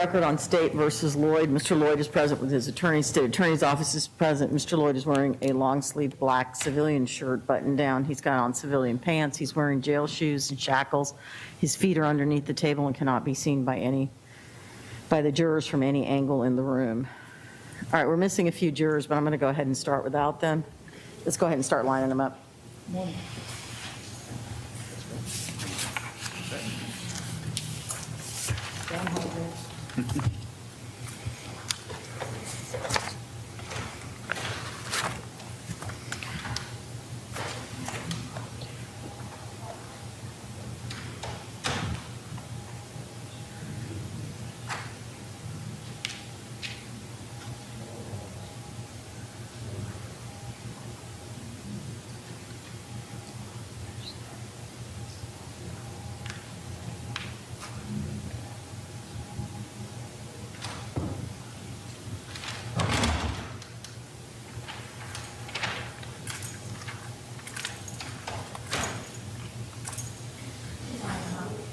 Record on State versus Loyd. Mr. Loyd is present with his attorney. State Attorney's Office is present. Mr. Loyd is wearing a long-sleeve black civilian shirt buttoned down. He's got on civilian pants. He's wearing jail shoes and shackles. His feet are underneath the table and cannot be seen by the jurors from any angle in the room. All right, we're missing a few jurors, but I'm going to go ahead and start without them. Let's go ahead and start lining them up.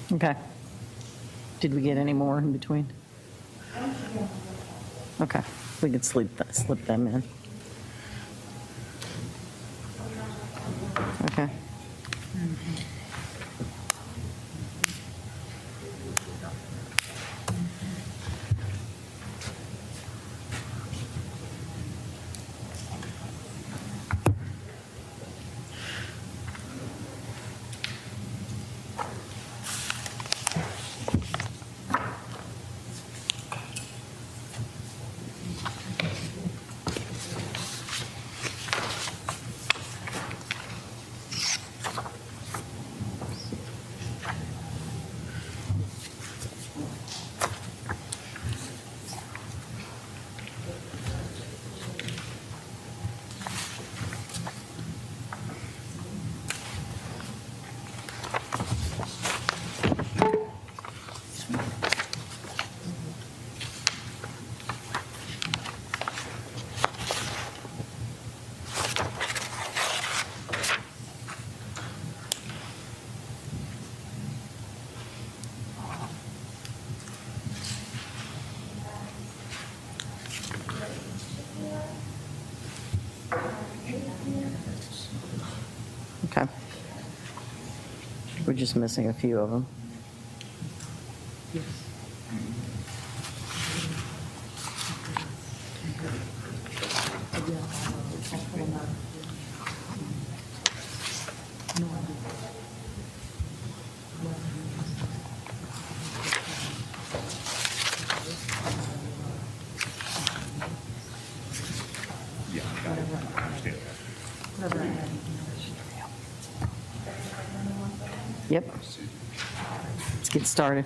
Okay. Did we get any more in between? Okay, we could slip them in. Okay. Okay. We're just missing a few of them. Yep. Let's get started.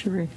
Sheree.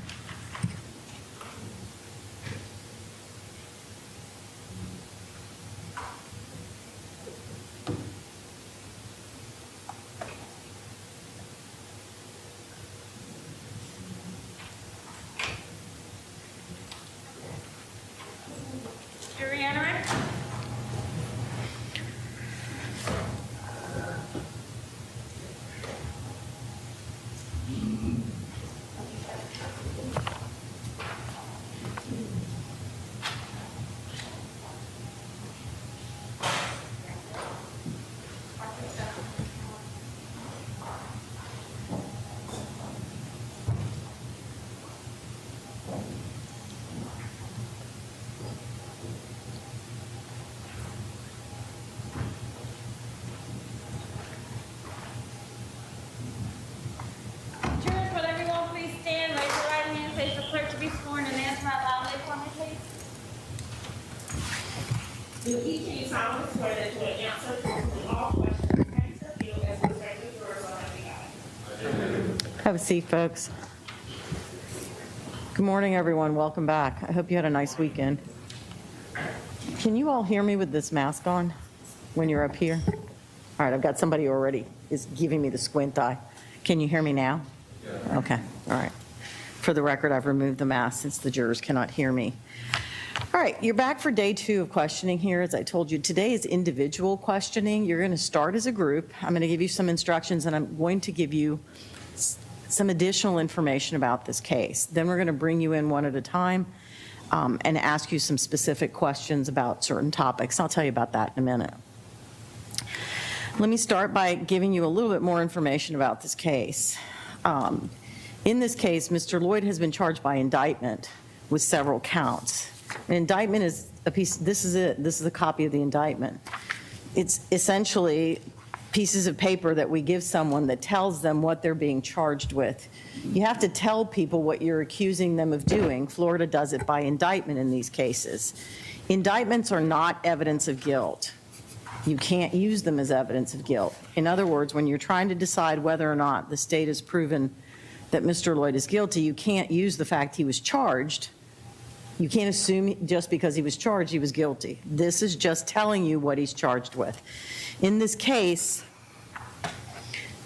Do each of you solemnly swear that you will answer truthfully all questions asked of you as respective jurors or having God? Have a seat, folks. Good morning, everyone. Welcome back. I hope you had a nice weekend. Can you all hear me with this mask on when you're up here? All right, I've got somebody already is giving me the squint eye. Can you hear me now? Yeah. Okay, all right. For the record, I've removed the mask since the jurors cannot hear me. All right, you're back for day 2 of questioning here. As I told you, today is individual questioning. You're going to start as a group. I'm going to give you some instructions, and I'm going to give you some additional information about this case. Then we're going to bring you in one at a time and ask you some specific questions about certain topics. I'll tell you about that in a minute. Let me start by giving you a little bit more information about this case. In this case, Mr. Loyd has been charged by indictment with several counts. An indictment is a piece, this is it, this is a copy of the indictment. It's essentially pieces of paper that we give someone that tells them what they're being charged with. You have to tell people what you're accusing them of doing. Florida does it by indictment in these cases. Indictments are not evidence of guilt. You can't use them as evidence of guilt. In other words, when you're trying to decide whether or not the state has proven that Mr. Loyd is guilty, you can't use the fact he was charged. You can't assume just because he was charged he was guilty. This is just telling you what he's charged with. In this case,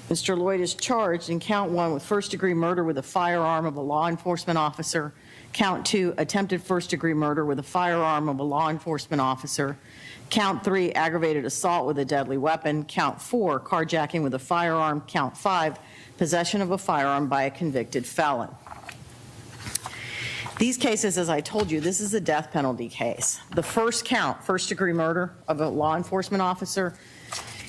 Mr. Loyd is charged in count 1 with first-degree murder with a firearm of a law enforcement officer, count 2, attempted first-degree murder with a firearm of a law enforcement officer, count 3, aggravated assault with a deadly weapon, count 4, carjacking with a firearm, count 5, possession of a firearm by a convicted felon. These cases, as I told you, this is a death penalty case. The first count, first-degree murder of a law enforcement officer,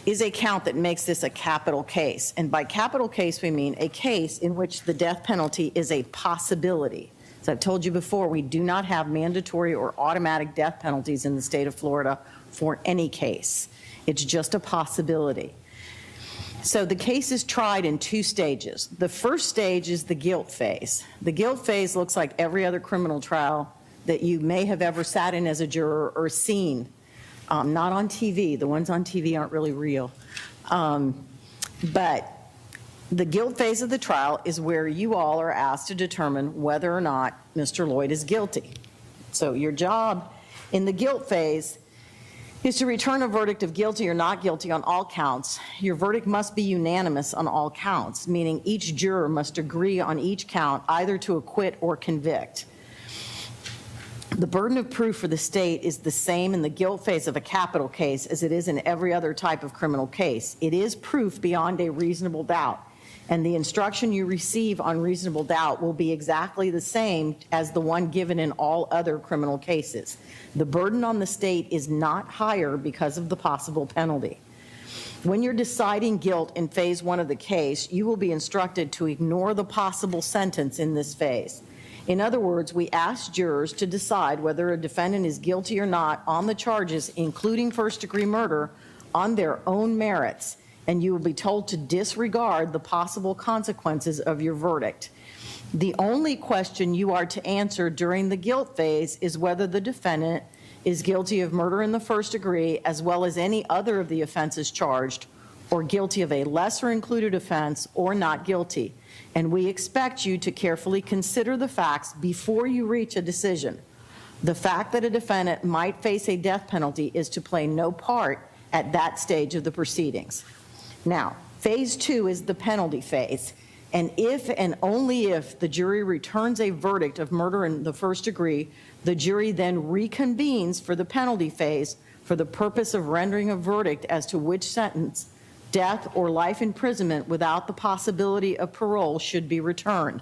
is a count that makes this a capital case. And by capital case, we mean a case in which the death penalty is a possibility. As I've told you before, we do not have mandatory or automatic death penalties in the state of Florida for any case. It's just a possibility. So the case is tried in 2 stages. The first stage is the guilt phase. The guilt phase looks like every other criminal trial that you may have ever sat in as a juror or seen. Not on TV. The ones on TV aren't really real. But the guilt phase of the trial is where you all are asked to determine whether or not Mr. Loyd is guilty. So your job in the guilt phase is to return a verdict of guilty or not guilty on all counts. Your verdict must be unanimous on all counts, meaning each juror must agree on each count either to acquit or convict. The burden of proof for the state is the same in the guilt phase of a capital case as it is in every other type of criminal case. It is proof beyond a reasonable doubt, and the instruction you receive on reasonable doubt will be exactly the same as the one given in all other criminal cases. The burden on the state is not higher because of the possible penalty. When you're deciding guilt in phase 1 of the case, you will be instructed to ignore the possible sentence in this phase. In other words, we ask jurors to decide whether a defendant is guilty or not on the charges, including first-degree murder, on their own merits, and you will be told to disregard the possible consequences of your verdict. The only question you are to answer during the guilt phase is whether the defendant is guilty of murder in the first degree, as well as any other of the offenses charged, or guilty of a lesser included offense, or not guilty. And we expect you to carefully consider the facts before you reach a decision. The fact that a defendant might face a death penalty is to play no part at that stage of the proceedings. Now, phase 2 is the penalty phase. And if and only if the jury returns a verdict of murder in the first degree, the jury then reconvenes for the penalty phase for the purpose of rendering a verdict as to which sentence, death or life imprisonment without the possibility of parole, should be returned.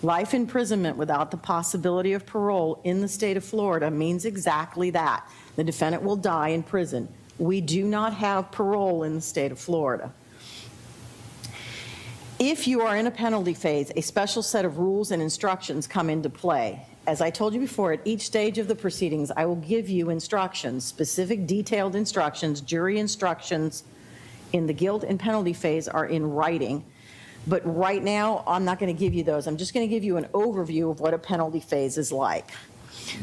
Life imprisonment without the possibility of parole in the state of Florida means exactly that. The defendant will die in prison. We do not have parole in the state of Florida. If you are in a penalty phase, a special set of rules and instructions come into play. As I told you before, at each stage of the proceedings, I will give you instructions, specific detailed instructions. Jury instructions in the guilt and penalty phase are in writing. But right now, I'm not going to give you those. I'm just going to give you an overview of what a penalty phase is like.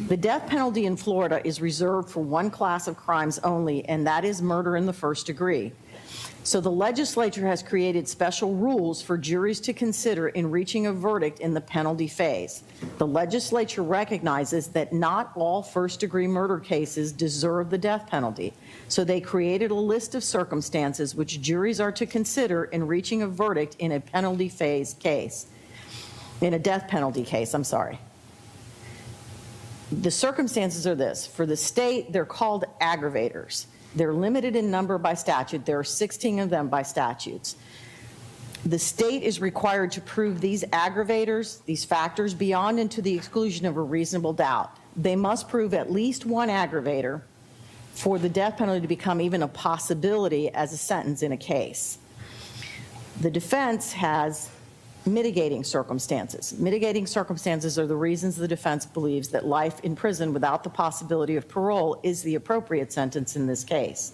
The death penalty in Florida is reserved for one class of crimes only, and that is murder in the first degree. So the legislature has created special rules for juries to consider in reaching a verdict in the penalty phase. The legislature recognizes that not all first-degree murder cases deserve the death penalty, so they created a list of circumstances which juries are to consider in reaching a verdict in a penalty phase case, in a death penalty case, I'm sorry. The circumstances are this. For the state, they're called aggravators. They're limited in number by statute. There are 16 of them by statutes. The state is required to prove these aggravators, these factors, beyond and to the exclusion of a reasonable doubt. They must prove at least one aggravator for the death penalty to become even a possibility as a sentence in a case. The defense has mitigating circumstances. Mitigating circumstances are the reasons the defense believes that life in prison without the possibility of parole is the appropriate sentence in this case.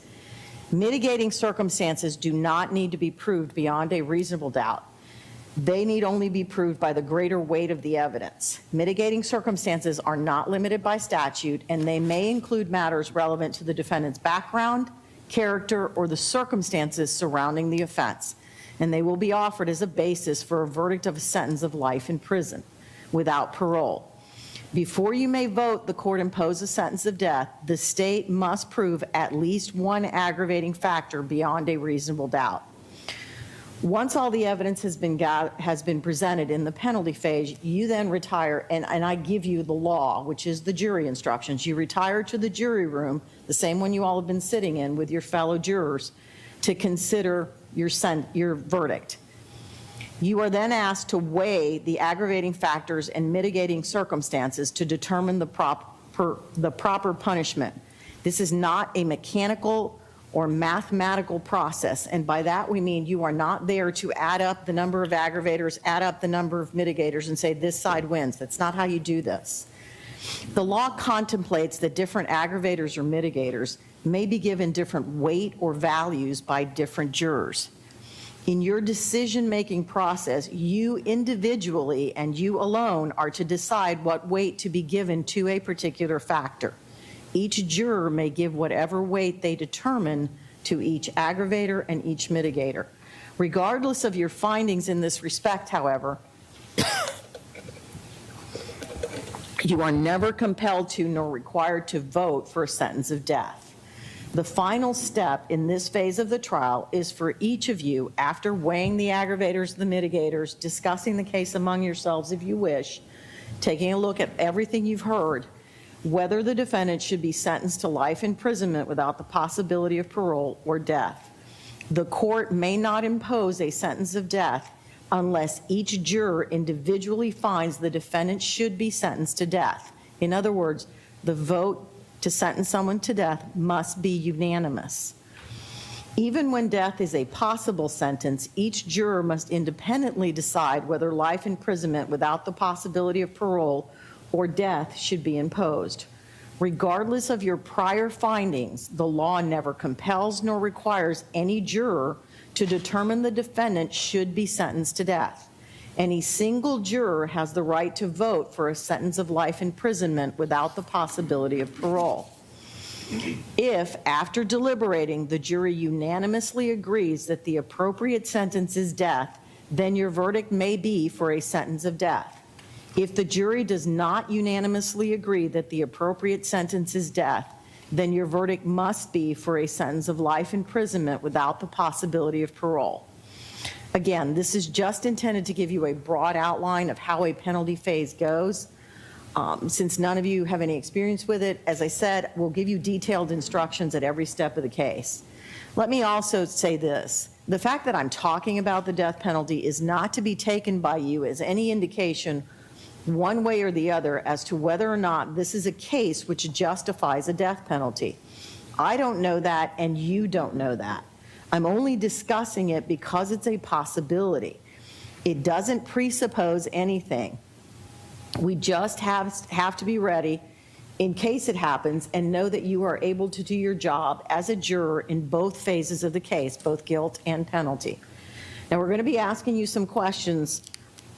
Mitigating circumstances do not need to be proved beyond a reasonable doubt. They need only be proved by the greater weight of the evidence. Mitigating circumstances are not limited by statute, and they may include matters relevant to the defendant's background, character, or the circumstances surrounding the offense, and they will be offered as a basis for a verdict of a sentence of life in prison without parole. Before you may vote the court impose a sentence of death, the state must prove at least one aggravating factor beyond a reasonable doubt. Once all the evidence has been presented in the penalty phase, you then retire, and I give you the law, which is the jury instructions. You retire to the jury room, the same one you all have been sitting in with your fellow jurors, to consider your verdict. You are then asked to weigh the aggravating factors and mitigating circumstances to determine the proper punishment. This is not a mechanical or mathematical process, and by that we mean you are not there to add up the number of aggravators, add up the number of mitigators, and say this side wins. That's not how you do this. The law contemplates that different aggravators or mitigators may be given different weight or values by different jurors. In your decision-making process, you individually and you alone are to decide what weight to be given to a particular factor. Each juror may give whatever weight they determine to each aggravator and each mitigator. Regardless of your findings in this respect, however, you are never compelled to nor required to vote for a sentence of death. The final step in this phase of the trial is for each of you, after weighing the aggravators, the mitigators, discussing the case among yourselves if you wish, taking a look at everything you've heard, whether the defendant should be sentenced to life imprisonment without the possibility of parole or death. The court may not impose a sentence of death unless each juror individually finds the defendant should be sentenced to death. In other words, the vote to sentence someone to death must be unanimous. Even when death is a possible sentence, each juror must independently decide whether life imprisonment without the possibility of parole or death should be imposed. Regardless of your prior findings, the law never compels nor requires any juror to determine the defendant should be sentenced to death. Any single juror has the right to vote for a sentence of life imprisonment without the possibility of parole. If, after deliberating, the jury unanimously agrees that the appropriate sentence is death, then your verdict may be for a sentence of death. If the jury does not unanimously agree that the appropriate sentence is death, then your verdict must be for a sentence of life imprisonment without the possibility of parole. Again, this is just intended to give you a broad outline of how a penalty phase goes. Since none of you have any experience with it, as I said, we'll give you detailed instructions at every step of the case. Let me also say this. The fact that I'm talking about the death penalty is not to be taken by you as any indication one way or the other as to whether or not this is a case which justifies a death penalty. I don't know that, and you don't know that. I'm only discussing it because it's a possibility. It doesn't presuppose anything. We just have to be ready in case it happens and know that you are able to do your job as a juror in both phases of the case, both guilt and penalty. Now, we're going to be asking you some questions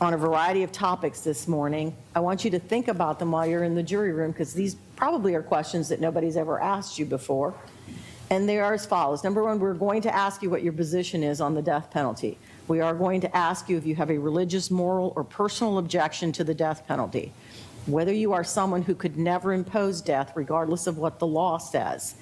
on a variety of topics this morning. I want you to think about them while you're in the jury room, because these probably are questions that nobody's ever asked you before. And they are as follows. Number one, we're going to ask you what your position is on the death penalty. We are going to ask you if you have a religious, moral, or personal objection to the death penalty, whether you are someone who could never impose death regardless of what the law says.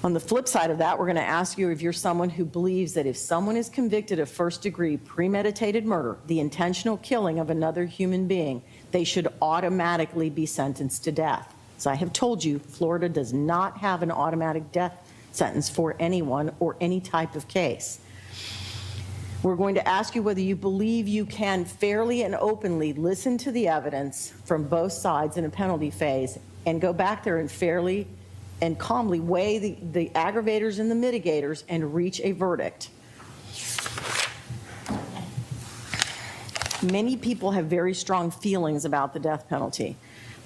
On the flip side of that, we're going to ask you if you're someone who believes that if someone is convicted of first-degree premeditated murder, the intentional killing of another human being, they should automatically be sentenced to death. As I have told you, Florida does not have an automatic death sentence for anyone or any type of case. We're going to ask you whether you believe you can fairly and openly listen to the evidence from both sides in a penalty phase and go back there and fairly and calmly weigh the aggravators and the mitigators and reach a verdict. Many people have very strong feelings about the death penalty,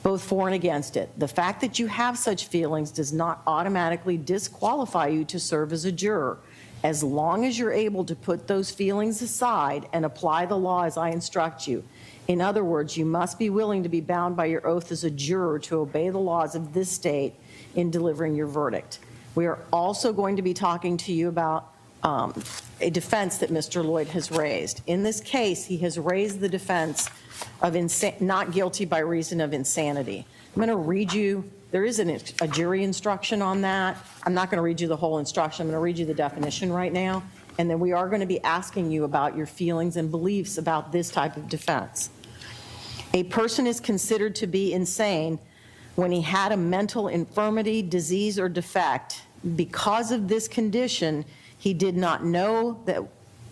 both for and against it. The fact that you have such feelings does not automatically disqualify you to serve as a juror, as long as you're able to put those feelings aside and apply the law as I instruct you. In other words, you must be willing to be bound by your oath as a juror to obey the laws of this state in delivering your verdict. We are also going to be talking to you about a defense that Mr. Loyd has raised. In this case, he has raised the defense of not guilty by reason of insanity. I'm going to read you, there is a jury instruction on that. I'm not going to read you the whole instruction. I'm going to read you the definition right now, and then we are going to be asking you about your feelings and beliefs about this type of defense. A person is considered to be insane when he had a mental infirmity, disease, or defect. Because of this condition, he did not know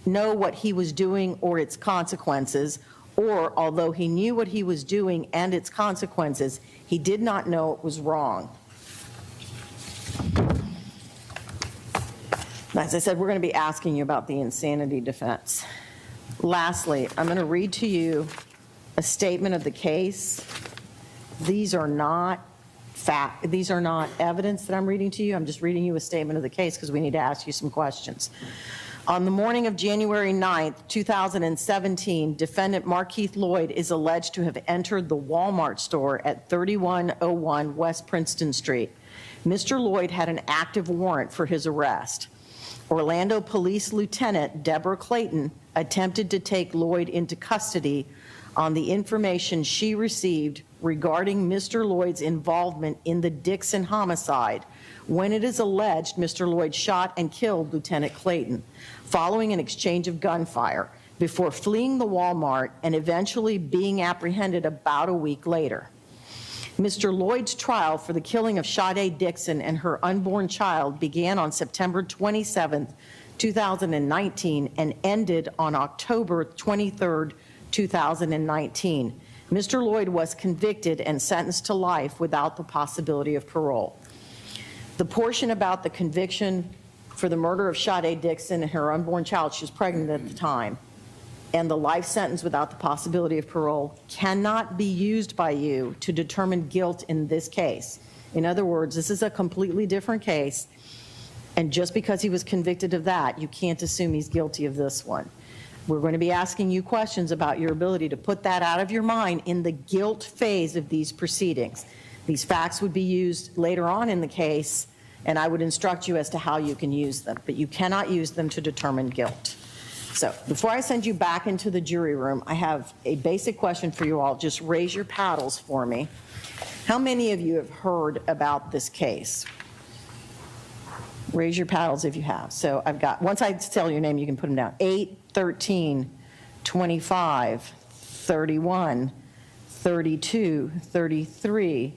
what he was doing or its consequences, or although he knew what he was doing and its consequences, he did not know it was wrong. As I said, we're going to be asking you about the insanity defense. Lastly, I'm going to read to you a statement of the case. These are not evidence that I'm reading to you. I'm just reading you a statement of the case because we need to ask you some questions. On the morning of January 9th, 2017, defendant Markeith Loyd is alleged to have entered the Walmart store at 3101 West Princeton Street. Mr. Loyd had an active warrant for his arrest. Orlando Police Lieutenant Debra Clayton attempted to take Loyd into custody on the information she received regarding Mr. Loyd's involvement in the Dixon homicide, when it is alleged Mr. Loyd shot and killed Lieutenant Clayton following an exchange of gunfire before fleeing the Walmart and eventually being apprehended about a week later. Mr. Loyd's trial for the killing of Sade Dixon and her unborn child began on September 27, 2019 and ended on October 23, 2019. Mr. Loyd was convicted and sentenced to life without the possibility of parole. The portion about the conviction for the murder of Sade Dixon and her unborn child, she was pregnant at the time, and the life sentence without the possibility of parole cannot be used by you to determine guilt in this case. In other words, this is a completely different case, and just because he was convicted of that, you can't assume he's guilty of this one. We're going to be asking you questions about your ability to put that out of your mind in the guilt phase of these proceedings. These facts would be used later on in the case, and I would instruct you as to how you can use them, but you cannot use them to determine guilt. So before I send you back into the jury room, I have a basic question for you all. Just raise your paddles for me. How many of you have heard about this case? Raise your paddles if you have. So I've got, once I tell your name, you can put them down. 8, 13, 25, 31, 32, 33,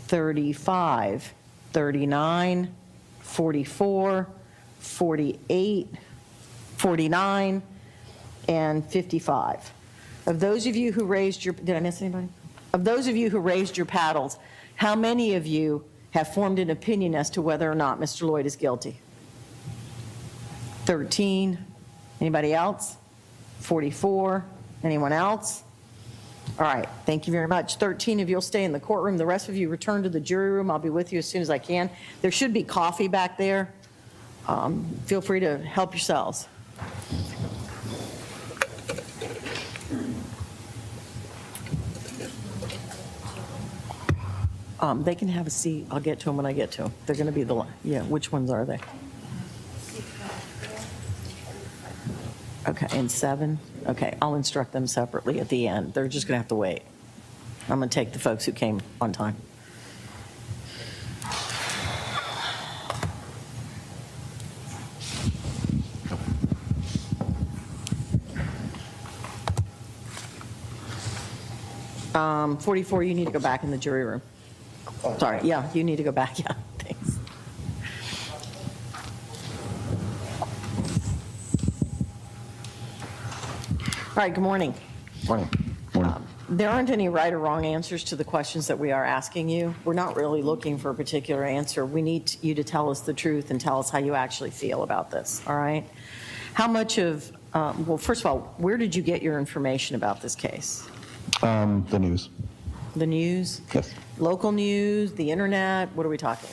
35, 39, 44, 48, 49, and 55. Of those of you who raised your, did I miss anybody? Of those of you who raised your paddles, how many of you have formed an opinion as to whether or not Mr. Loyd is guilty? 13. Anybody else? 44. Anyone else? All right, thank you very much. 13 of you will stay in the courtroom. The rest of you return to the jury room. I'll be with you as soon as I can. There should be coffee back there. Feel free to help yourselves. They can have a seat. I'll get to them when I get to them. They're going to be which ones are they? Okay, and 7? Okay, I'll instruct them separately at the end. They're just going to have to wait. I'm going to take the folks who came on time. Um, 44, you need to go back in the jury room. Sorry, yeah, you need to go back, yeah, thanks. All right, good morning. Morning. Morning. There aren't any right or wrong answers to the questions that we are asking you. We're not really looking for a particular answer. We need you to tell us the truth and tell us how you actually feel about this, all right? How much of, well, first of all, where did you get your information about this case? The news. The news? Yes. Local news, the internet, what are we talking?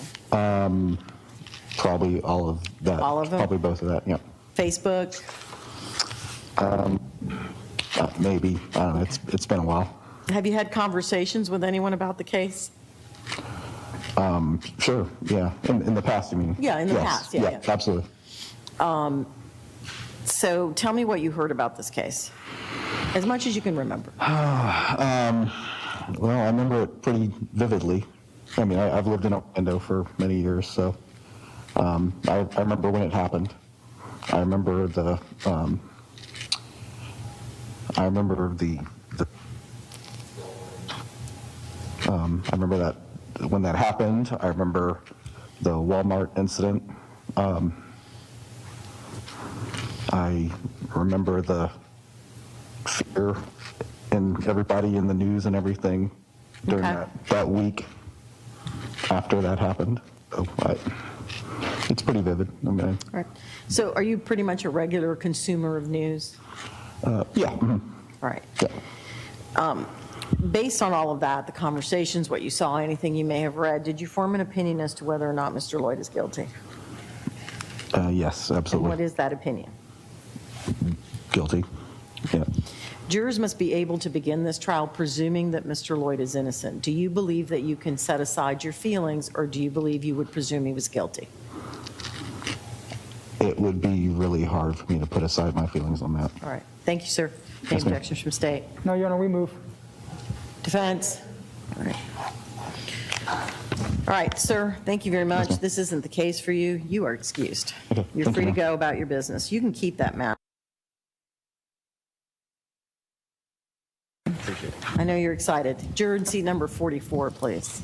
Probably all of that. All of them? Probably both of that, yeah. Facebook? Maybe. I don't know. It's been a while. Have you had conversations with anyone about the case? Sure, yeah. In the past, you mean? Yeah, in the Yes. past, yeah. Absolutely. So tell me what you heard about this case, as much as you can remember. Well, I remember it pretty vividly. I mean, I've lived in Orlando for many years, so I remember when it happened. I remember I remember that when that happened. I remember the Walmart incident. I remember the fear in everybody in the news and everything during Okay. that week after that happened. So it's pretty vivid. I mean, All right. So are you pretty much a regular consumer of news? yeah. Mhm. All right. Yeah. Based on all of that, the conversations, what you saw, anything you may have read, did you form an opinion as to whether or not Mr. Loyd is guilty? Yes, And absolutely. what is that opinion? Guilty. Yeah. Jurors must be able to begin this trial presuming that Mr. Loyd is innocent. Do you believe that you can set aside your feelings, or do you believe you would presume he was guilty? It would be really hard for me to put aside my feelings on that. All right. Thank you, sir. Any Yes, ma'am. objections from state? No, Your Honor, we move. Defense? All right. All right, sir, thank you very much. ma'am. This isn't the case for you. You are excused. Okay, You're thank free you, to ma'am. go about your business. You can keep that map. I know you're excited. Juror in seat number 44, please.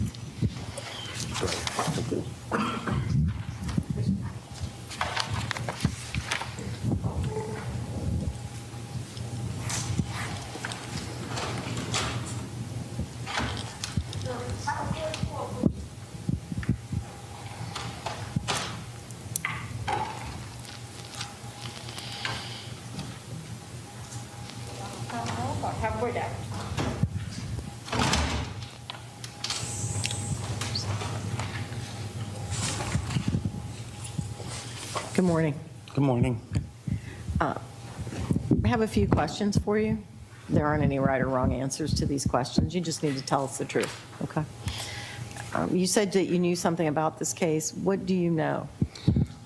Have a great day. Good morning. Good morning. I have a few questions for you. There aren't any right or wrong answers to these questions. You just need to tell us the truth, okay? You said that you knew something about this case. What do you know?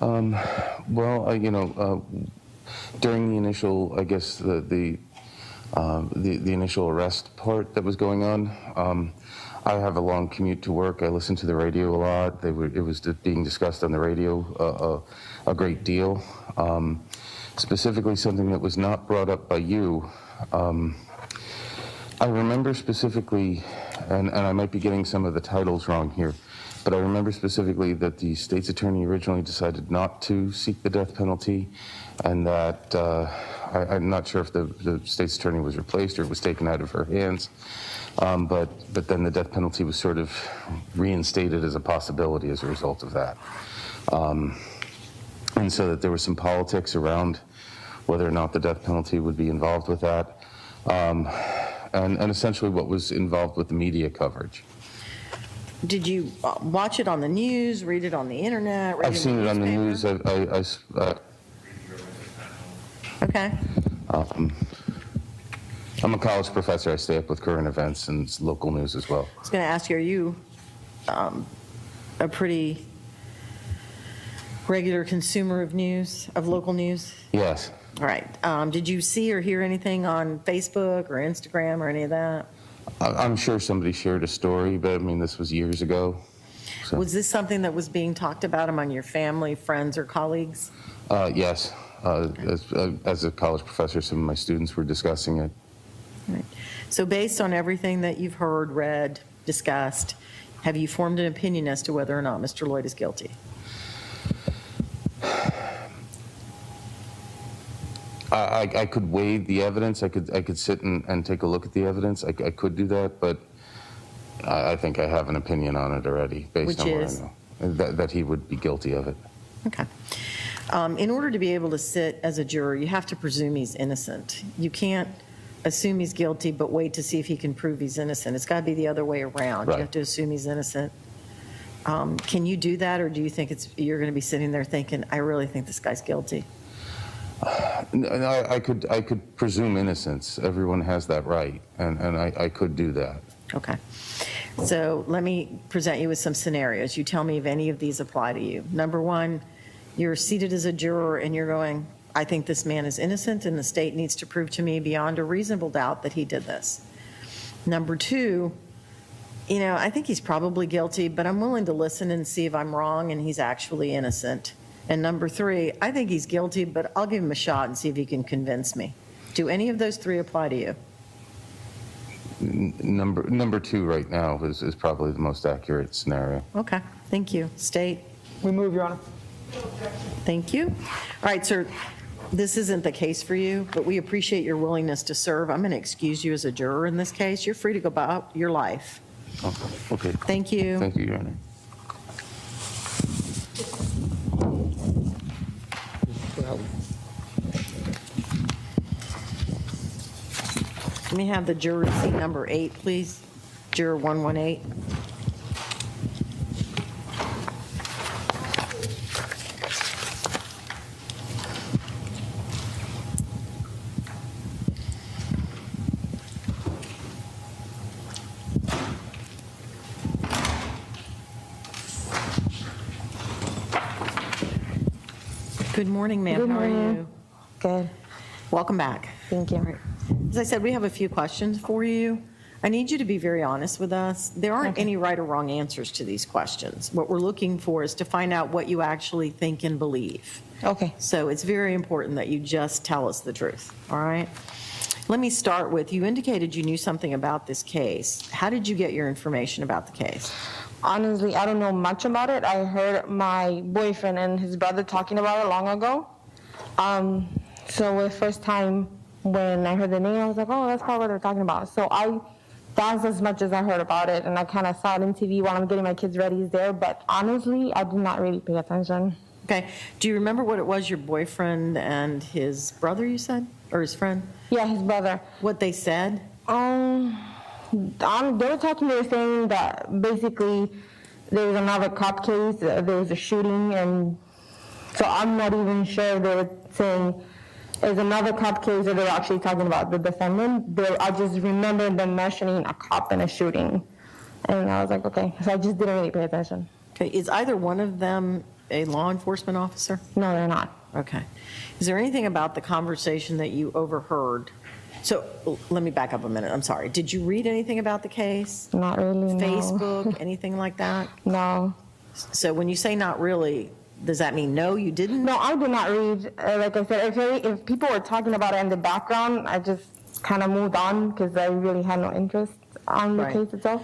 Well, during the initial, I guess, the initial arrest part that was going on, I have a long commute to work. I listen to the radio a lot. It was being discussed on the radio a great deal. Specifically, something that was not brought up by you. I remember specifically, and I might be getting some of the titles wrong here, but I remember specifically that the state's attorney originally decided not to seek the death penalty, and that I'm not sure if the state's attorney was replaced or it was taken out of her hands, but then the death penalty was sort of reinstated as a possibility as a result of that. And so that there was some politics around whether or not the death penalty would be involved with that, and essentially what was involved with the media coverage. Did you watch it on the news, read it on the internet? read I've seen it on the news. newspaper? Okay. I'm a college professor. I stay up with current events and local news as well. I was going to ask you, are you a pretty regular consumer of news, of local news? Yes. All right. Did you see or hear anything on Facebook or Instagram or any of that? I'm sure somebody shared a story, but I mean, this was years ago. So. Was this something that was being talked about among your family, friends, or colleagues? Yes. As a college professor, some of my students were discussing it. Right. So based on everything that you've heard, read, discussed, have you formed an opinion as to whether or not Mr. Loyd is guilty? I could weigh the evidence. I could sit and take a look at the evidence. I could do that, but I think I have an opinion on it already based on what I know. That he would be guilty of it. Okay. In order to be able to sit as a juror, you have to presume he's innocent. You can't assume he's guilty but wait to see if he can prove he's innocent. It's got to be the other way around. Right. You have to assume he's innocent. Can you do that, or do you think you're going to be sitting there thinking, I really think this guy's guilty? No, I could presume innocence. Everyone has that right, and I could do that. Okay. So let me present you with some scenarios. You tell me if any of these apply to you. Number one, you're seated as a juror and you're going, I think this man is innocent and the state needs to prove to me beyond a reasonable doubt that he did this. Number two, I think he's probably guilty, but I'm willing to listen and see if I'm wrong and he's actually innocent. And number three, I think he's guilty, but I'll give him a shot and see if he can convince me. Do any of those three apply to you? Number two right now is probably the most accurate scenario. Okay, thank you. State? We move, Your Honor. Thank you. All right, sir, this isn't the case for you, but we appreciate your willingness to serve. I'm going to excuse you as a juror in this case. You're free to go about your life. Oh, okay. Thank you. Thank you, Your Honor. Let me have the juror seat number 8, please. Juror 118. Good morning, ma'am. Good How are morning. you? Good. Welcome back. Thank you. As I said, we have a few questions for you. I need you to be very honest with us. There aren't any right or wrong answers to these questions. What we're looking for is to find out what you actually think and believe. Okay. So it's very important that you just tell us the truth, all right? Let me start with, you indicated you knew something about this case. How did you get your information about the case? Honestly, I don't know much about it. I heard my boyfriend and his brother talking about it long ago. So the first time when I heard the name, I was like, oh, that's probably what they're talking about. So that's as much as I heard about it, and I kind of saw it on TV while I'm getting my kids ready there, but honestly, I did not really pay attention. Okay. Do you remember what it was your boyfriend and his brother, you said? Or his friend? Yeah, his brother. What they said? They were saying that basically there was another cop case, there was a shooting, and so I'm not even sure they were saying there's another cop case or they were actually talking about the defendant. I just remember them mentioning a cop and a shooting. And I was like, okay. So I just didn't really pay attention. Okay. Is either one of them a law enforcement officer? No, they're not. Okay. Is there anything about the conversation that you overheard? So let me back up a minute. I'm sorry. Did you read anything about the case? Not really, no. Facebook, anything like that? No. So when you say not really, does that mean no, you didn't? No, I did not read. Like I said, if people were talking about it in the background, I just kind of moved on because I really had no interest on the Right. case itself.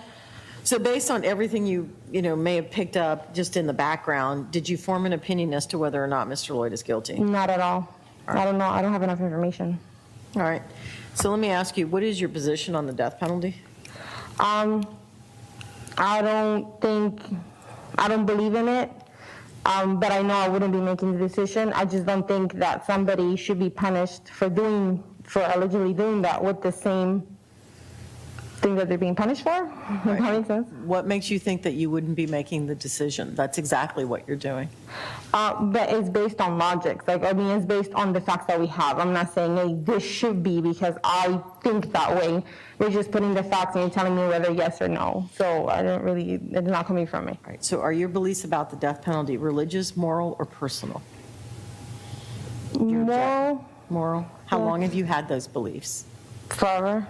So based on everything you may have picked up just in the background, did you form an opinion as to whether or not Mr. Loyd is guilty? Not at all. I don't know. I don't have enough information. All right. So let me ask you, what is your position on the death penalty? I don't believe in it. But I know I wouldn't be making the decision. I just don't think that somebody should be punished for allegedly doing that with the things that they're being punished for. If that makes sense. What makes you think that you wouldn't be making the decision? That's exactly what you're doing. But it's based on logic. Like, I mean, it's based on the facts that we have. I'm not saying, hey, this should be because I think that way. We're just putting the facts and you're telling me whether yes or no. So I don't really, it's not coming from me. All right, so are your beliefs about the death penalty religious, moral, or personal? Moral, Moral. How Yeah. long have you had those beliefs? forever,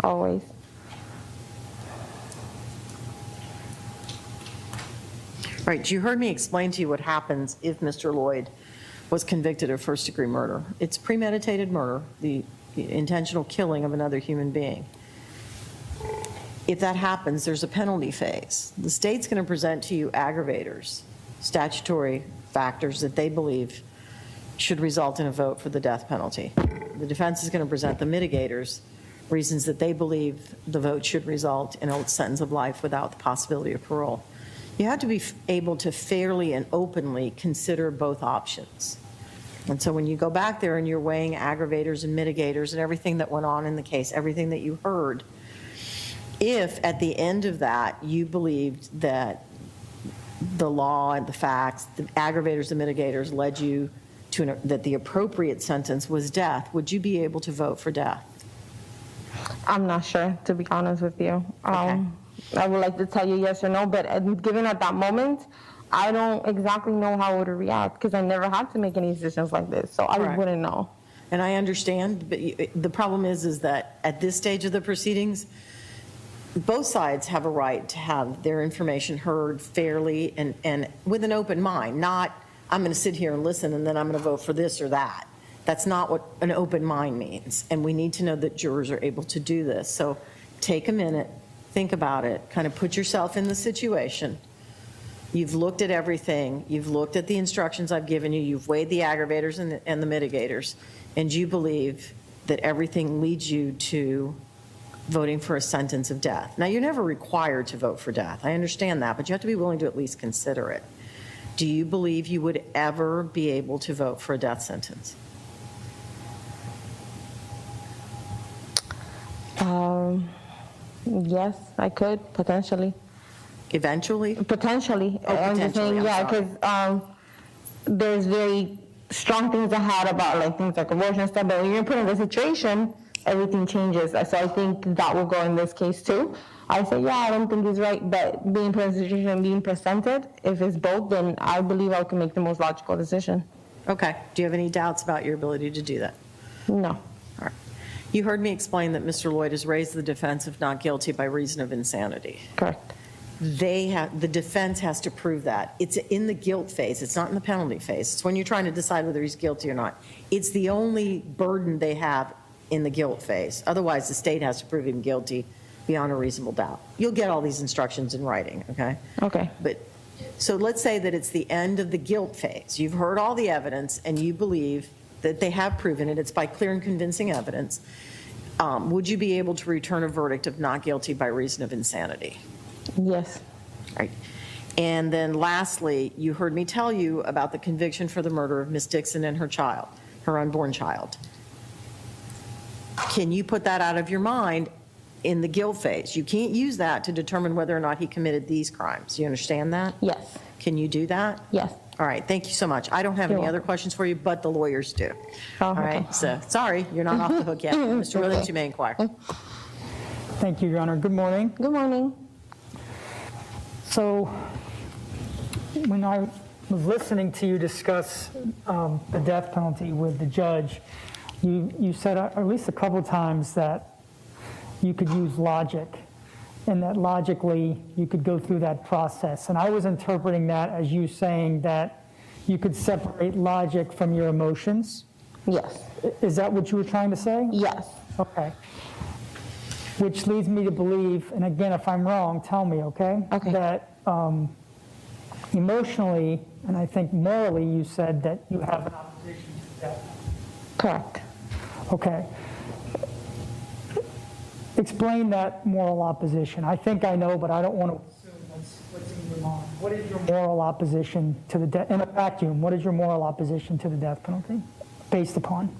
always. Right, you heard me explain to you what happens if Mr. Loyd was convicted of first-degree murder. It's premeditated murder, the intentional killing of another human being. If that happens, there's a penalty phase. The state's going to present to you aggravators, statutory factors that they believe should result in a vote for the death penalty. The defense is going to present the mitigators, reasons that they believe the vote should result in a sentence of life without the possibility of parole. You have to be able to fairly and openly consider both options. And so when you go back there and you're weighing aggravators and mitigators and everything that went on in the case, everything that you heard, if at the end of that you believed that the law and the facts, the aggravators and mitigators led you to that the appropriate sentence was death, would you be able to vote for death? I'm not sure, to be honest with you. Okay. I would like to tell you yes or no, but given at that moment, I don't exactly know how I would react because I never had to make any decisions like this, so I Correct. wouldn't know. And I understand, but the problem is that at this stage of the proceedings, both sides have a right to have their information heard fairly and with an open mind, not I'm going to sit here and listen and then I'm going to vote for this or that. That's not what an open mind means. And we need to know that jurors are able to do this. So take a minute, think about it, kind of put yourself in the situation. You've looked at everything. You've looked at the instructions I've given you. You've weighed the aggravators and the mitigators. And you believe that everything leads you to voting for a sentence of death. Now, you're never required to vote for death. I understand that, but you have to be willing to at least consider it. Do you believe you would ever be able to vote for a death sentence? Yes, I could, potentially. Eventually? Potentially. Oh, I'm just saying, potentially, yeah, I'm because there's very strong things I had about like things like abortion and stuff, but when you're put in the situation, everything changes. So I think that will go in this case too. I say, yeah, I don't think he's right, but being put in a situation and being presented, if it's both, then I believe I can make the most logical decision. Okay. Do you have any doubts about your ability to do that? No. All right. You heard me explain that Mr. Loyd has raised the defense of not guilty by reason of insanity. Correct. The defense has to prove that. It's in the guilt phase. It's not in the penalty phase. It's when you're trying to decide whether he's guilty or not. It's the only burden they have in the guilt phase. Otherwise, the state has to prove him guilty beyond a reasonable doubt. You'll get all these instructions in writing, okay? Okay. But, so let's say that it's the end of the guilt phase. You've heard all the evidence and you believe that they have proven it. It's by clear and convincing evidence. Would you be able to return a verdict of not guilty by reason of insanity? Yes. Right. And then lastly, you heard me tell you about the conviction for the murder of Miss Dixon and her child, her unborn child. Can you put that out of your mind in the guilt phase? You can't use that to determine whether or not he committed these crimes. You understand that? Yes. Can you do that? Yes. All right, thank you so much. I don't have You're any other welcome. questions for you, but the lawyers do. Oh, All okay. right, so, sorry, you're not off the hook yet. Mr. Williams, you may inquire. Thank you, Your Honor. Good morning. Good morning. So when I was listening to you discuss the death penalty with the judge, you said at least a couple times that you could use logic and that logically you could go through that process. And I was interpreting that as you saying that you could separate logic from your emotions. Yes. Is that what you were trying to say? Yes. Okay. Which leads me to believe, and again, if I'm wrong, tell me, okay? Okay. That emotionally, and I think morally, you said that you have an opposition to death. Correct. Okay. Explain that moral opposition. I think I know, but I don't want to assume what's in your mind. What is your moral opposition to the death, in a vacuum, what is your moral opposition to the death penalty based upon?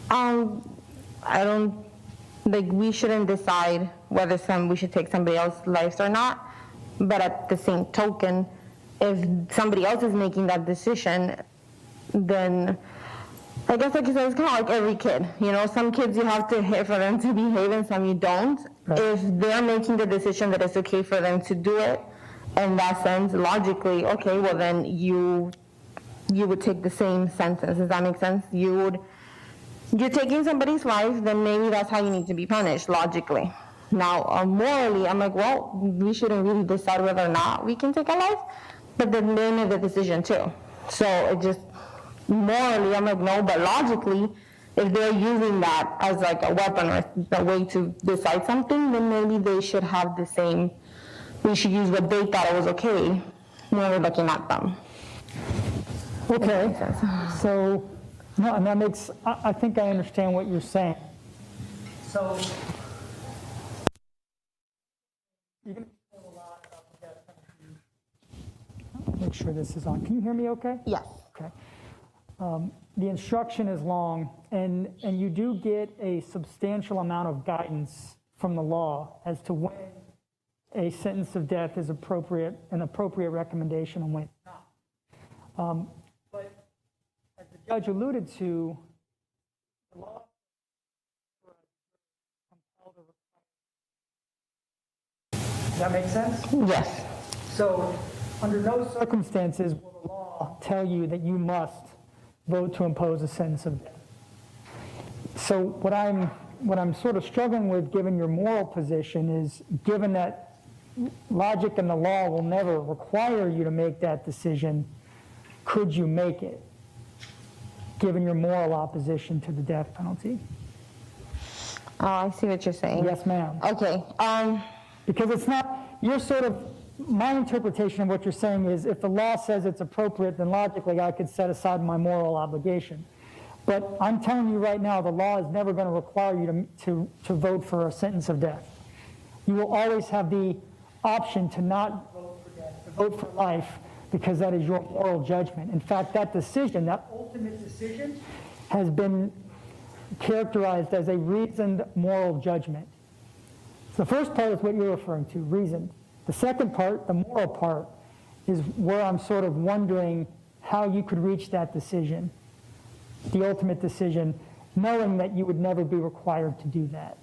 I don't Like, we shouldn't decide whether we should take somebody else's life or not. But at the same token, if somebody else is making that decision, then I guess like you said, it's kind of like every kid. Some kids you have to hit for them to behave and some you don't. Right. If they're making the decision that it's okay for them to do it, in that sense, logically, okay, well then you would take the same sentence. Does that make sense? You're taking somebody's life, then maybe that's how you need to be punished, logically. Now, morally, I'm like, well, we shouldn't really decide whether or not we can take a life, but then they make the decision too. So it just, morally, I'm like, no, but logically, if they're using that as like a weapon or a way to decide something, then maybe they should have the same, we should use what they thought it was okay when we're looking at them. Okay, so, no, and that makes, I think I understand what you're saying. So, you're going to pull a lot about the death penalty. Make sure this is on. Can you hear me okay? Yes. Okay. The instruction is long, and you do get a substantial amount of guidance from the law as to when a sentence of death is appropriate, an appropriate recommendation, and when it's not. But as the judge alluded to, the law does that make sense? Yes. So, under no circumstances will the law tell you that you must vote to impose a sentence of death. So, what I'm sort of struggling with, given your moral position, is given that logic and the law will never require you to make that decision, could you make it, given your moral opposition to the death penalty? Oh, I see what you're saying. Yes, ma'am. Okay. Because it's not, you're sort of, my interpretation of what you're saying is if the law says it's appropriate, then logically I could set aside my moral obligation. But I'm telling you right now, the law is never going to require you to vote for a sentence of death. You will always have the option to not vote for death, to vote for life, because that is your moral judgment. In fact, that decision, that ultimate decision, has been characterized as a reasoned moral judgment. So the first part is what you're referring to, reasoned. The second part, the moral part, is where I'm sort of wondering how you could reach that decision, the ultimate decision, knowing that you would never be required to do that.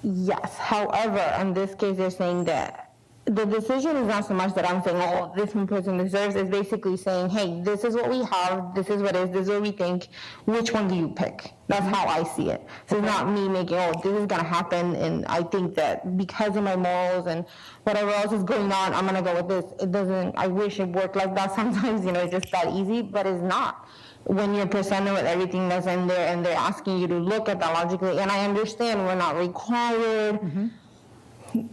Yes. However, in this case, they're saying that the decision is not so much that I'm saying, oh, this person deserves. It's basically saying, hey, this is what we have. This is what it is. This is what we think. Which one do you pick? That's how I see it. So it's not me making, oh, this is going to happen. And I think that because of my morals and whatever else is going on, I'm going to go with this. It doesn't, I wish it worked like that sometimes, it's just that easy, but it's not. When you're presented with everything that's in there and they're asking you to look at that logically, and I understand we're not required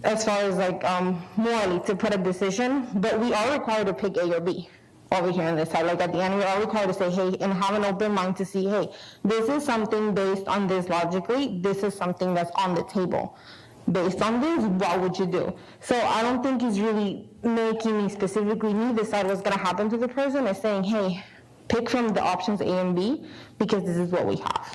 as far as like morally to put a decision, but we are required to pick A or B over here on this side. Like at the end, we are required to say, hey, and have an open mind to see, hey, this is something based on this logically, this is something that's on the table. Based on this, what would you do? So I don't think it's really making me specifically decide what's gonna happen to the person. It's saying, hey, pick from the options A and B because this is what we have.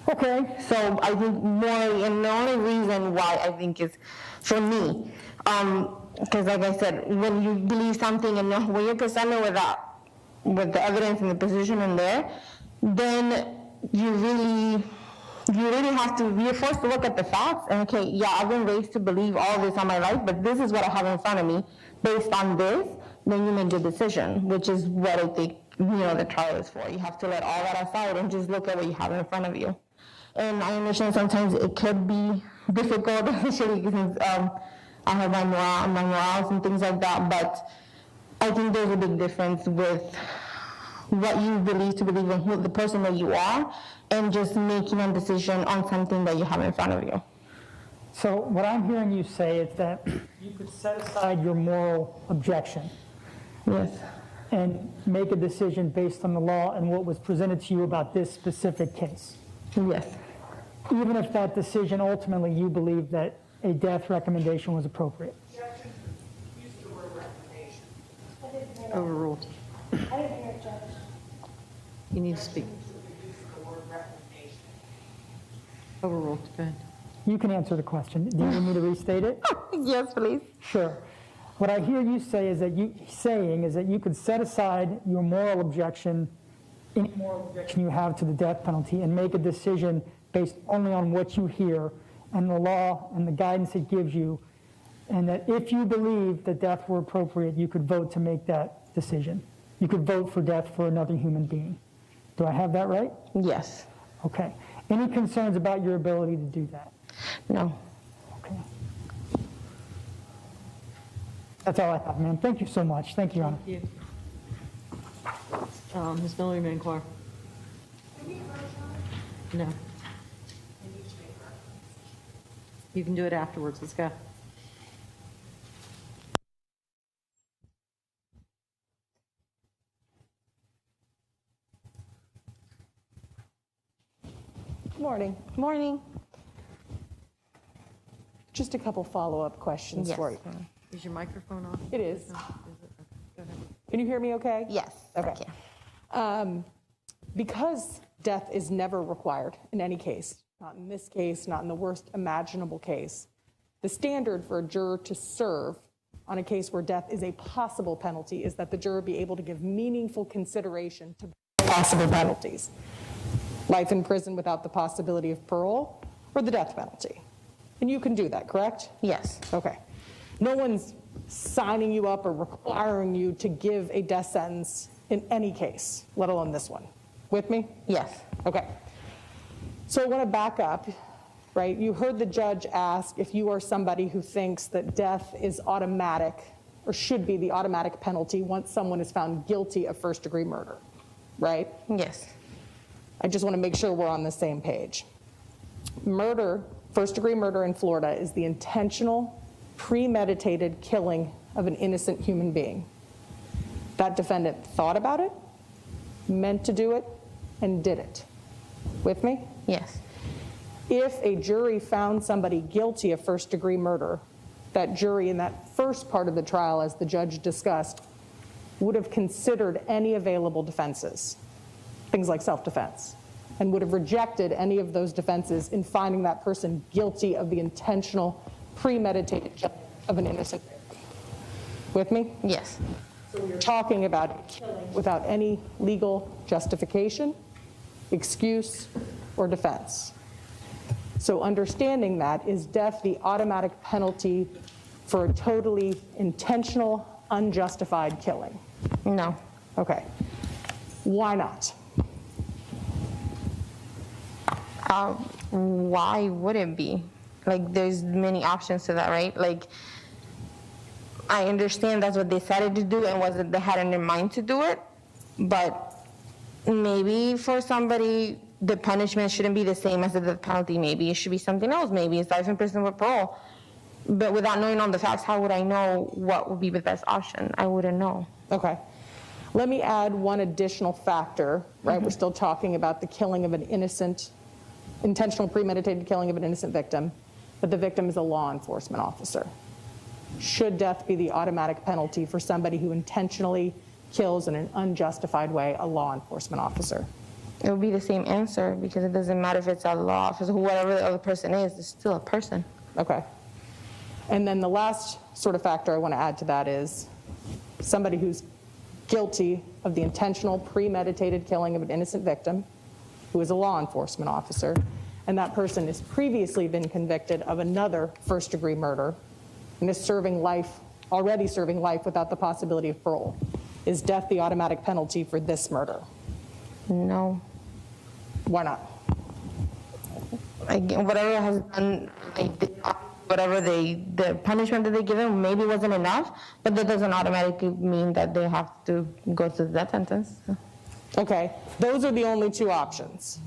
Okay, so I think morally, and the only reason why I think is for me, because like I said, when you believe something and when you're presented with the evidence and the position in there, then you really have to, you're forced to look at the facts and okay, yeah, I've been raised to believe all this all my life, but this is what I have in front of me. Based on this, then you make your decision, which is what I think, the trial is for. You have to let all that aside and just look at what you have in front of you. And I understand sometimes it could be difficult, especially since I have my morals and things like that, but I think there's a big difference with what you believe to believe in, who the person that you are, and just making a decision on something that you have in front of you. So what I'm hearing you say is that you could set aside your moral objection. Yes. And make a decision based on the law and what was presented to you about this specific case. Yes. Even if that decision ultimately you believe that a death recommendation was appropriate. Objection. Use the word recommendation. Overruled. I didn't hear it, Judge. You need to speak. Use the word recommendation. Overruled, go ahead. You can answer the question. Do you need me to restate it? Yes, please. Sure. What I hear you say is that you could set aside your moral objection, any moral objection you have to the death penalty, and make a decision based only on what you hear and the law and the guidance it gives you, and that if you believe that death were appropriate, you could vote to make that decision. You could vote for death for another human being. Do I have that right? Yes. Okay. Any concerns about your ability to do that? No. Okay. That's all I have, ma'am. Thank you so much. Thank you, Your Honor. Thank you. Ms. Miller, you may inquire. No. You can do it afterwards. Let's go. Morning. Morning. Just a couple follow-up questions Yes. for you. Is your microphone on? It is. Is it? Okay, go ahead. Can you hear me okay? Yes. Okay. Thank you. Because death is never required in any case, not in this case, not in the worst imaginable case, the standard for a juror to serve on a case where death is a possible penalty is that the juror be able to give meaningful consideration to possible penalties. Life in prison without the possibility of parole, or the death penalty. And you can do that, correct? Yes. Okay. No one's signing you up or requiring you to give a death sentence in any case, let alone this one. With me? Yes. Okay. So I want to back up, right? You heard the judge ask if you are somebody who thinks that death is automatic or should be the automatic penalty once someone is found guilty of first-degree murder, right? Yes. I just want to make sure we're on the same page. Murder, first-degree murder in Florida is the intentional, premeditated killing of an innocent human being. That defendant thought about it, meant to do it, and did it. With me? Yes. If a jury found somebody guilty of first-degree murder, that jury in that first part of the trial, as the judge discussed, would have considered any available defenses, things like self-defense, and would have rejected any of those defenses in finding that person guilty of the intentional, premeditated killing of an innocent victim. With me? Yes. So we're talking about killing without any legal justification, excuse, or defense. So understanding that, is death the automatic penalty for a totally intentional, unjustified killing? No. Okay. Why not? Why would it be? Like, there's many options to that, right? Like, I understand that's what they decided to do and what they had in their mind to do it, but maybe for somebody, the punishment shouldn't be the same as the death penalty. Maybe it should be something else. Maybe it's life in prison with parole. But without knowing all the facts, how would I know what would be the best option? I wouldn't know. Okay. Let me add one additional factor, right? We're still talking about the killing of an innocent, intentional premeditated killing of an innocent victim, but the victim is a law enforcement officer. Should death be the automatic penalty for somebody who intentionally kills in an unjustified way a law enforcement officer? It would be the same answer, because it doesn't matter if it's a law officer, whoever the other person is, it's still a person. Okay. And then the last sort of factor I want to add to that is somebody who's guilty of the intentional premeditated killing of an innocent victim, who is a law enforcement officer, and that person has previously been convicted of another first-degree murder and is already serving life without the possibility of parole. Is death the automatic penalty for this murder? No. Why not? Again, whatever has done, whatever the punishment that they give them maybe wasn't enough, but that doesn't automatically mean that they have to go to the death sentence. Okay, those are the only two options,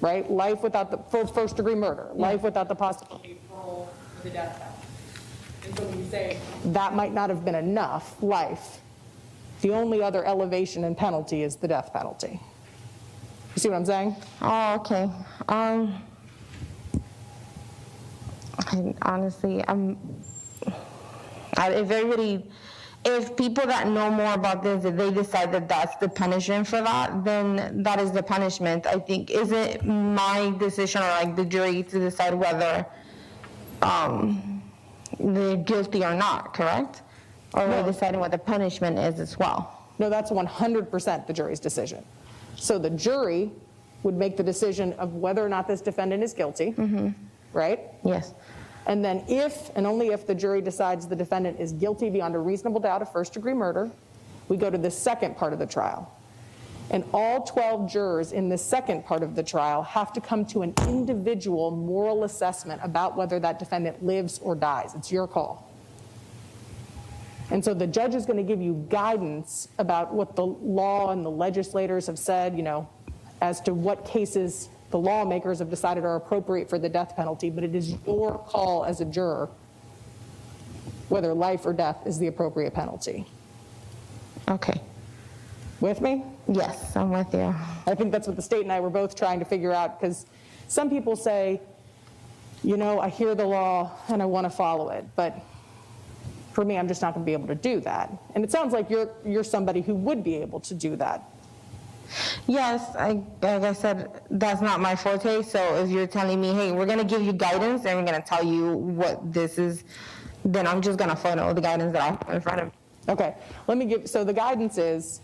right? Life without the first-degree murder, life without the possibility of parole, or the death penalty. And so when you say that might not have been enough, life, the only other elevation and penalty is the death penalty. You see what I'm saying? Oh, okay. Honestly, if if people that know more about this, if they decide that that's the punishment for that, then that is the punishment. I think, is it my decision or like the jury to decide whether they're guilty or not, correct? Or we're deciding what the punishment is as well? No, that's 100% the jury's decision. So the jury would make the decision of whether or not this defendant is guilty, right? Yes. And then if, and only if, the jury decides the defendant is guilty beyond a reasonable doubt of first-degree murder, we go to the second part of the trial. And all 12 jurors in the second part of the trial have to come to an individual moral assessment about whether that defendant lives or dies. It's your call. And so the judge is going to give you guidance about what the law and the legislators have said, you know, as to what cases the lawmakers have decided are appropriate for the death penalty, but it is your call as a juror whether life or death is the appropriate penalty. Okay. With me? Yes, I'm with you. I think that's what the state and I were both trying to figure out, because some people say, you know, I hear the law and I want to follow it, but for me, I'm just not going to be able to do that. And it sounds like you're somebody who would be able to do that. Yes, like I said, that's not my forte. So if you're telling me, hey, we're going to give you guidance and we're going to tell you what this is, then I'm just going to follow the guidance that I have in front of me. Okay, let me give, so the guidance is,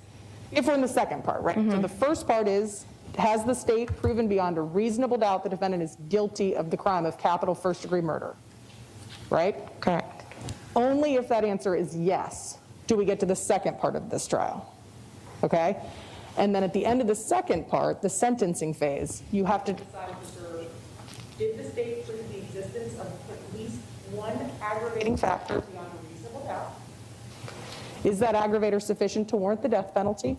if we're in the second part, right? So the first part is, has the state proven beyond a reasonable doubt the defendant is guilty of the crime of capital first-degree murder, right? Correct. Only if that answer is yes do we get to the second part of this trial, okay? And then at the end of the second part, the sentencing phase, you have to decide as a jury, did the state prove the existence of at least one aggravating factor beyond a reasonable doubt? Is that aggravator sufficient to warrant the death penalty?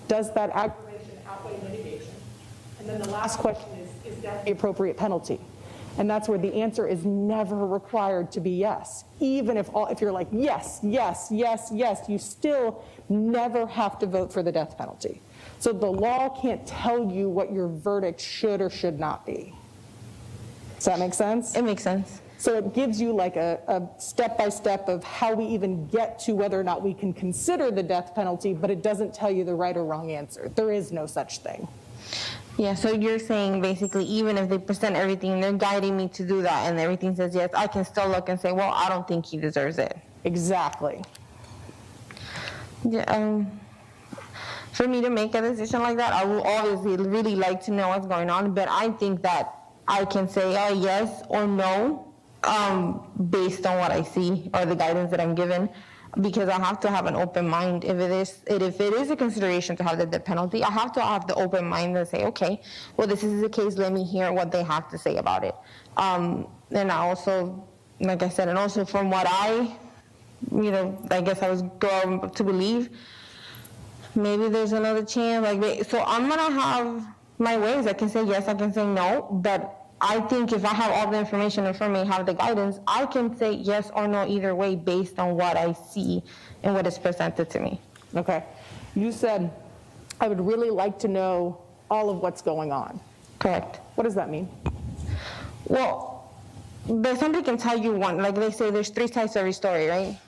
Does that aggravation outweigh mitigation? And then the last question is death the appropriate penalty? And that's where the answer is never required to be yes. Even if you're like, yes, yes, yes, yes, you still never have to vote for the death penalty. So the law can't tell you what your verdict should or should not be. Does that make sense? It makes sense. So it gives you like a step-by-step of how we even get to whether or not we can consider the death penalty, but it doesn't tell you the right or wrong answer. There is no such thing. Yeah, so you're saying basically even if they present everything, they're guiding me to do that and everything says yes, I can still look and say, well, I don't think he deserves it. Exactly. Yeah, for me to make a decision like that, I will obviously really like to know what's going on, but I think that I can say yes or no based on what I see or the guidance that I'm given, because I have to have an open mind. If it is a consideration to have the death penalty, I have to have the open mind and say, okay, well, this is the case, let me hear what they have to say about it. And I also, like I said, and also from what I guess I was going to believe, maybe there's another chance. So I'm gonna have my ways. I can say yes, I can say no, but I think if I have all the information in front of me, have the guidance, I can say yes or no either way based on what I see and what is presented to me. Okay. You said, I would really like to know all of what's going on. Correct. What does that mean? Well, somebody can tell you one, like they say there's three sides to every story, right?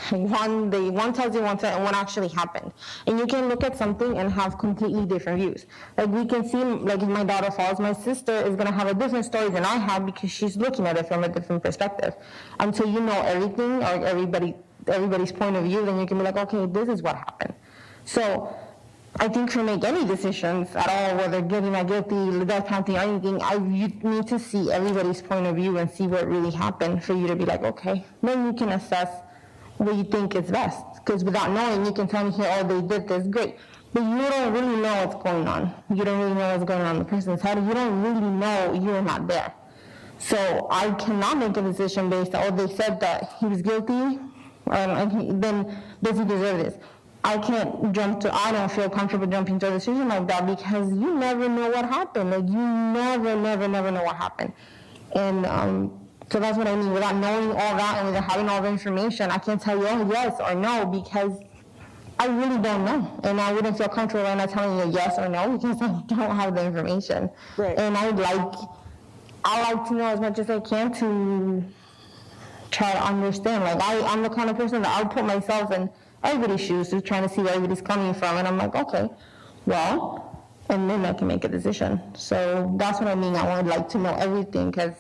One tells you one side and one actually happened. And you can look at something and have completely different views. Like we can see, like if my daughter falls, my sister is gonna have a different story than I have because she's looking at it from a different perspective. Until you know everything or everybody's point of view, then you can be like, okay, this is what happened. So I think to make any decisions at all, whether guilty, not guilty, death penalty, or anything, you need to see everybody's point of view and see what really happened for you to be like, okay, then you can assess what you think is best. Because without knowing, you can tell me here, oh, they did this, great. But you don't really know what's going on. You don't really know what's going on in the person's head. You don't really know, you're not there. So I cannot make a decision based on, oh, they said that he was guilty, then does he deserve this? I don't feel comfortable jumping to a decision like that because you never know what happened. Like you never know what happened. And so that's what I mean. Without knowing all that and without having all the information, I can't tell you, oh, yes or no, because I really don't know. And I wouldn't feel comfortable right now telling you yes or no because I don't have the information. Right. And I like to know as much as I can try to understand. Like, I'm the kind of person that I'll put myself in everybody's shoes, just trying to see where everybody's coming from, and I'm like, okay, well, and then I can make a decision. So that's what I mean. I would like to know everything, because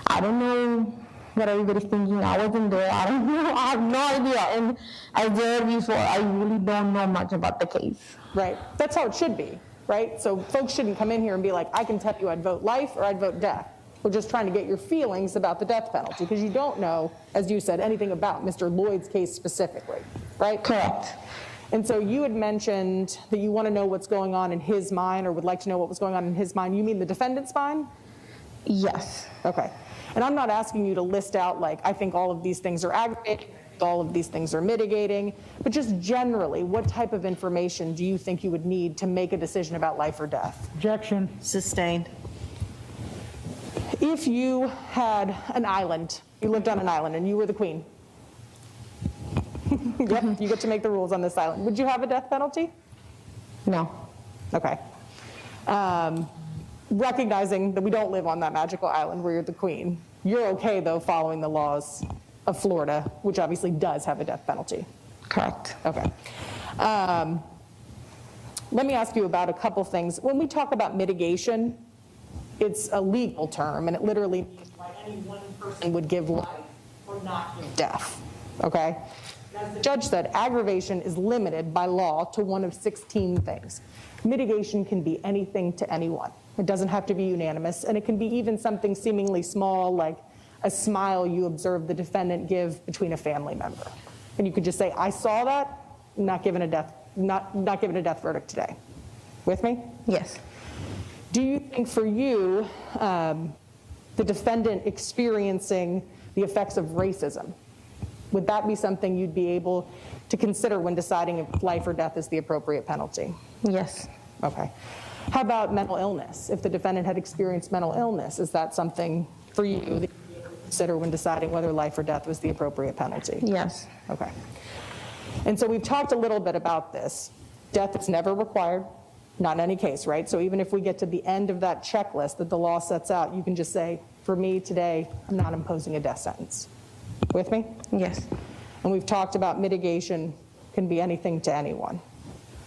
I don't know what everybody's thinking. I wasn't there. I don't know. I have no idea. And I did before. I really don't know much about the case. Right. That's how it should be, right? So folks shouldn't come in here and be like, I can tell you I'd vote life or I'd vote death. We're just trying to get your feelings about the death penalty, because you don't know, as you said, anything about Mr. Loyd's case specifically, right? Correct. And so you had mentioned that you want to know what's going on in his mind, or would like to know what was going on in his mind. You mean the defendant's mind? Yes. Okay. And I'm not asking you to list out, like, I think all of these things are aggravating, all of these things are mitigating, but just generally, what type of information do you think you would need to make a decision about life or death? Objection. Sustained. If you had an island, you lived on an island and you were the queen. Yep, you get to make the rules on this island. Would you have a death penalty? No. Okay. Recognizing that we don't live on that magical island where you're the queen, you're okay, though, following the laws of Florida, which obviously does have a death penalty. Correct. Okay. Let me ask you about a couple things. When we talk about mitigation, it's a legal term, and it literally means why any one person would give life or not give death, okay? As the judge said, aggravation is limited by law to one of 16 things. Mitigation can be anything to anyone. It doesn't have to be unanimous, and it can be even something seemingly small, like a smile you observe the defendant give between a family member. And you could just say, I saw that, not given a death verdict today. With me? Yes. Do you think for you, the defendant experiencing the effects of racism, would that be something you'd be able to consider when deciding if life or death is the appropriate penalty? Yes. Okay. How about mental illness? If the defendant had experienced mental illness, is that something for you that you'd be able to consider when deciding whether life or death was the appropriate penalty? Yes. Okay. And so we've talked a little bit about this. Death is never required, not in any case, right? So even if we get to the end of that checklist that the law sets out, you can just say, for me today, I'm not imposing a death sentence. With me? Yes. And we've talked about mitigation can be anything to anyone.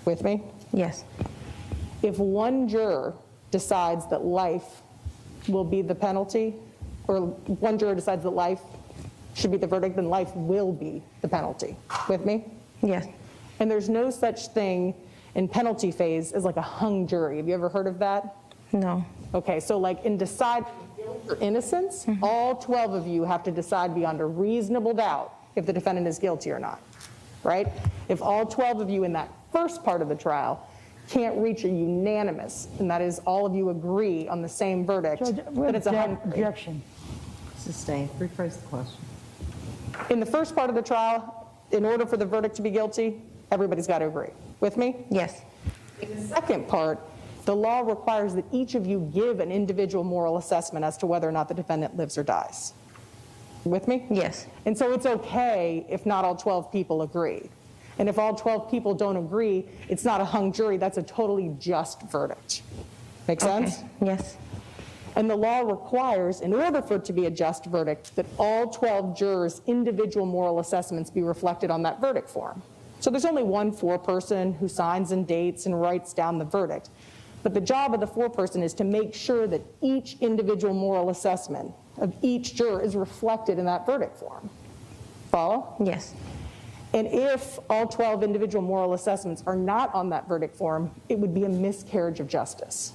With me? Yes. If one juror decides that life will be the penalty, or one juror decides that life should be the verdict, then life will be the penalty. With me? Yes. And there's no such thing in penalty phase as like a hung jury. Have you ever heard of that? No. Okay, so like in deciding guilt or innocence, all 12 of you have to decide beyond a reasonable doubt if the defendant is guilty or not, right? If all 12 of you in that first part of the trial can't reach a unanimous, and that is all of you agree on the same verdict, Judge, then it's a hung jury. objection. Sustained. Rephrase the question. In the first part of the trial, in order for the verdict to be guilty, everybody's got to agree. With me? Yes. In the second part, the law requires that each of you give an individual moral assessment as to whether or not the defendant lives or dies. With me? Yes. And so it's okay if not all 12 people agree. And if all 12 people don't agree, it's not a hung jury, that's a totally just verdict. Make sense? Okay. Yes. And the law requires, in order for it to be a just verdict, that all 12 jurors' individual moral assessments be reflected on that verdict form. So there's only one foreperson who signs and dates and writes down the verdict. But the job of the foreperson is to make sure that each individual moral assessment of each juror is reflected in that verdict form. Follow? Yes. And if all 12 individual moral assessments are not on that verdict form, it would be a miscarriage of justice.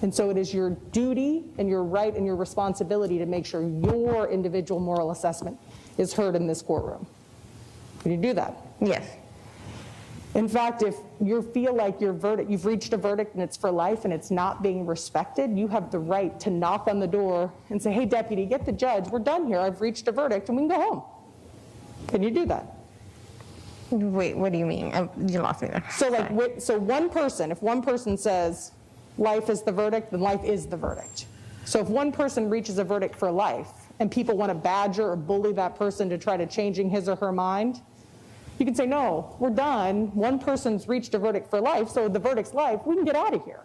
And so it is your duty and your right and your responsibility to make sure your individual moral assessment is heard in this courtroom. Can you do that? Yes. In fact, if you feel like your verdict, you've reached a verdict and it's for life and it's not being respected, you have the right to knock on the door and say, hey, deputy, get the judge. We're done here. I've reached a verdict and we can go home. Can you do that? Wait, what do you mean? You lost me there. So like, so one person, if one person says life is the verdict, then life is the verdict. So if one person reaches a verdict for life and people want to badger or bully that person to try to changing his or her mind, you can say, no, we're done. One person's reached a verdict for life, so the verdict's life. We can get out of here.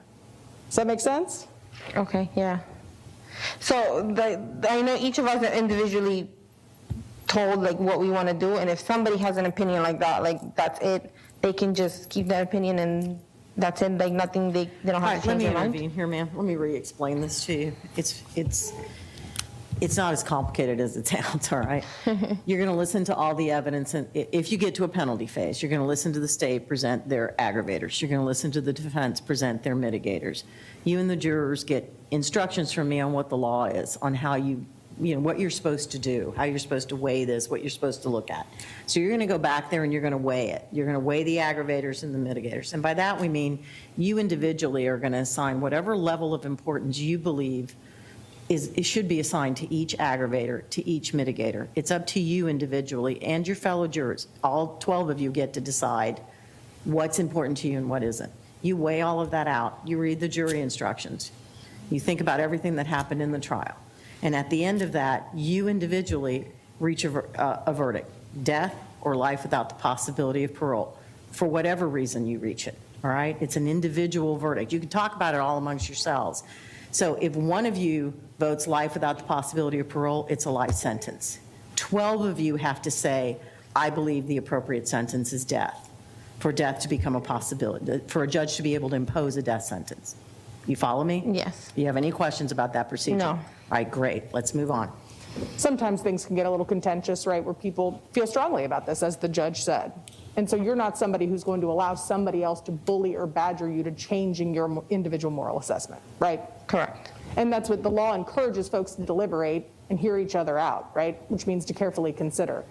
Does that make sense? Okay, yeah. So I know each of us are individually told like what we want to do, and if somebody has an opinion like that, like that's it, they can just keep that opinion and that's it, like nothing, they don't All have right, to let change me their mind. intervene here, ma'am. Let me re-explain this to you. It's not as complicated as it sounds, all right? You're going to listen to all the evidence, and if you get to a penalty phase, you're going to listen to the state present their aggravators. You're going to listen to the defense present their mitigators. You and the jurors get instructions from me on what the law is, on how you know, what you're supposed to do, how you're supposed to weigh this, what you're supposed to look at. So you're going to go back there and you're going to weigh it. You're going to weigh the aggravators and the mitigators. And by that we mean you individually are going to assign whatever level of importance you believe it should be assigned to each aggravator, to each mitigator. It's up to you individually and your fellow jurors. All 12 of you get to decide what's important to you and what isn't. You weigh all of that out. You read the jury instructions. You think about everything that happened in the trial. And at the end of that, you individually reach a verdict, death or life without the possibility of parole, for whatever reason you reach it, all right? It's an individual verdict. You can talk about it all amongst yourselves. So if one of you votes life without the possibility of parole, it's a life sentence. 12 of you have to say, I believe the appropriate sentence is death, for death to become a possibility, for a judge to be able to impose a death sentence. You follow me? Yes. Do you have any questions about that procedure? No. All right, great. Let's move on. Sometimes things can get a little contentious, right, where people feel strongly about this, as the judge said. And so you're not somebody who's going to allow somebody else to bully or badger you to changing your individual moral assessment, right? Correct. And that's what the law encourages folks to deliberate and hear each other out, right? Which means to carefully consider.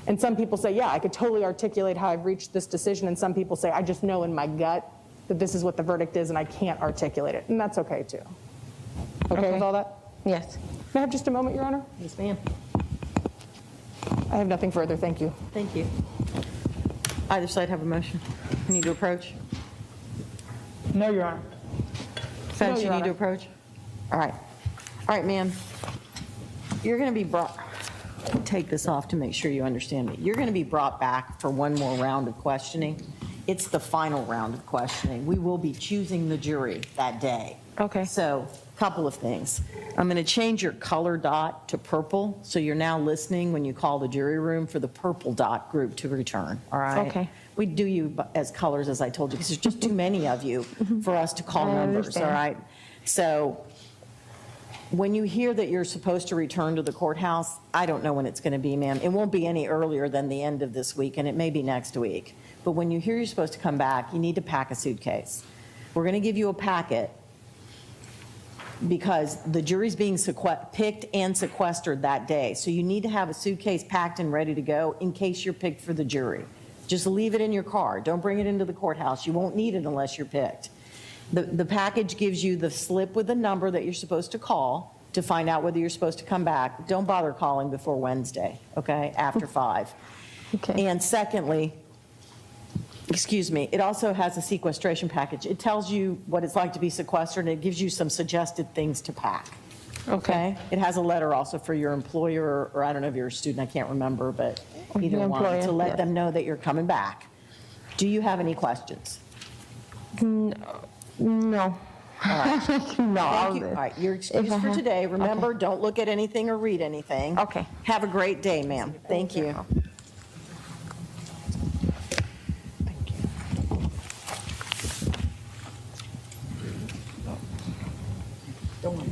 And some people say, yeah, I could totally articulate how I've reached this decision. And some people say, I just know in my gut that this is what the verdict is and I can't articulate it. And that's okay too. Okay with all that? Yes. May I have just a moment, Your Honor? Yes, ma'am. I have nothing further. Thank you. Thank you. Either side have a motion? You need to approach? No, Your Honor. Defense, Your you need to Honor. approach? All right. All right, ma'am. You're going to be brought, take this off to make sure you understand me. You're going to be brought back for one more round of questioning. It's the final round of questioning. We will be choosing the jury that day. Okay. So, a couple of things. I'm going to change your color dot to purple, so you're now listening when you call the jury room for the purple dot group to return, all right? Okay. We do you as colors, as I told you, because there's just too many of you for us to call I numbers, all understand. right? So when you hear that you're supposed to return to the courthouse, I don't know when it's going to be, ma'am. It won't be any earlier than the end of this week, and it may be next week. But when you hear you're supposed to come back, you need to pack a suitcase. We're going to give you a packet because the jury's being picked and sequestered that day. So you need to have a suitcase packed and ready to go in case you're picked for the jury. Just leave it in your car. Don't bring it into the courthouse. You won't need it unless you're picked. The package gives you the slip with the number that you're supposed to call to find out whether you're supposed to come back. Don't bother calling before Wednesday, okay, after 5. Okay. And secondly, excuse me, it also has a sequestration package. It tells you what it's like to be sequestered, and it gives you some suggested things to pack. Okay? It has a letter also for your employer, or I don't know if you're a student, I can't remember, but either Your one, employer, to let yeah. them know that you're coming back. Do you have any questions? No. All right. No. Thank you. All right, you're excused for today. Remember, don't look at anything or read anything. Okay. Have a great day, ma'am. Thank you. Don't worry.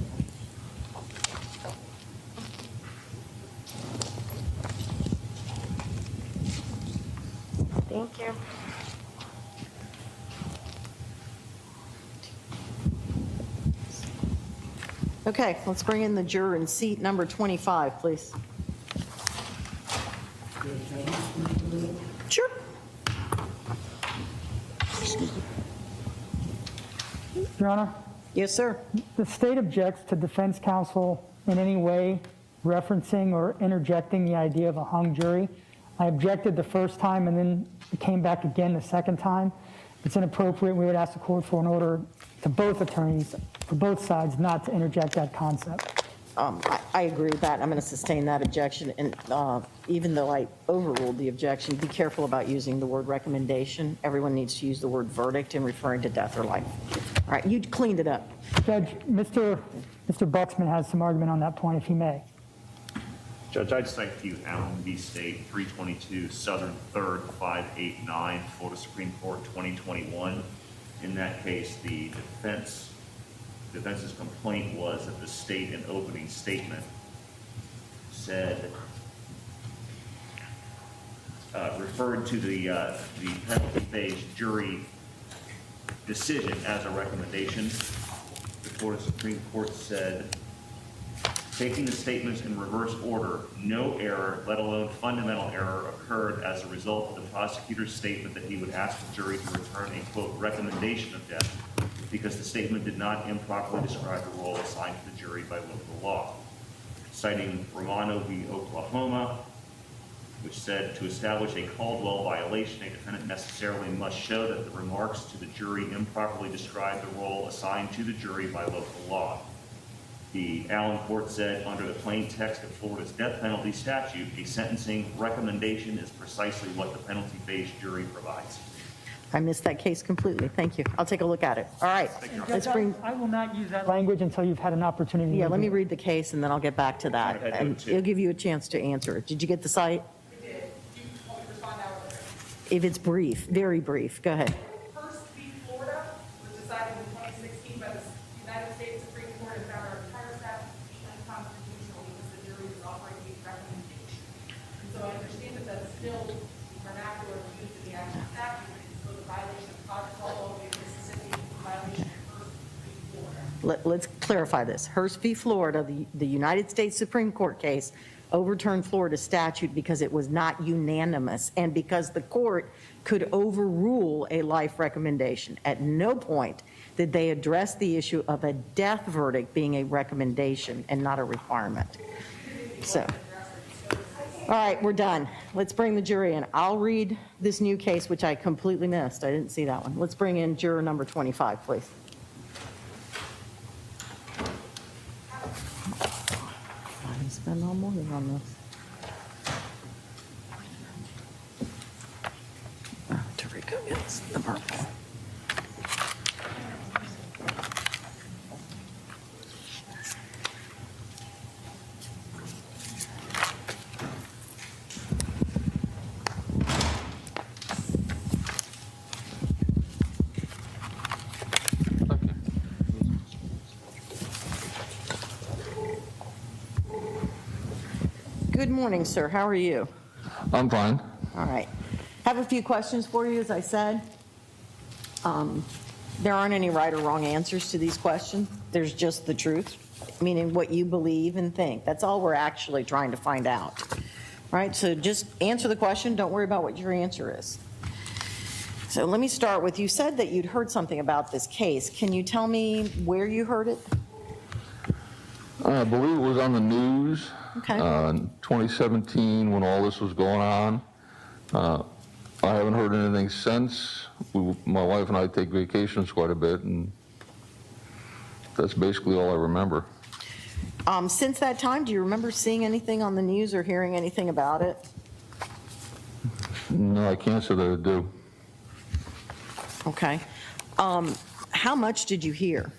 Thank you. Okay, let's bring in the juror in seat number 25, please. Sure. Your Honor, Yes, sir. the state objects to defense counsel in any way referencing or interjecting the idea of a hung jury. I objected the first time and then it came back again the second time. It's inappropriate. We would ask the court for an order to both attorneys, for both sides, not to interject that concept. I agree with that. I'm going to sustain that objection. And even though I overruled the objection, be careful about using the word recommendation. Everyone needs to use the word verdict in referring to death or life. All right, you cleaned it up. Judge, Mr. Buxman has some argument on that point, if he may. Judge, I'd cite to you Allen v. State, 322 Southern 3rd, 589, Florida Supreme Court, 2021. In that case, the defense's complaint was that the state in opening statement said, referred to the penalty phase jury decision as a recommendation. The Florida Supreme Court said, taking the statements in reverse order, no error, let alone fundamental error, occurred as a result of the prosecutor's statement that he would ask the jury to return a, quote, recommendation of death because the statement did not improperly describe the role assigned to the jury by local law. Citing Romano v. Oklahoma, which said to establish a Caldwell violation, a defendant necessarily must show that the remarks to the jury improperly describe the role assigned to the jury by local law. The Allen court said, under the plain text of Florida's death penalty statute, a sentencing recommendation is precisely what the penalty phase jury provides. I missed that case completely. Thank you. I'll take a look at it. All right. Let's bring, I will not use that language until you've had an opportunity. yeah, to let me review it. read the case and then I'll get back to that. Go ahead, And do it, too. it'll give you a chance to answer it. Did you get the site? We did. Do you want me to respond now or later? If it's brief, very brief, go ahead. First v. Florida was decided in 2016 by the United States Supreme Court and found our entire statute to be unconstitutional because the jury was offering a recommendation. And so I understand that that's still the vernacular used in the actual statute, so the violation of Caldwell v. Mississippi, violation of First v. Florida. Let's clarify this. Hearst v. Florida, the United States Supreme Court case, overturned Florida statute because it was not unanimous and because the court could overrule a life recommendation. At no point did they address the issue of a death verdict being a recommendation and not a requirement. So, all right, we're done. Let's bring the jury in. I'll read this new case, which I completely missed. I didn't see that one. Let's bring in juror number 25, please. I didn't spend all morning on this. Oh, Tariko gets the purple. Good morning, sir. How are you? I'm fine. All right. Have a few questions for you, as I said. There aren't any right or wrong answers to these questions. There's just the truth, meaning what you believe and think. That's all we're actually trying to find out. All right, so just answer the question. Don't worry about what your answer is. So let me start with, you said that you'd heard something about this case. Can you tell me where you heard it? I believe it was on the news. Okay. In 2017 when all this was going on. I haven't heard anything since. My wife and I take vacations quite a bit, and that's basically all I remember. Since that time, do you remember seeing anything on the news or hearing anything about it? No, I can't say that I do. Okay. How much did you hear?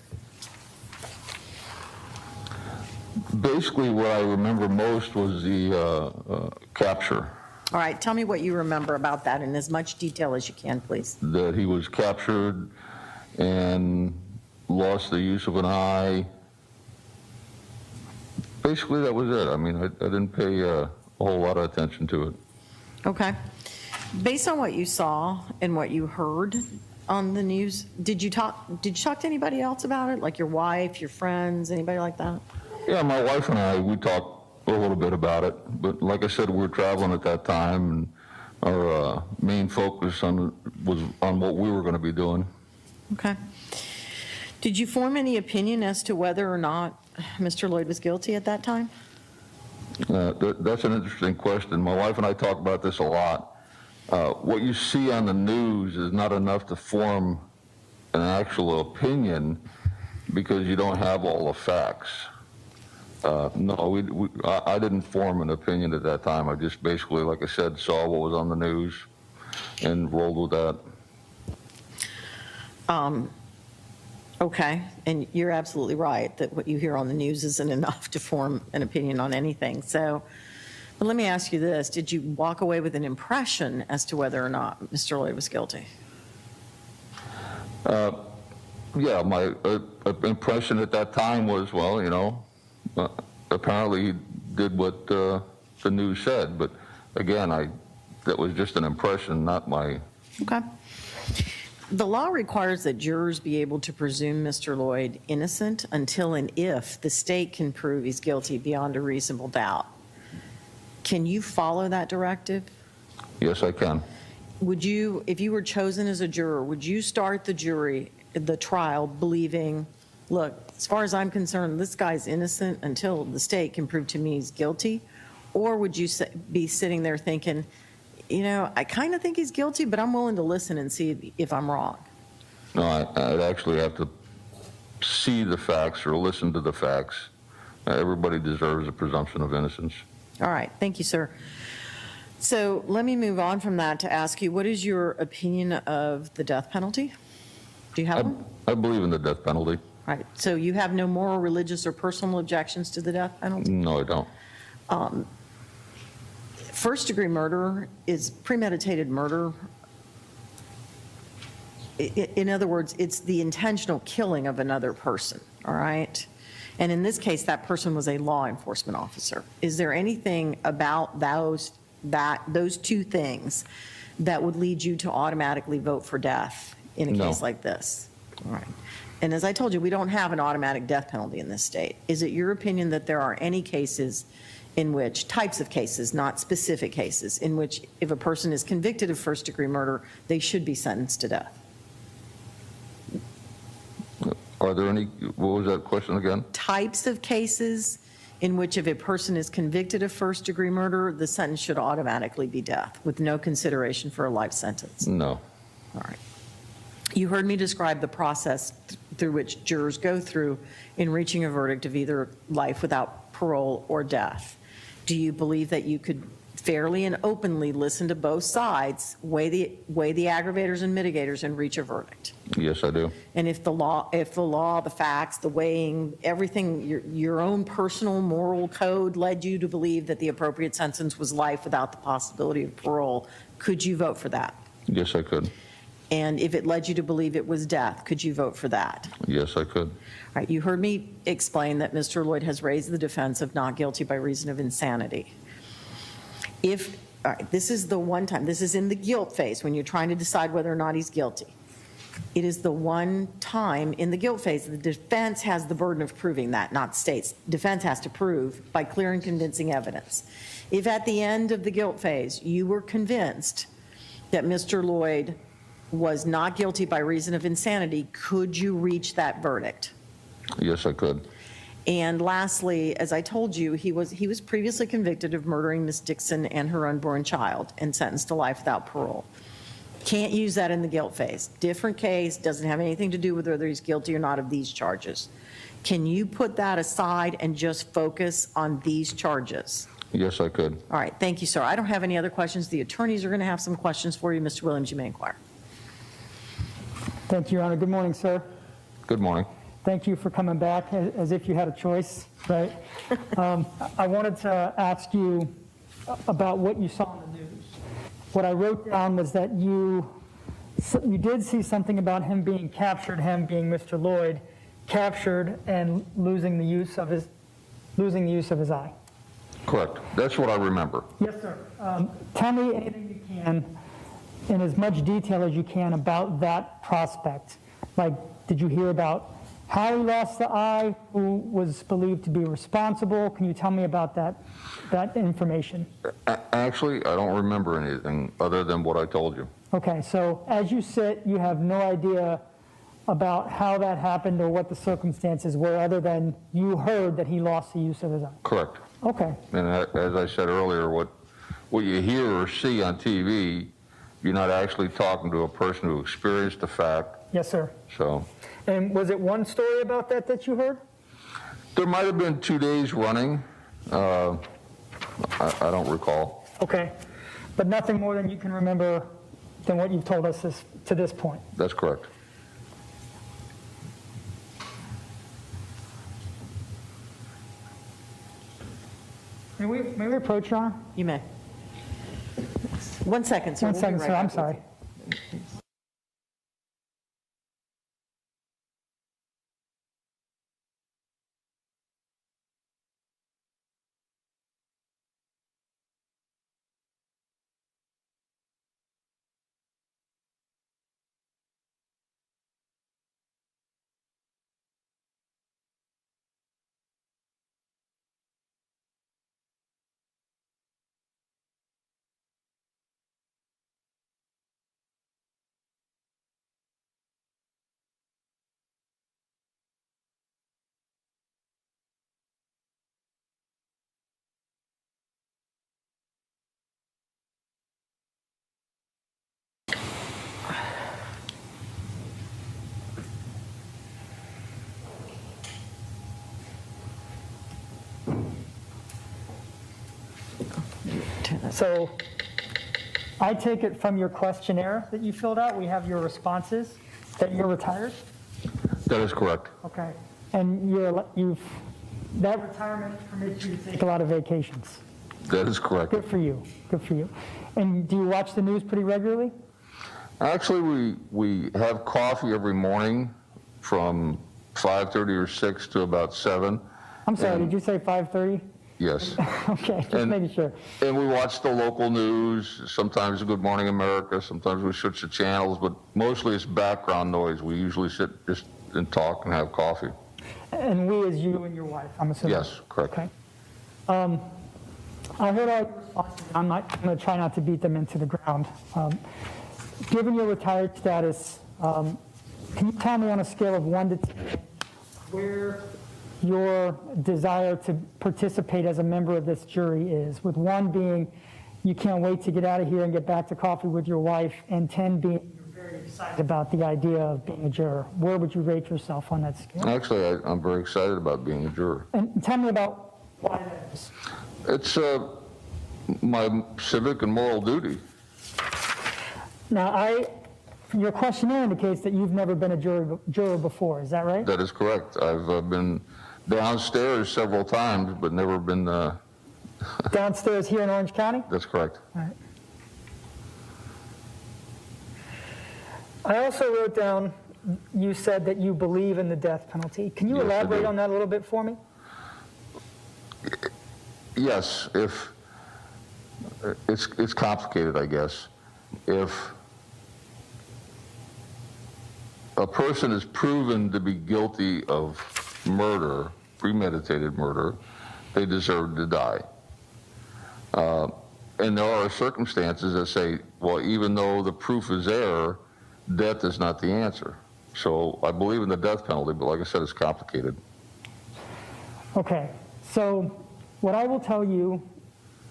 Basically, what I remember most was the capture, All right, tell me what you remember about that in as much detail as you can, please. that he was captured and lost the use of an eye. Basically, that was it. I mean, I didn't pay a whole lot of attention to it. Okay. Based on what you saw and what you heard on the news, did you talk to anybody else about it? Like your wife, your friends, anybody like that? Yeah, my wife and I, we talked a little bit about it, but like I said, we were traveling at that time, and our main focus was on what we were going to be doing. Okay. Did you form any opinion as to whether or not Mr. Loyd was guilty at that time? That's an interesting question. My wife and I talk about this a lot. What you see on the news is not enough to form an actual opinion because you don't have all the facts. No, I didn't form an opinion at that time. I just basically, like I said, saw what was on the news and rolled with that. Okay, and you're absolutely right that what you hear on the news isn't enough to form an opinion on anything. So, but let me ask you this. Did you walk away with an impression as to whether or not Mr. Loyd was guilty? Yeah, my impression at that time was, well, apparently he did what the news said, but again, that was just an impression, not my... Okay. The law requires that jurors be able to presume Mr. Loyd innocent until and if the state can prove he's guilty beyond a reasonable doubt. Can you follow that directive? Yes, I can. Would you, if you were chosen as a juror, would you start the trial believing, look, as far as I'm concerned, this guy's innocent until the state can prove to me he's guilty? Or would you be sitting there thinking, I kind of think he's guilty, but I'm willing to listen and see if I'm wrong? No, I'd actually have to see the facts or listen to the facts. Everybody deserves a presumption of innocence. All right, thank you, sir. So let me move on from that to ask you, what is your opinion of the death penalty? Do you have one? I believe in the death penalty. All right, so you have no moral, religious, or personal objections to the death penalty? No, I don't. First-degree murder is premeditated murder. In other words, it's the intentional killing of another person, all right? And in this case, that person was a law enforcement officer. Is there anything about those two things that would lead you to automatically vote for death in a case like this? All right. And as I told you, we don't have an automatic death penalty in this state. Is it your opinion that there are any cases in which, types of cases, not specific cases, in which if a person is convicted of first-degree murder, they should be sentenced to death? Are there any, what was that question again? Types of cases in which if a person is convicted of first-degree murder, the sentence should automatically be death with no consideration for a life sentence? No. All right. You heard me describe the process through which jurors go through in reaching a verdict of either life without parole or death. Do you believe that you could fairly and openly listen to both sides, weigh the aggravators and mitigators, and reach a verdict? Yes, I do. And if the law, the facts, the weighing, everything, your own personal moral code led you to believe that the appropriate sentence was life without the possibility of parole, could you vote for that? Yes, I could. And if it led you to believe it was death, could you vote for that? Yes, I could. All right, you heard me explain that Mr. Loyd has raised the defense of not guilty by reason of insanity. All right, this is the one time, this is in the guilt phase when you're trying to decide whether or not he's guilty. It is the one time in the guilt phase the defense has the burden of proving that, not states. Defense has to prove by clear and convincing evidence. If at the end of the guilt phase you were convinced that Mr. Loyd was not guilty by reason of insanity, could you reach that verdict? Yes, I could. And lastly, as I told you, he was previously convicted of murdering Miss Dixon and her unborn child and sentenced to life without parole. Can't use that in the guilt phase. Different case, doesn't have anything to do with whether he's guilty or not of these charges. Can you put that aside and just focus on these charges? Yes, I could. All right, thank you, sir. I don't have any other questions. The attorneys are going to have some questions for you. Mr. Williams, you may inquire. Thank you, Your Honor. Good morning, sir. Good morning. Thank you for coming back as if you had a choice, right? I wanted to ask you about what you saw in the news. What I wrote down was that you did see something about him being captured, him being Mr. Loyd, captured and losing the use of his eye. Correct. That's what I remember. Yes, sir. Tell me anything you can, in as much detail as you can, about that prospect. Like, did you hear about how he lost the eye, who was believed to be responsible? Can you tell me about that information? Actually, I don't remember anything other than what I told you. Okay, so as you sit, you have no idea about how that happened or what the circumstances were, other than you heard that he lost the use of his eye? Correct. Okay. And as I said earlier, what you hear or see on TV, you're not actually talking to a person who experienced the fact. Yes, sir. So. And was it one story about that you heard? There might have been 2 days running. I don't recall. Okay. But nothing more than you can remember than what you've told us to this point? That's correct. May we approach, Your Honor? You may. 1 second, sir. One We'll be second, right sir, I'm back with sorry. you. So I take it from your questionnaire that you filled out, we have your responses, that you're retired? That is correct. Okay. And that retirement permits you to take a lot of vacations? That is correct. Good for you, good for you. And do you watch the news pretty regularly? Actually, we have coffee every morning from 5:30 or 6 to about 7. I'm sorry, did you say 5:30? Yes. Okay, just And- making sure. And we watch the local news, sometimes Good Morning America, sometimes we switch the channels, but mostly it's background noise. We usually sit just and talk and have coffee. And we as you and your wife, I'm assuming? Yes, correct. Okay. I heard all your responses. I'm going to try not to beat them into the ground. Given your retired status, can you tell me on a scale of 1 to 10 where your desire to participate as a member of this jury is, with 1 being you can't wait to get out of here and get back to coffee with your wife, and 10 being you're very excited about the idea of being a juror? Where would you rate yourself on that scale? Actually, I'm very excited about being a juror. And tell me about why that is. It's my civic and moral duty. Now, your questionnaire indicates that you've never been a juror before, is that right? That is correct. I've been downstairs several times, but never been, Downstairs here in Orange County? that's correct. All right. I also wrote down, you said that you believe in the death penalty. Can you Yes, I elaborate do. on that a little bit for me? Yes, if, it's complicated, I guess. If a person is proven to be guilty of murder, premeditated murder, they deserve to die. And there are circumstances that say, well, even though the proof is there, death is not the answer. So I believe in the death penalty, but like I said, it's complicated. Okay, so what I will tell you,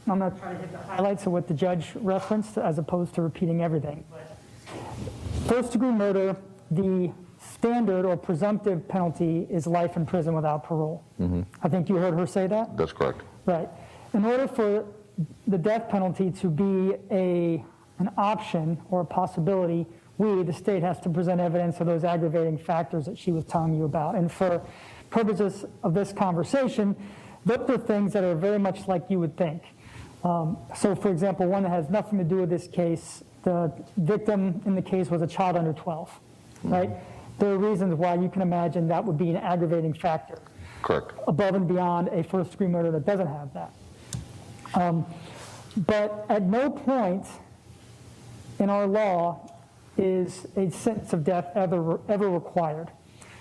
I'm going to try to hit the highlights of what the judge referenced as opposed to repeating everything. First-degree murder, the standard or presumptive penalty is life in prison without parole. I think you heard her say that? That's correct. Right. In order for the death penalty to be an option or a possibility, the state, has to present evidence of those aggravating factors that she was telling you about. And for purposes of this conversation, those are things that are very much like you would think. So, for example, one that has nothing to do with this case, the victim in the case was a child under 12, right? There are reasons why you can imagine that would be an aggravating factor. Correct. Above and beyond a first-degree murder that doesn't have that. But at no point in our law is a sentence of death ever required.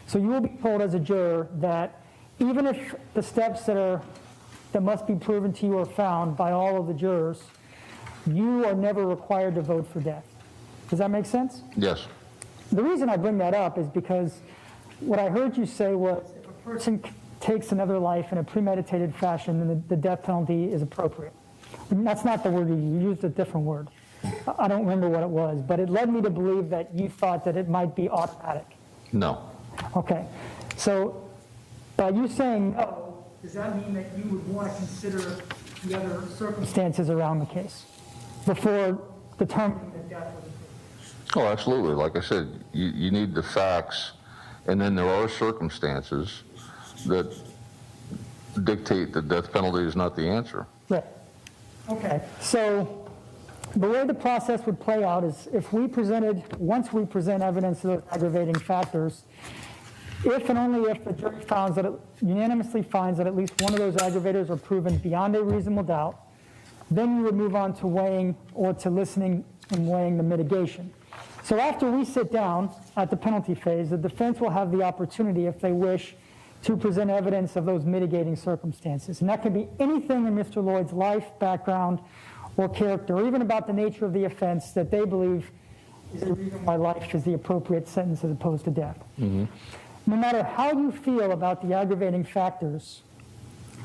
So you will be told as a juror that even if the steps that must be proven to you are found by all of the jurors, you are never required to vote for death. Does that make sense? Yes. The reason I bring that up is because what I heard you say was if a person takes another life in a premeditated fashion, then the death penalty is appropriate. And that's not the word you used, a different word. I don't remember what it was, but it led me to believe that you thought that it might be automatic. No. Okay, so by you saying no, does that mean that you would want to consider the other circumstances around the case before determining that death was appropriate? Oh, absolutely. Like I said, you need the facts, and then there are circumstances that dictate the death penalty is not the answer. Right. Okay, so the way the process would play out is once we present evidence of those aggravating factors, if and only if the jury unanimously finds that at least one of those aggravators are proven beyond a reasonable doubt, then you would move on to weighing or to listening and weighing the mitigation. So after we sit down at the penalty phase, the defense will have the opportunity, if they wish, to present evidence of those mitigating circumstances. And that could be anything in Mr. Loyd's life, background, or character, or even about the nature of the offense that they believe is the reason why life is the appropriate sentence as opposed to death. No matter how you feel about the aggravating factors,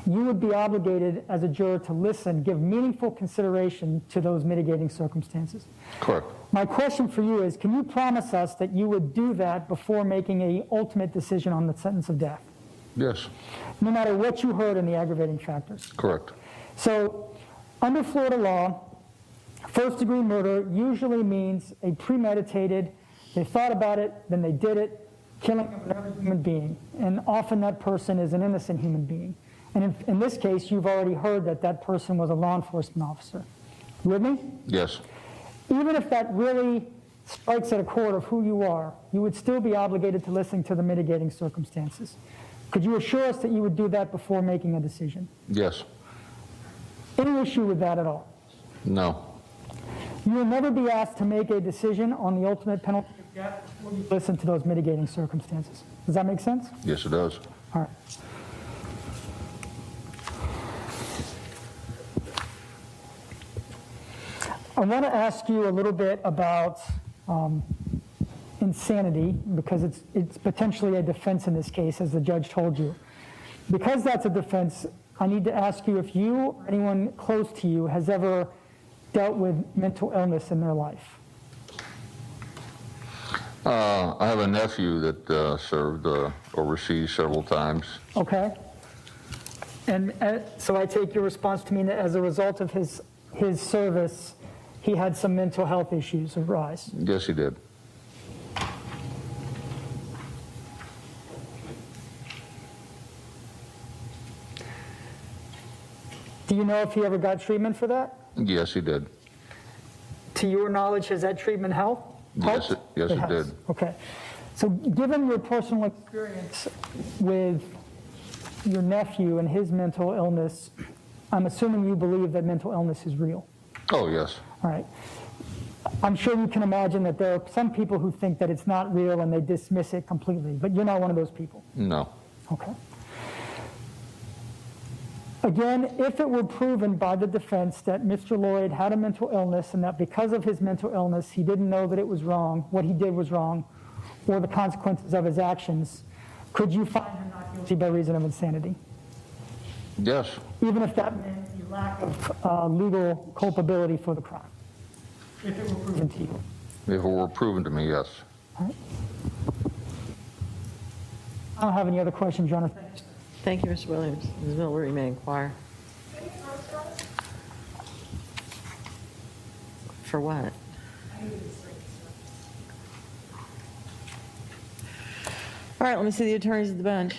you would be obligated as a juror to listen, give meaningful consideration to those mitigating circumstances. Correct. My question for you is, can you promise us that you would do that before making an ultimate decision on the sentence of death? Yes. No matter what you heard in the aggravating factors. Correct. So, under Florida law, first-degree murder usually means a premeditated, they thought about it, then they did it, killing of another human being. And often that person is an innocent human being. And in this case, you've already heard that that person was a law enforcement officer. With me? Yes. Even if that really strikes at a chord of who you are, you would still be obligated to listen to the mitigating circumstances. Could you assure us that you would do that before making a decision? Yes. Any issue with that at all? No. You will never be asked to make a decision on the ultimate penalty of death before you listen to those mitigating circumstances. Does that make sense? Yes, it does. All right. I want to ask you a little bit about insanity, because it's potentially a defense in this case, as the judge told you. Because that's a defense, I need to ask you if you or anyone close to you has ever dealt with mental illness in their life. I have a nephew that served overseas several times. Okay? And so I take your response to mean that as a result of his service, he had some mental health issues arise. Yes, he did. Do you know if he ever got treatment for that? Yes, he did. To your knowledge, has that treatment helped? Yes, it has. did. Okay. So given your personal experience with your nephew and his mental illness, I'm assuming you believe that mental illness is real. Oh, yes. All right. I'm sure you can imagine that there are some people who think that it's not real and they dismiss it completely, but you're not one of those people. No. Okay. Again, if it were proven by the defense that Mr. Loyd had a mental illness and that because of his mental illness he didn't know that it was wrong, what he did was wrong, or the consequences of his actions, could you find him not guilty by reason of insanity? Yes. Even if that meant a lack of legal culpability for the crime, if it were proven to you? If it were proven to me, yes. All right. I don't have any other questions, Jonathan. Thank you, Mr. Williams. Ms. Miller, you may inquire. For what? All right, let me see the attorneys at the bench.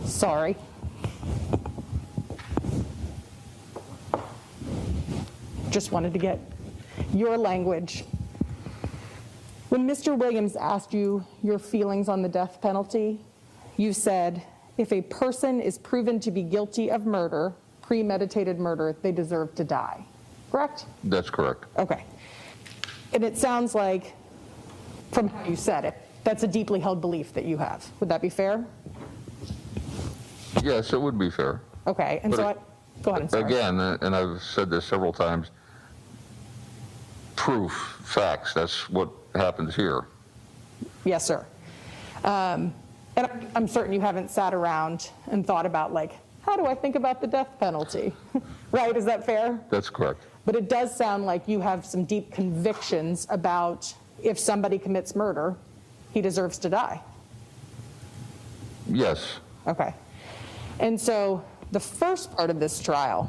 Sorry. Just wanted to get your language When Mr. Williams asked you your feelings on the death penalty, you said, if a person is proven to be guilty of murder, premeditated murder, they deserve to die. Correct? That's correct. Okay. And it sounds like, from how you said it, that's a deeply held belief that you have. Would that be fair? Yes, it would be fair. Okay, and But so go ahead, I'm sorry. Again, and I've said this several times, proof, facts, that's what happens here. Yes, sir. And I'm certain you haven't sat around and thought about, like, how do I think about the death penalty? Right, is that fair? That's correct. But it does sound like you have some deep convictions about if somebody commits murder, he deserves to die. Yes. Okay. And so the first part of this trial,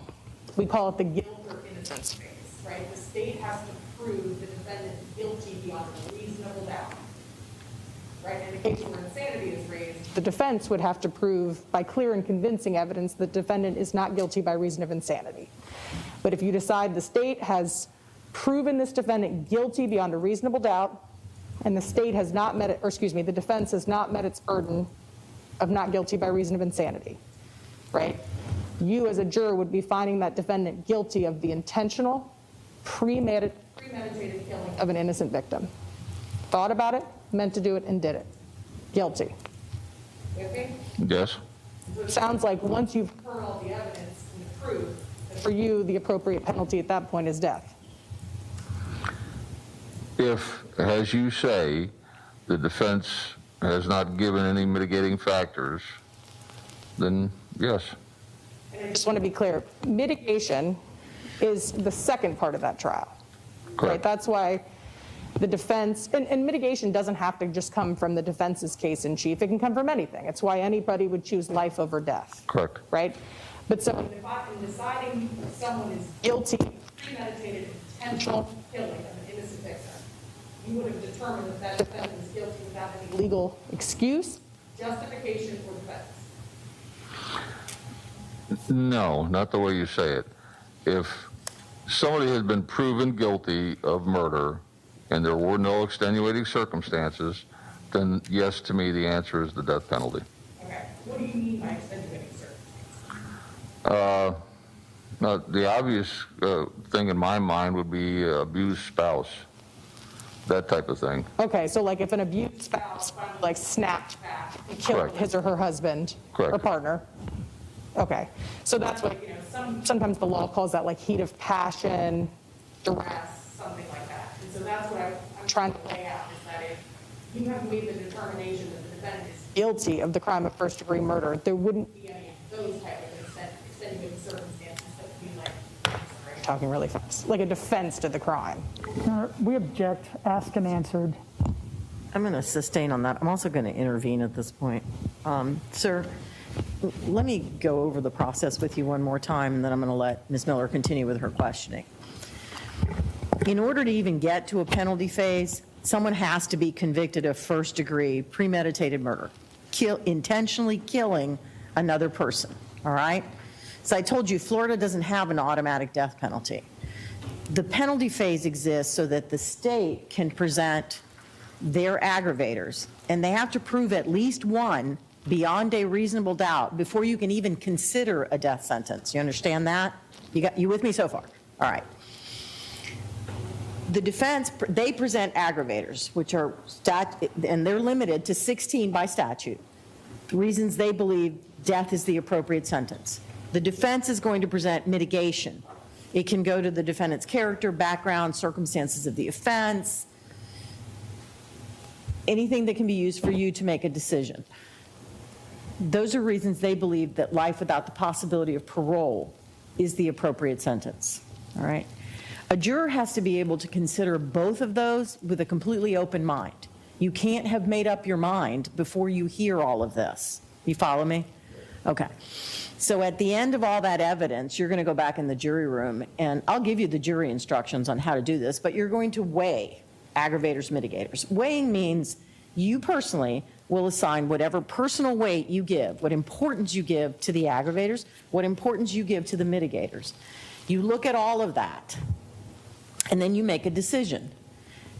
we call it the guilt or innocence phase, right? The state has to prove the defendant guilty beyond a reasonable doubt, right? In the case where insanity is raised, the defense would have to prove by clear and convincing evidence that the defendant is not guilty by reason of insanity. But if you decide the state has proven this defendant guilty beyond a reasonable doubt, and the state has not met it, or excuse me, the defense has not met its burden of not guilty by reason of insanity, right? You as a juror would be finding that defendant guilty of the intentional, premeditated killing of an innocent victim. Thought about it, meant to do it, and did it. Guilty. With me? Yes. So it sounds like once you've heard all the evidence and the proof, that for you, the appropriate penalty at that point is death. If, as you say, the defense has not given any mitigating factors, then yes. And I just want to be clear, mitigation is the second part of that trial. Right? Correct. That's why the defense, and mitigation doesn't have to just come from the defense's case in chief, it can come from anything. It's why anybody would choose life over death. Correct. Right? But so in deciding if someone is guilty of premeditated intentional killing of an innocent victim, you would have determined that that defendant is guilty without any legal excuse, justification, or defense. No, not the way you say it. If somebody has been proven guilty of murder and there were no extenuating circumstances, then yes, to me, the answer is the death penalty. Okay. What do you mean by extenuating circumstances? Now, the obvious thing in my mind would be abused spouse, that type of thing. Okay, so like if an abused spouse finally like snapped back and killed Correct. his or her husband Correct. or partner. Okay, so that's what, you know, sometimes the law calls that like heat of passion, duress, something like that. And so that's what I'm trying to lay out, is that if you have made the determination that the defendant is guilty of the crime of first-degree murder, there wouldn't be any of those type of extenuating circumstances that would be like, sorry, I'm talking really fast, like a defense to the crime. We object, asked and answered. I'm going to sustain on that. I'm also going to intervene at this point. Sir, let me go over the process with you one more time, and then I'm going to let Ms. Miller continue with her questioning. In order to even get to a penalty phase, someone has to be convicted of first-degree premeditated murder, intentionally killing another person, all right? So I told you, Florida doesn't have an automatic death penalty. The penalty phase exists so that the state can present their aggravators, and they have to prove at least one beyond a reasonable doubt before you can even consider a death sentence. You understand that? You with me so far? All right. The defense, they present aggravators, which are, and they're limited to 16 by statute, reasons they believe death is the appropriate sentence. The defense is going to present mitigation. It can go to the defendant's character, background, circumstances of the offense, anything that can be used for you to make a decision. Those are reasons they believe that life without the possibility of parole is the appropriate sentence, all right? A juror has to be able to consider both of those with a completely open mind. You can't have made up your mind before you hear all of this. You follow me? Okay. So at the end of all that evidence, you're going to go back in the jury room, and I'll give you the jury instructions on how to do this, but you're going to weigh aggravators, mitigators. Weighing means you personally will assign whatever personal weight you give, what importance you give to the aggravators, what importance you give to the mitigators. You look at all of that, and then you make a decision.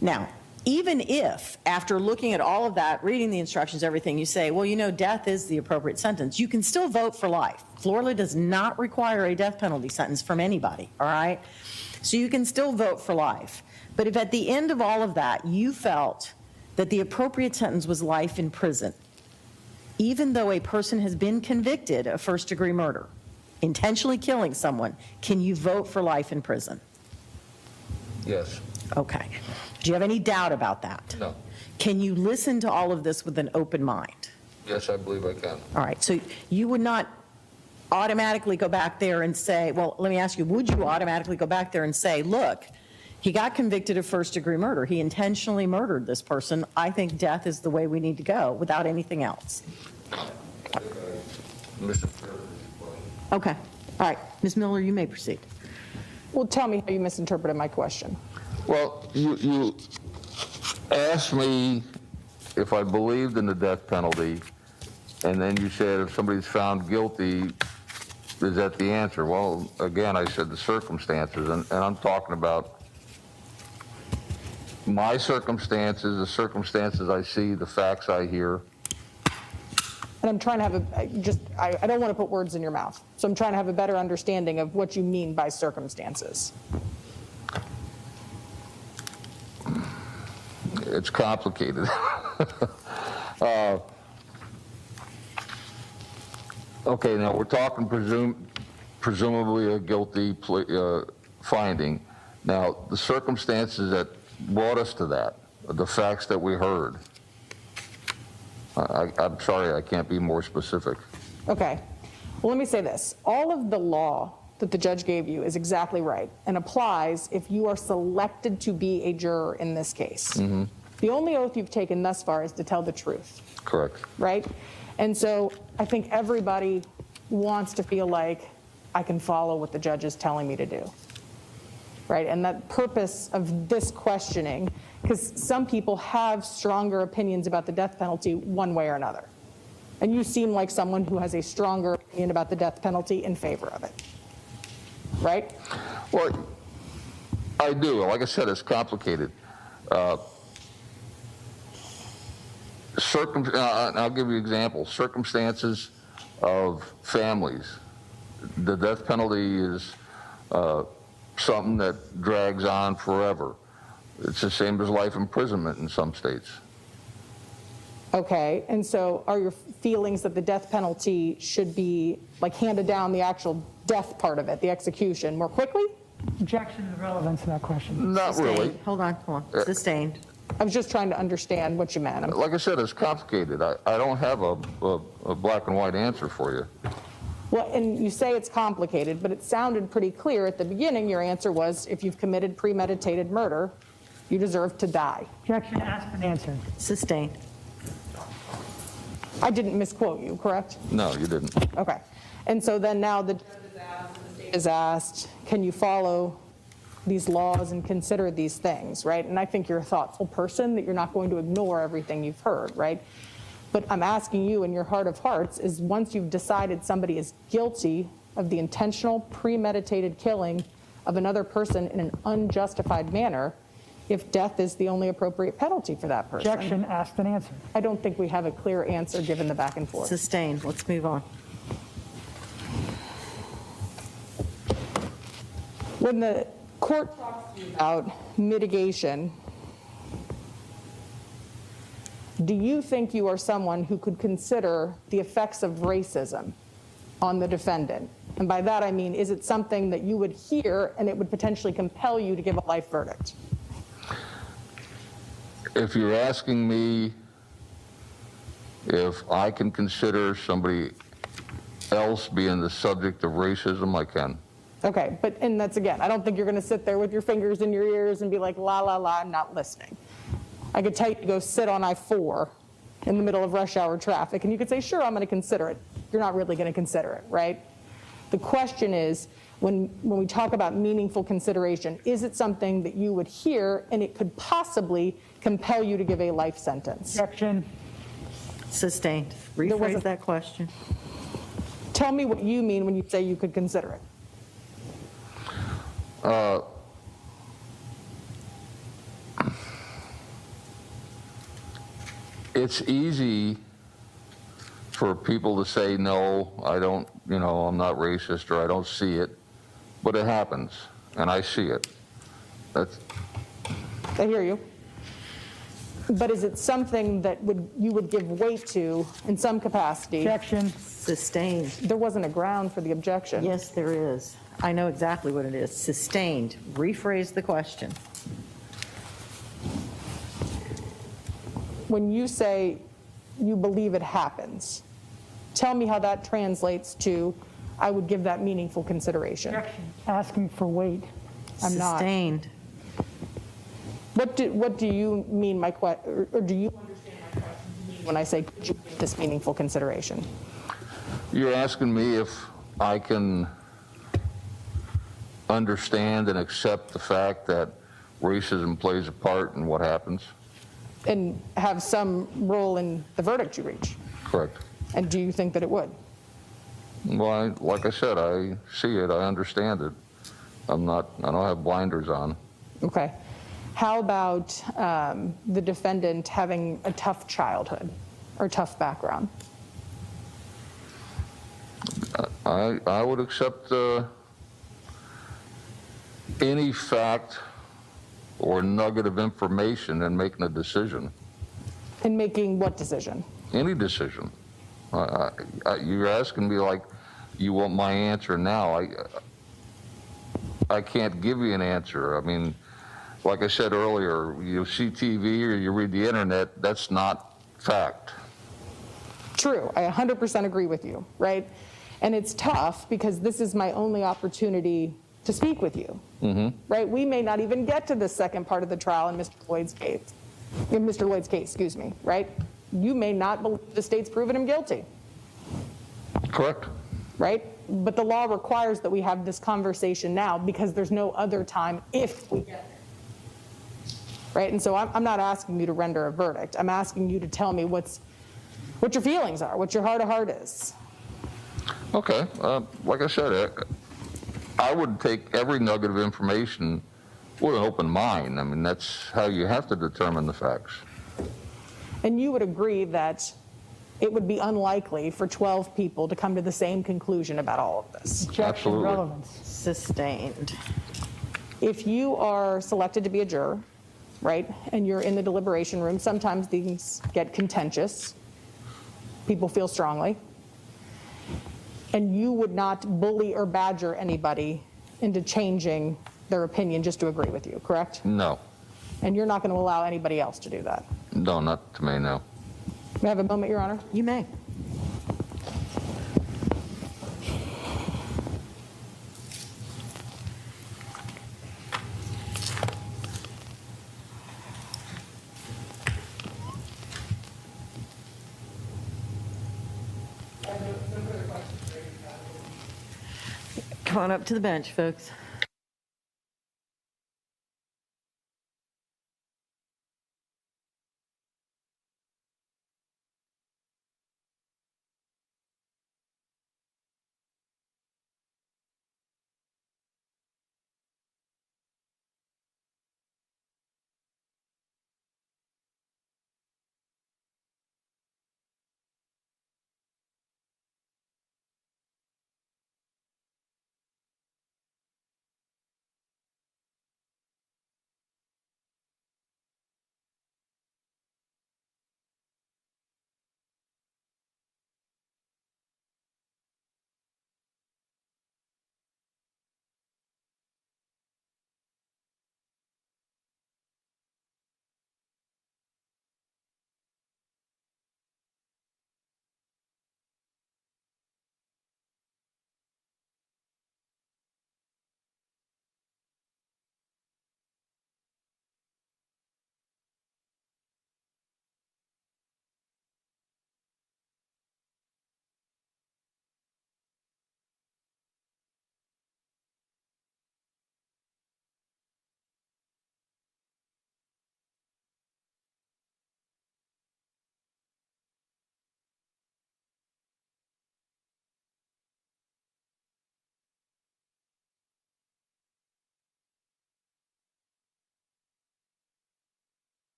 Now, even if, after looking at all of that, reading the instructions, everything, you say, well, you know, death is the appropriate sentence, you can still vote for life. Florida does not require a death penalty sentence from anybody, all right? So you can still vote for life. But if at the end of all of that, you felt that the appropriate sentence was life in prison, even though a person has been convicted of first-degree murder, intentionally killing someone, can you vote for life in prison? Yes. Okay. Do you have any doubt about that? No. Can you listen to all of this with an open mind? Yes, I believe I can. All right, so you would not automatically go back there and say, well, let me ask you, would you automatically go back there and say, look, he got convicted of first-degree murder. He intentionally murdered this person. I think death is the way we need to go without anything else. Okay. All right. Ms. Miller, you may proceed. Well, tell me how you misinterpreted my question. Well, you asked me if I believed in the death penalty, and then you said if somebody's found guilty, is that the answer? Well, again, I said the circumstances, and I'm talking about my circumstances, the circumstances I see, the facts I hear. And I'm trying to have I don't want to put words in your mouth. So I'm trying to have a better understanding of what you mean by circumstances. It's complicated. Okay, now we're talking presumably a guilty finding. Now, the circumstances that brought us to that, the facts that we heard, I'm sorry, I can't be more specific. Okay. Well, let me say this. All of the law that the judge gave you is exactly right and applies if you are selected to be a juror in this case. Mm-hmm. The only oath you've taken thus far is to tell the truth. Correct. Right? And so I think everybody wants to feel like I can follow what the judge is telling me to do. Right? And that purpose of this questioning, because some people have stronger opinions about the death penalty one way or another. And you seem like someone who has a stronger opinion about the death penalty in favor of it. Right? Well, I do. Like I said, it's complicated. I'll give you examples. Circumstances of families. The death penalty is something that drags on forever. It's the same as life imprisonment in some states. Okay, and so are your feelings that the death penalty should be like handed down, the actual death part of it, the execution, more quickly? Objection is relevant to that question. Not really. Hold on. Sustained. I was just trying to understand what you meant. Like I said, it's complicated. I don't have a black and white answer for you. Well, and you say it's complicated, but it sounded pretty clear at the beginning. Your answer was if you've committed premeditated murder, you deserve to die. Objection asked and answered. Sustained. I didn't misquote you, correct? No, you didn't. Okay. And so then now the judge is asked, can you follow these laws and consider these things, right? And I think you're a thoughtful person, that you're not going to ignore everything you've heard, right? But I'm asking you in your heart of hearts is once you've decided somebody is guilty of the intentional premeditated killing of another person in an unjustified manner, if death is the only appropriate penalty for that person. Objection asked and answered. I don't think we have a clear answer given the back and forth. Sustained. Let's move on. When the court talks to you about mitigation, do you think you are someone who could consider the effects of racism on the defendant? And by that I mean, is it something that you would hear and it would potentially compel you to give a life verdict? If you're asking me if I can consider somebody else being the subject of racism, I can. Okay, and that's again, I don't think you're going to sit there with your fingers in your ears and be like, la, la, la, I'm not listening. I could tell you to go sit on I-4 in the middle of rush hour traffic, and you could say, sure, I'm going to consider it. You're not really going to consider it, right? The question is, when we talk about meaningful consideration, is it something that you would hear and it could possibly compel you to give a life sentence? Objection. Sustained. Rephrase that question. Tell me what you mean when you say you could consider it. it's easy for people to say, no, I don't, I'm not racist, or I don't see it, but it happens, and I see it. That's, I hear you. But is it something that you would give weight to in some capacity? Objection. Sustained. There wasn't a ground for the objection. Yes, there is. I know exactly what it is. Sustained. Rephrase the question. When you say you believe it happens, tell me how that translates to, I would give that meaningful consideration. Objection. Asking for weight. I'm not. Sustained. What do you mean or do you understand my question to mean when I say, could you give this meaningful consideration? you're asking me if I can understand and accept the fact that racism plays a part in what happens? And have some role in the verdict you reach? Correct. And do you think that it would? Well, like I said, I see it, I understand it. I don't have blinders on. Okay. How about the defendant having a tough childhood or tough background? I would accept any fact or nugget of information in making a decision. In making what decision? Any decision. You're asking me like you want my answer now. I can't give you an answer. I mean, like I said earlier, you see TV or you read the internet, that's not fact. True, I 100% agree with you, right? And it's tough because this is my only opportunity to speak with you, right? We may not even get to the second part of the trial in Mr. Loyd's case, excuse me, right? You may not believe the state's proven him guilty. Correct. Right? But the law requires that we have this conversation now because there's no other time if we get there. Right? And so I'm not asking you to render a verdict. I'm asking you to tell me what your feelings are, what your heart of heart is. Okay. Like I said, I would take every nugget of information with an open mind. I mean, that's how you have to determine the facts. And you would agree that it would be unlikely for 12 people to come to the same conclusion about all of this. Objection, Absolutely. relevance. Sustained. If you are selected to be a juror, right, and you're in the deliberation room, sometimes things get contentious. People feel strongly. And you would not bully or badger anybody into changing their opinion just to agree with you, correct? No. And you're not going to allow anybody else to do that. No, not to me, no. May I have a moment, Your Honor? You may. Come on up to the bench, folks.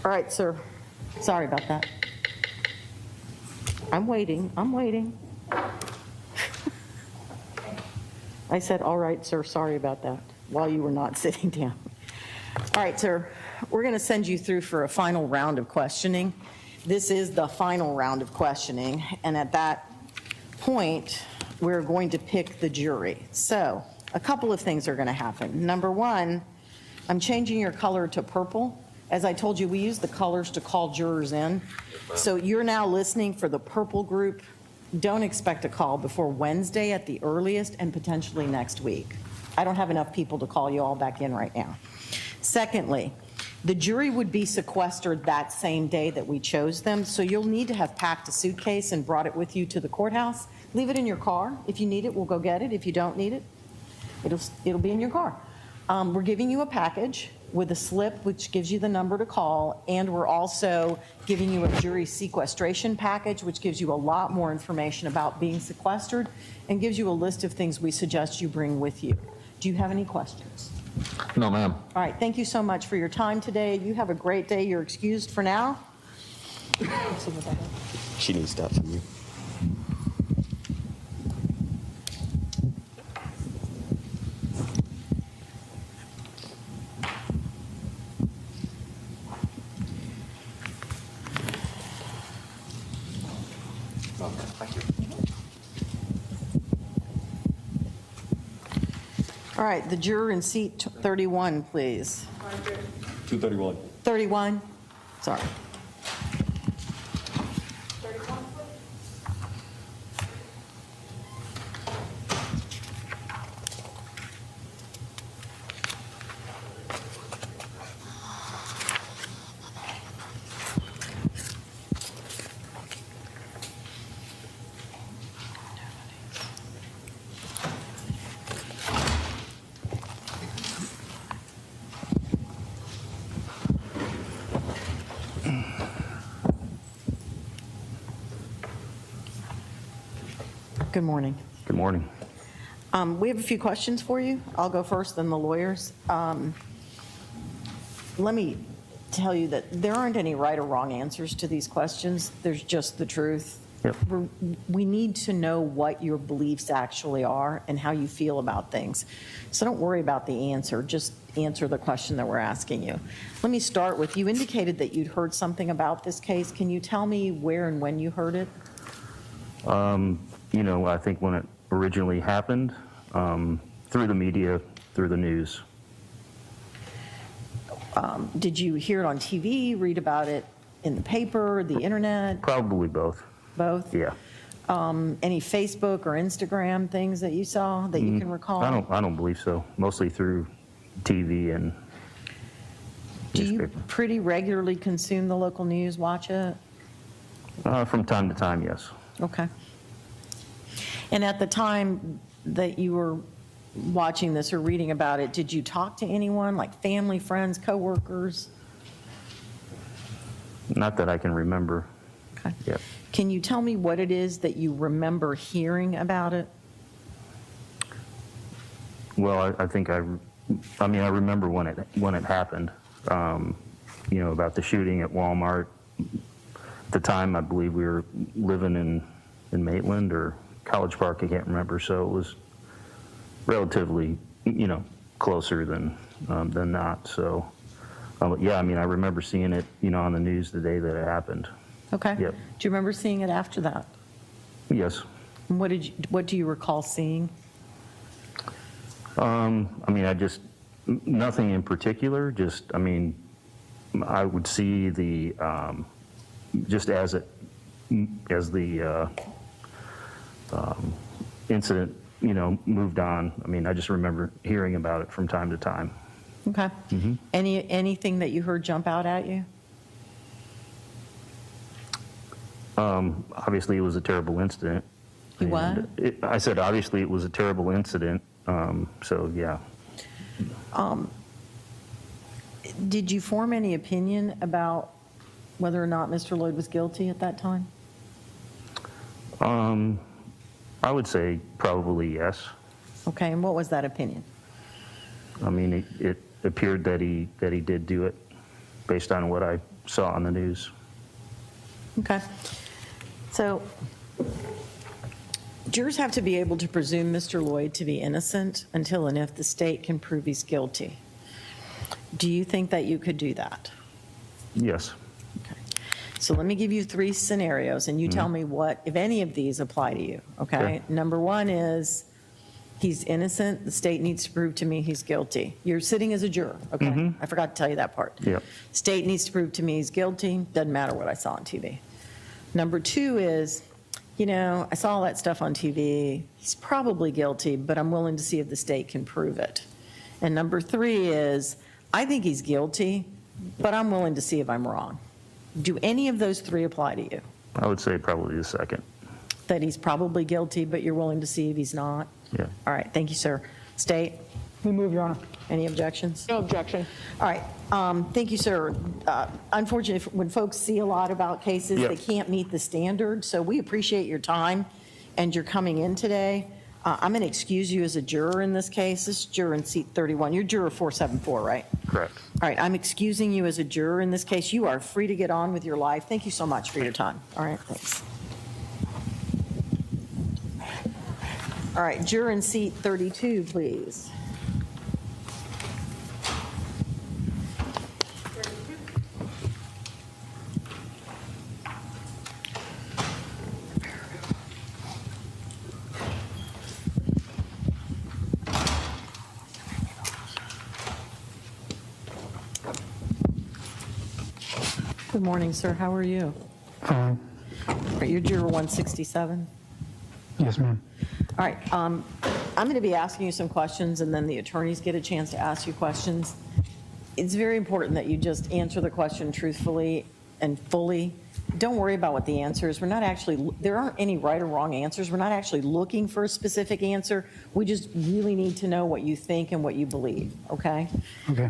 All right, sir. Sorry about that. I'm waiting. I said, all right, sir, sorry about that, while you were not sitting down. All right, sir, we're going to send you through for a final round of questioning. This is the final round of questioning, and at that point, we're going to pick the jury. So a couple of things are going to happen. Number one, I'm changing your color to purple. As I told you, we use the colors to call jurors in. So you're now listening for the purple group. Don't expect a call before Wednesday at the earliest, and potentially next week. I don't have enough people to call you all back in right now. Secondly, the jury would be sequestered that same day that we chose them, so you'll need to have packed a suitcase and brought it with you to the courthouse. Leave it in your car. If you need it, we'll go get it. If you don't need it, it'll be in your car. We're giving you a package with a slip which gives you the number to call, and we're also giving you a jury sequestration package which gives you a lot more information about being sequestered and gives you a list of things we suggest you bring with you. Do you have any questions? No, ma'am. All right, thank you so much for your time today. You have a great day. You're excused for now. She needs that from you. Thank you. All right, the juror in seat 31, please. 231. 31? Sorry. Good morning. Good morning. We have a few questions for you. I'll go first, then the lawyers. Let me tell you that there aren't any right or wrong answers to these questions. There's just the truth. Yep. We need to know what your beliefs actually are and how you feel about things. So don't worry about the answer. Just answer the question that we're asking you. Let me start with, you indicated that you'd heard something about this case. Can you tell me where and when you heard it? You know, I think when it originally happened, through the media, through the news. Did you hear it on TV, read about it in the paper, the internet? Probably both. Both? Yeah. Any Facebook or Instagram things that you saw that you can recall? I don't believe so. Mostly through TV and Do you newspaper. pretty regularly consume the local news, watch it? From time to time, yes. Okay. And at the time that you were watching this or reading about it, did you talk to anyone, like family, friends, coworkers? Not that I can remember. Okay. Yep. Can you tell me what it is that you remember hearing about it? Well, I think I remember when it happened. You know, about the shooting at Walmart. At the time, I believe we were living in Maitland or College Park, I can't remember. So it was relatively, you know, closer than not. So, yeah, I mean, I remember seeing it, you know, on the news the day that it happened. Okay. Yep. Do you remember seeing it after that? Yes. And what do you recall seeing? I mean, nothing in particular. Just, I mean, I would see the, just as the incident, you know, moved on. I mean, I just remember hearing about it from time to time. Okay. Anything that you heard jump out at you? Obviously, it was a terrible incident. You what? I said, obviously, it was a terrible incident. So, yeah. Did you form any opinion about whether or not Mr. Loyd was guilty at that time? I would say probably yes. Okay, and what was that opinion? I mean, it appeared that he did do it based on what I saw on the news. Okay. So jurors have to be able to presume Mr. Loyd to be innocent until and if the state can prove he's guilty. Do you think that you could do that? Yes. Okay. So let me give you 3 scenarios, and you tell me what, if any of these apply to you, okay? Sure. Number 1 is he's innocent, the state needs to prove to me he's guilty. You're sitting as a juror, okay? I forgot to tell you that part. Yep. State needs to prove to me he's guilty, doesn't matter what I saw on TV. Number 2 is, you know, I saw all that stuff on TV, he's probably guilty, but I'm willing to see if the state can prove it. And number 3 is, I think he's guilty, but I'm willing to see if I'm wrong. Do any of those 3 apply to you? I would say probably the second. That he's probably guilty, but you're willing to see if he's not? Yeah. All right, thank you, sir. State, We move, Your Honor. any objections? No objection. All right, thank you, sir. Unfortunately, when folks see a lot about cases, Yep. they can't meet the standard, so we appreciate your time and your coming in today. I'm going to excuse you as a juror in this case. This is juror in seat 31. You're juror 474, right? Correct. All right, I'm excusing you as a juror in this case. You are free to get on with your life. Thank you so much for your time. All right, thanks. All right, juror in seat 32, please. Good morning, sir. How are you? Fine. Are you juror 167? Yes, ma'am. All right, I'm going to be asking you some questions, and then the attorneys get a chance to ask you questions. It's very important that you just answer the question truthfully and fully. Don't worry about what the answer is. We're not actually, there aren't any right or wrong answers. We're not actually looking for a specific answer. We just really need to know what you think and what you believe, okay? Okay.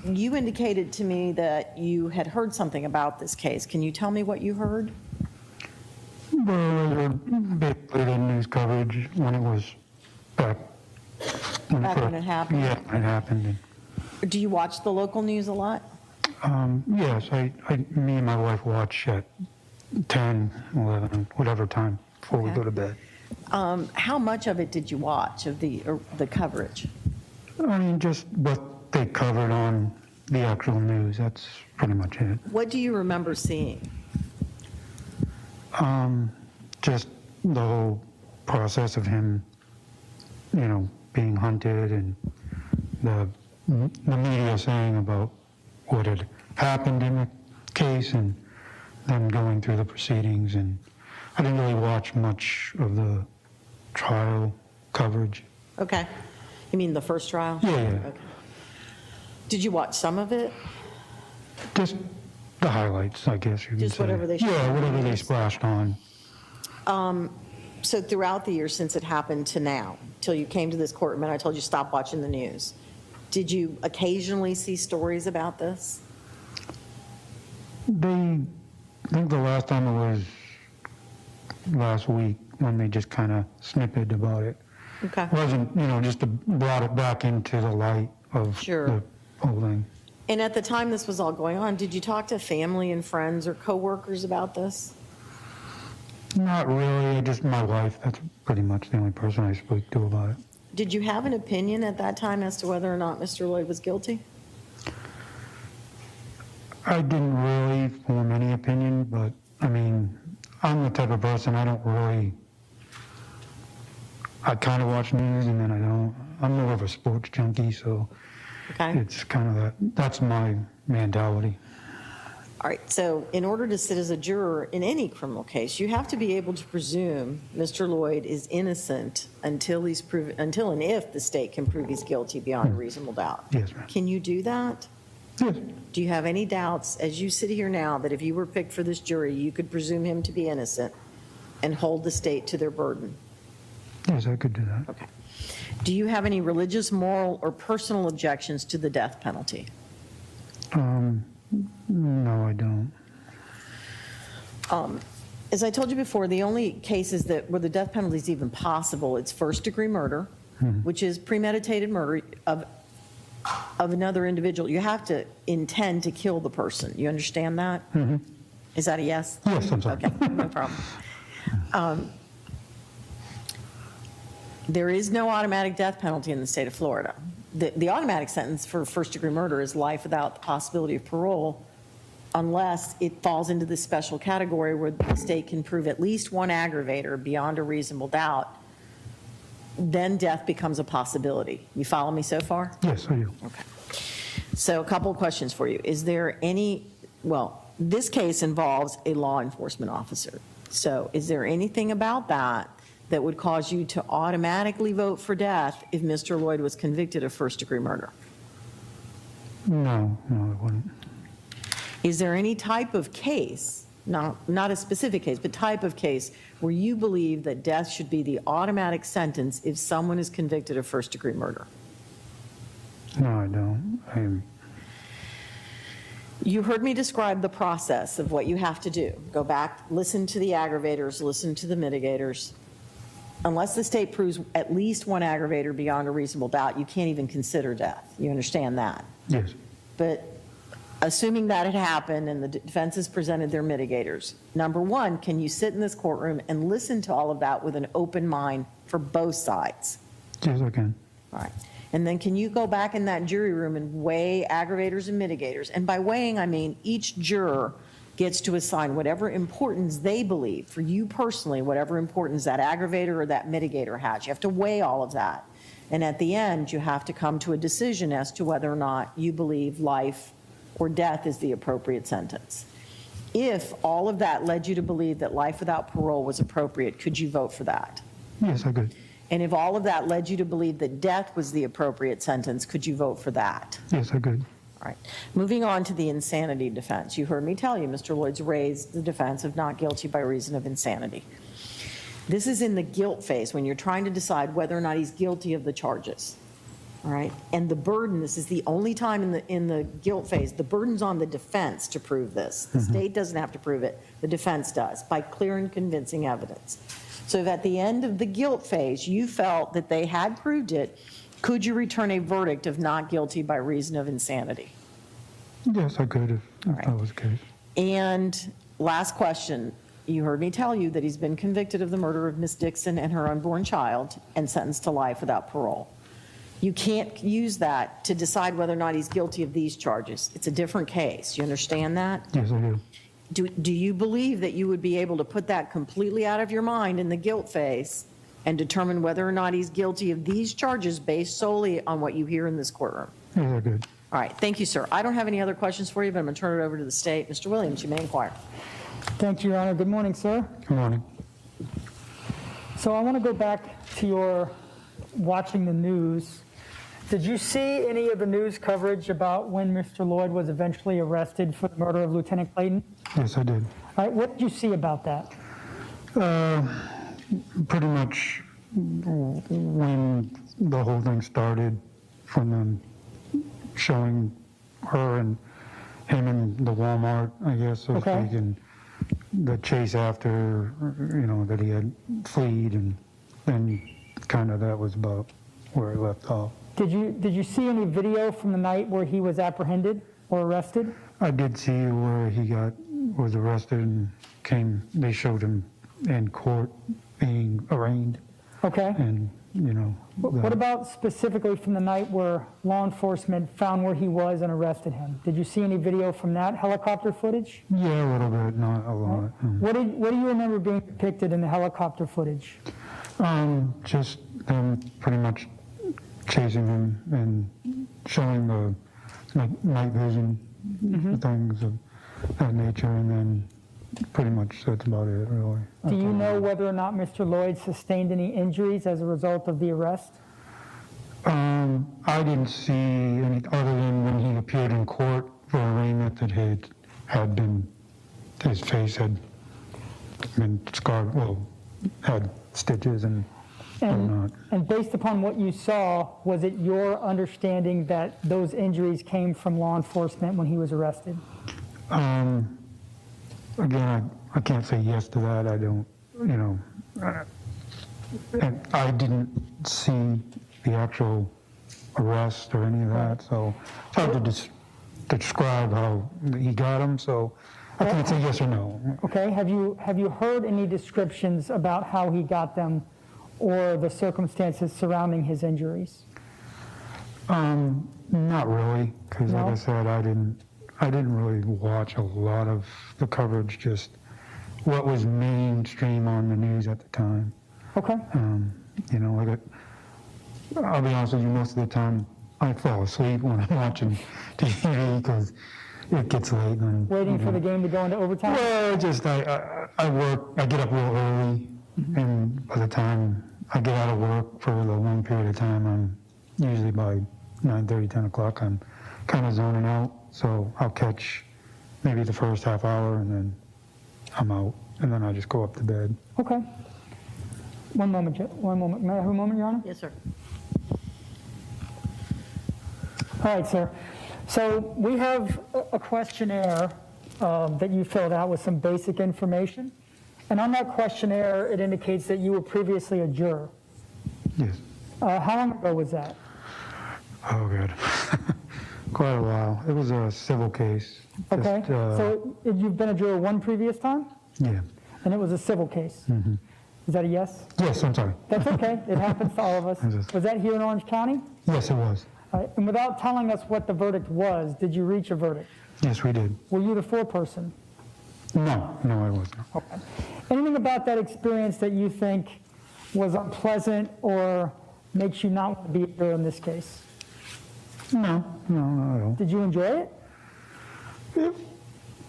You indicated to me that you had heard something about this case. Can you tell me what you heard? Well, basically the news coverage when it was back. Back when it happened? Yeah, when it happened. Do you watch the local news a lot? Yes, me and my wife watch at 10, 11, whatever time before we Okay. go to bed. How much of it did you watch of the coverage? I mean, just what they covered on the actual news, that's pretty much it. What do you remember seeing? Just the whole process of him, being hunted and the media saying about what had happened in the case and them going through the proceedings. And I didn't really watch much of the trial coverage. Okay. You mean the first trial? Yeah. Okay. Did you watch some of it? Just the highlights, I guess you could say. Just whatever they showed Yeah, on the whatever they news. splashed on. So throughout the year since it happened to now, till you came to this courtroom and I told you stop watching the news, did you occasionally see stories about this? I think the last time it was last week when they just kind of snipped about it. Okay. It wasn't, just brought it back into the light of Sure. the whole thing. And at the time this was all going on, did you talk to family and friends or coworkers about this? Not really, just my wife. That's pretty much the only person I spoke to about it. Did you have an opinion at that time as to whether or not Mr. Loyd was guilty? I didn't really form any opinion, but I'm the type of person, I kind of watch news and then I don't. I'm more of a sports junkie, so Okay. it's kind of that's my mentality. All right, so in order to sit as a juror in any criminal case, you have to be able to presume Mr. Loyd is innocent until and if the state can prove he's guilty beyond a reasonable doubt. Yes, ma'am. Can you do that? Yes. Do you have any doubts, as you sit here now, that if you were picked for this jury, you could presume him to be innocent and hold the state to their burden? Yes, I could do that. Okay. Do you have any religious, moral, or personal objections to the death penalty? No, I don't. As I told you before, the only cases where the death penalty is even possible, it's first-degree murder, which is premeditated murder of of another individual, you have to intend to kill the person. You understand that? Is that a yes? Yes, I'm sorry. Okay, no problem. There is no automatic death penalty in the state of Florida. The automatic sentence for first-degree murder is life without the possibility of parole, unless it falls into this special category where the state can prove at least one aggravator beyond a reasonable doubt. Then death becomes a possibility. You follow me so far? Yes, I do. Okay. So a couple of questions for you. Is there any, well, this case involves a law enforcement officer. So is there anything about that that would cause you to automatically vote for death if Mr. Loyd was convicted of first-degree murder? No, it wouldn't. Is there any type of case, not a specific case, but type of case where you believe that death should be the automatic sentence if someone is convicted of first-degree murder? No, I don't. You heard me describe the process of what you have to do. Go back, listen to the aggravators, listen to the mitigators. Unless the state proves at least one aggravator beyond a reasonable doubt, you can't even consider death. You understand that? Yes. But assuming that had happened and the defense has presented their mitigators, number one, can you sit in this courtroom and listen to all of that with an open mind for both sides? Yes, I can. All right. And then can you go back in that jury room and weigh aggravators and mitigators? And by weighing, I mean each juror gets to assign whatever importance they believe, for you personally, whatever importance that aggravator or that mitigator has. You have to weigh all of that. And at the end, you have to come to a decision as to whether or not you believe life or death is the appropriate sentence. If all of that led you to believe that life without parole was appropriate, could you vote for that? Yes, I could. And if all of that led you to believe that death was the appropriate sentence, could you vote for that? Yes, I could. All right. Moving on to the insanity defense. You heard me tell you, Mr. Loyd's raised the defense of not guilty by reason of insanity. This is in the guilt phase when you're trying to decide whether or not he's guilty of the charges. All right. And the burden, this is the only time in the guilt phase, the burden's on the defense to prove this. The state doesn't have to prove it. The defense does by clear and convincing evidence. So if at the end of the guilt phase you felt that they had proved it, could you return a verdict of not guilty by reason of insanity? Yes, I could if that was the case. And last question. You heard me tell you that he's been convicted of the murder of Miss Dixon and her unborn child and sentenced to life without parole. You can't use that to decide whether or not he's guilty of these charges. It's a different case. You understand that? Yes, I do. Do you believe that you would be able to put that completely out of your mind in the guilt phase and determine whether or not he's guilty of these charges based solely on what you hear in this courtroom? Yes, I could. All right. Thank you, sir. I don't have any other questions for you, but I'm going to turn it over to the state. Mr. Williams, you may inquire. Thank you, Your Honor. Good morning, sir. Good morning. So I want to go back to your watching the news. Did you see any of the news coverage about when Mr. Loyd was eventually arrested for the murder of Lieutenant Clayton? Yes, I did. All right, what did you see about that? Pretty much when the whole thing started, from them showing her and him in the Walmart, I guess, so to Okay. speak, and the chase after, that he had fled, and then kind of that was about where it left off. Did you see any video from the night where he was apprehended or arrested? I did see where he was arrested and they showed him in court being arraigned, Okay. and, What about specifically from the night where law enforcement found where he was and arrested him? Did you see any video from that helicopter footage? Yeah, a little bit, not a lot. What do you remember being depicted in the helicopter footage? Just them pretty much chasing him and showing the night vision things of that nature, and then pretty much that's about it, really. Do you know whether or not Mr. Loyd sustained any injuries as a result of the arrest? I didn't see any other than when he appeared in court for arraignment that had been, his face had been scarred, had stitches and whatnot. And based upon what you saw, was it your understanding that those injuries came from law enforcement when he was arrested? Again, I can't say yes to that. I don't, and I didn't see the actual arrest or any of that, so it's hard to describe how he got them, so I can't say yes or no. Okay, have you heard any descriptions about how he got them or the circumstances surrounding his injuries? Not really, because No? like I said, I didn't really watch a lot of the coverage, just what was mainstream on the news at the time. Okay, You know, I'll be honest with you, most of the time I fall asleep when I'm watching TV because it gets late. And, waiting for the game to go into overtime? Well, just I work, I get up real early, and by the time I get out of work for a long period of time, I'm usually by 9:30, 10 o'clock, I'm kind of zoning out, so I'll catch maybe the first half hour, and then I'm out, and then I just go up to bed. Okay. One moment. May I have a moment, Your Honor? Yes, sir. All right, sir. So we have a questionnaire that you filled out with some basic information. And on that questionnaire, it indicates that you were previously a juror. Yes. How long ago was that? Oh, good. Quite a while. It was a civil case. Okay. Just, So you've been a juror one previous time? yeah. And it was a civil case? Mm-hmm. Is that a yes? Yes, I'm sorry. That's okay. It happens to all of us. Yes. Was that here in Orange County? Yes, it was. All right. And without telling us what the verdict was, did you reach a verdict? Yes, we did. Were you the foreperson? No, I wasn't. Okay. Anything about that experience that you think was unpleasant or makes you not want to be a juror in this case? No, not at all. Did you enjoy it?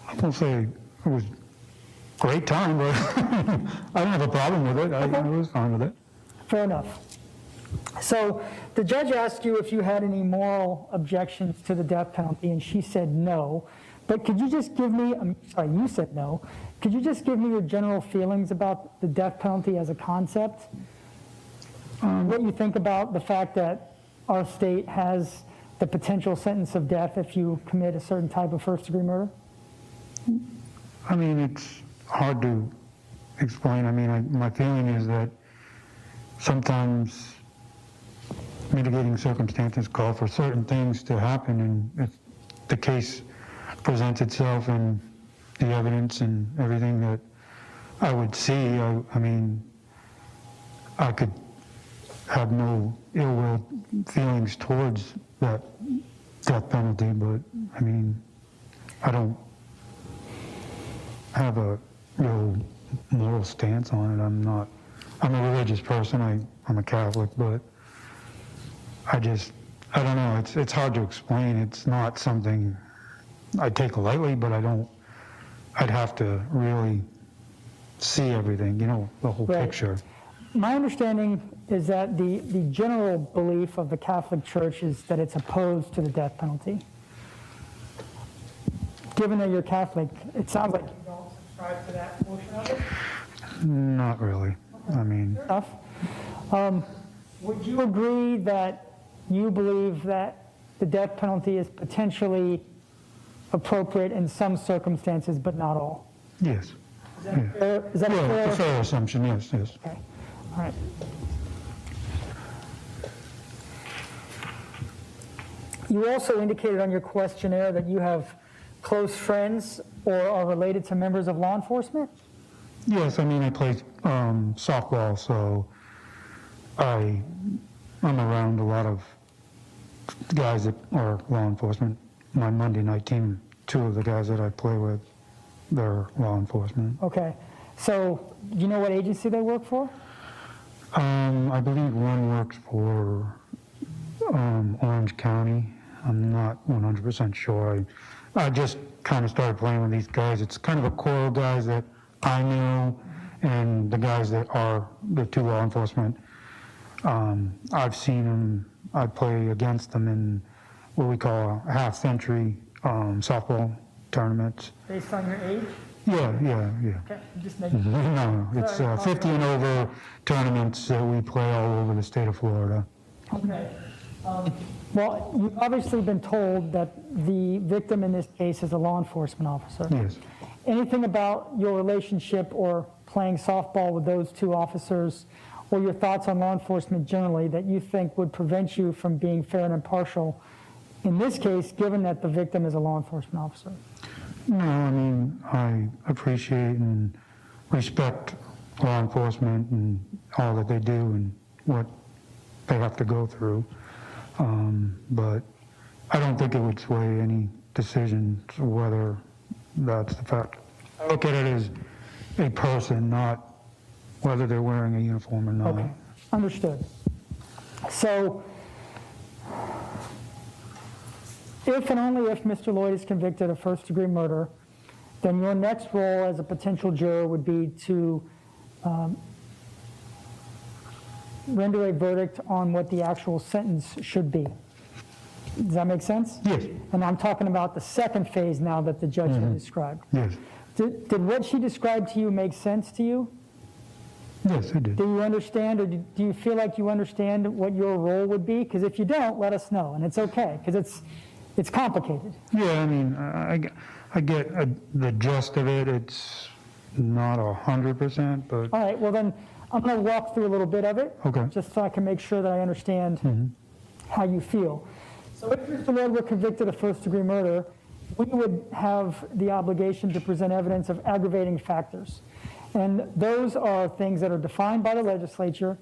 I won't say it was a great time, but I don't have a problem with it. I was fine with it. Fair enough. So the judge asked you if you had any moral objections to the death penalty, and she said no. But could you just give me, I'm sorry, you said no. Could you just give me your general feelings about the death penalty as a concept? What you think about the fact that our state has the potential sentence of death if you commit a certain type of first-degree murder? I mean, it's hard to explain. I mean, my feeling is that sometimes mitigating circumstances call for certain things to happen, and if the case presents itself and the evidence and everything that I would see, I mean, I could have no ill will feelings towards that death penalty, but I mean, I don't have a real moral stance on it. I'm a religious person, I'm a Catholic, but I don't know, it's hard to explain. It's not something I take lightly, but I'd have to really see everything, the whole Right. picture. My understanding is that the general belief of the Catholic Church is that it's opposed to the death penalty. Given that you're Catholic, it sounds like you don't subscribe to that portion of it. Not really. I mean, Enough. Would you agree that you believe that the death penalty is potentially appropriate in some circumstances, but not all? yes. Is that fair? Is that a Yeah, fair? a fair assumption, yes. Okay. All right. You also indicated on your questionnaire that you have close friends or are related to members of law enforcement? Yes, I mean, I play softball, so I'm around a lot of guys that are law enforcement. My Monday night team, two of the guys that I play with, they're law enforcement. Okay. So do you know what agency they work for? I believe one works for Orange County. I'm not 100% sure. I just kind of started playing with these guys. It's kind of a core of guys that I know, and the guys that are the two law enforcement. I've seen them. I play against them in what we call a half-century softball tournaments. Based on your age? Yeah. Okay. Just making sure. No, it's 50 and over tournaments that we play all over the state of Florida. Okay. Well, you've obviously been told that the victim in this case is a law enforcement officer. Yes. Anything about your relationship or playing softball with those two officers or your thoughts on law enforcement generally that you think would prevent you from being fair and impartial in this case, given that the victim is a law enforcement officer? No, I mean, I appreciate and respect law enforcement and all that they do and what they have to go through. But I don't think it would sway any decision whether that's the fact. I look at it as a person, not whether they're wearing a uniform or not. Okay, understood. So, if and only if Mr. Loyd is convicted of first-degree murder, then your next role as a potential juror would be to render a verdict on what the actual sentence should be. Does that make sense? Yes. And I'm talking about the second phase now that the judge had described. Yes. Did what she described to you make sense to you? Yes, I did. Do you understand, or do you feel like you understand what your role would be? Because if you don't, let us know, and it's okay, because it's complicated. Yeah, I mean, I get the gist of it. It's not 100%, but All right, well then, I'm going to walk through a little bit of it. Okay. Just so I can make sure that I understand how you feel. So if Mr. Loyd were convicted of first-degree murder, we would have the obligation to present evidence of aggravating factors. And those are things that are defined by the legislature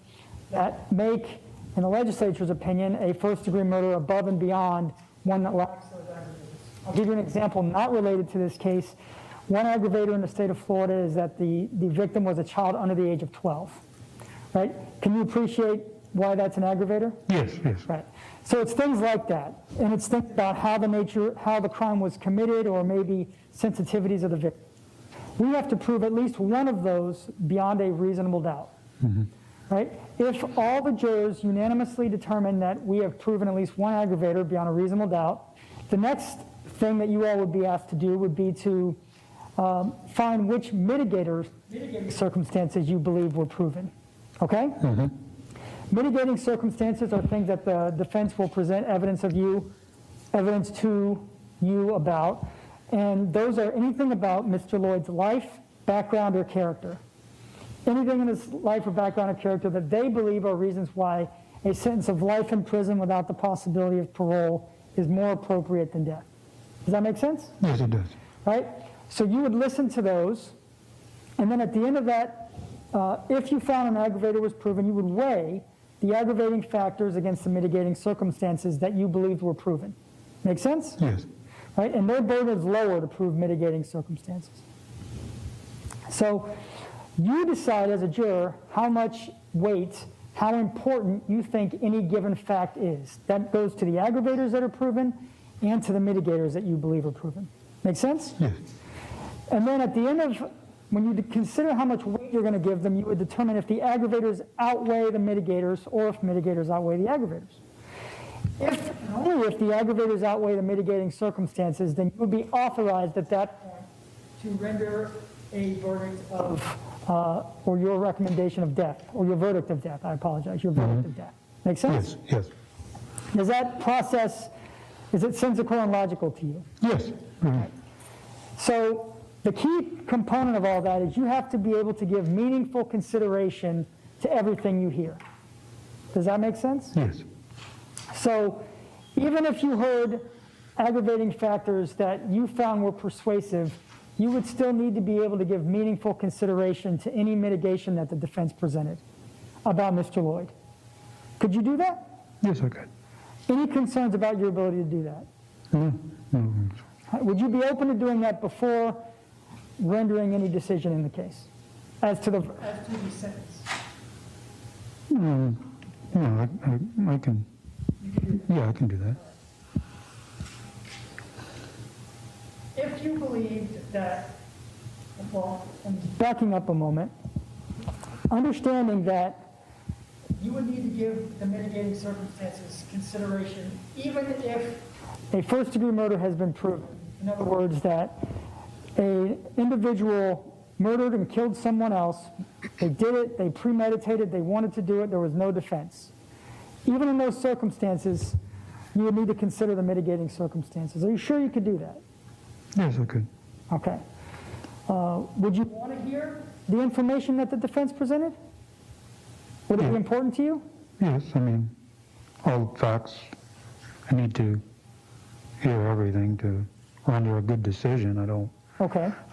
that make, in the legislature's opinion, a first-degree murder above and beyond one that lacks those aggravators. I'll give you an example not related to this case. One aggravator in the state of Florida is that the victim was a child under the age of 12, right? Can you appreciate why that's an aggravator? yes. Right. So it's things like that, and it's things about how the crime was committed, or maybe sensitivities of the victim. We have to prove at least one of those beyond a reasonable doubt, right? If all the jurors unanimously determine that we have proven at least one aggravator beyond a reasonable doubt, the next thing that you all would be asked to do would be to find which mitigating circumstances you believe were proven, okay? Mitigating circumstances are things that the defense will present evidence to you about, and those are anything about Mr. Loyd's life, background, or character. Anything in his life or background or character that they believe are reasons why a sentence of life in prison without the possibility of parole is more appropriate than death. Does that make sense? Yes, it does. Right? So you would listen to those, and then at the end of that, if you found an aggravator was proven, you would weigh the aggravating factors against the mitigating circumstances that you believed were proven. Make sense? Yes. Right? And their burden is lower to prove mitigating circumstances. So you decide as a juror how much weight, how important you think any given fact is. That goes to the aggravators that are proven and to the mitigators that you believe are proven. Make sense? Yes. And then at the end of, when you consider how much weight you're going to give them, you would determine if the aggravators outweigh the mitigators or if mitigators outweigh the aggravators. If and only if the aggravators outweigh the mitigating circumstances, then you would be authorized at that point to render a verdict of, or your recommendation of death, or your verdict of death, I apologize, your verdict of death. Make sense? Yes. Does that process, is it sensical and logical to you? Yes. So the key component of all that is you have to be able to give meaningful consideration to everything you hear. Does that make sense? Yes. So even if you heard aggravating factors that you found were persuasive, you would still need to be able to give meaningful consideration to any mitigation that the defense presented about Mr. Loyd. Could you do that? Yes, I could. Any concerns about your ability to do that? No. Would you be open to doing that before rendering any decision in the case as to the sentence? No, I can. Yeah, I can do that. If you believed that, well, I'm backing up a moment, understanding that you would need to give the mitigating circumstances consideration, even if a first-degree murder has been proven. In other words, that an individual murdered and killed someone else, they did it, they premeditated, they wanted to do it, there was no defense. Even in those circumstances, you would need to consider the mitigating circumstances. Are you sure you could do that? Yes, I could. Okay. Would you want to hear the information that the defense presented? Would it be Yeah. important to you? Yes, I mean, all the facts, I need to hear everything to render a good decision. I don't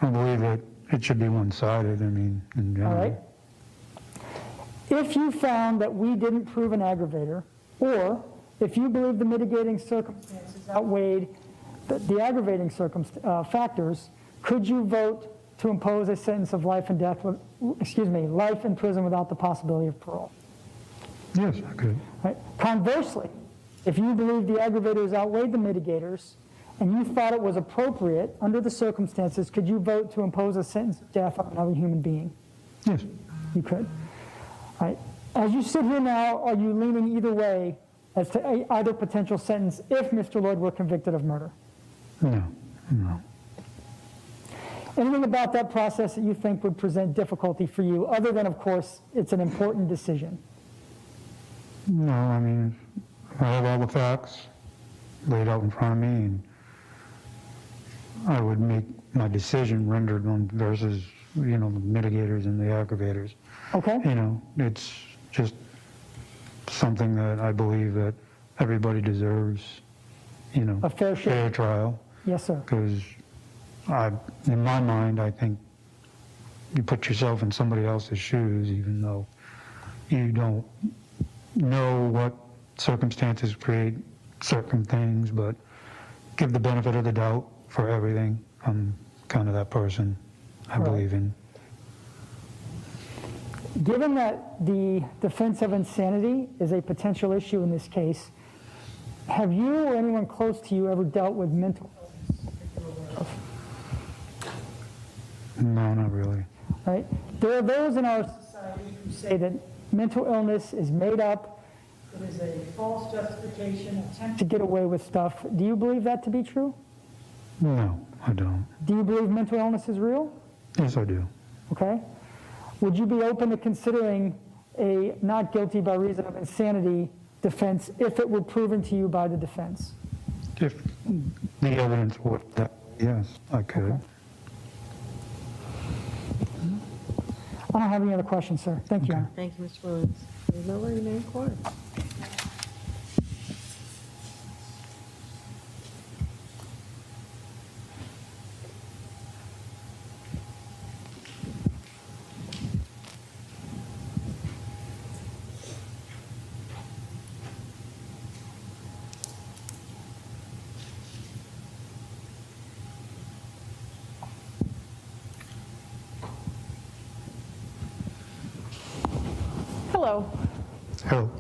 believe that it should be one-sided, I mean, in All general. right. If you found that we didn't prove an aggravator, or if you believe the mitigating circumstances outweighed the aggravating factors, could you vote to impose a sentence of life life in prison without the possibility of parole? Yes, I could. Right? Conversely, if you believe the aggravators outweighed the mitigators, and you thought it was appropriate under the circumstances, could you vote to impose a sentence of death on another human being? Yes. You could. All right. As you sit here now, are you leaning either way as to either potential sentence if Mr. Loyd were convicted of murder? No, no. Anything about that process that you think would present difficulty for you, other than, of course, it's an important decision? No, I mean, I have all the facts laid out in front of me, and I would make my decision rendered on versus, the mitigators and the aggravators. Okay. It's just something that I believe that everybody deserves, A fair share. fair trial. Yes, sir. Because in my mind, I think you put yourself in somebody else's shoes, even though you don't know what circumstances create certain things, but give the benefit of the doubt for everything. I'm kind of that person, I believe in. Given that the defense of insanity is a potential issue in this case, have you or anyone close to you ever dealt with mental illness that you're aware of? No, not really. Right? There are those in our society who say that mental illness is made up, it is a false justification, attempt to get away with stuff. Do you believe that to be true? No, I don't. Do you believe mental illness is real? Yes, I do. Okay. Would you be open to considering a not guilty by reason of insanity defense if it were proven to you by the defense? If the evidence would, yes, I could. Okay. I don't have any other questions, sir. Thank you, Your Honor. Thank you, Mr. Williams. You may remain quiet. Hello. Hello.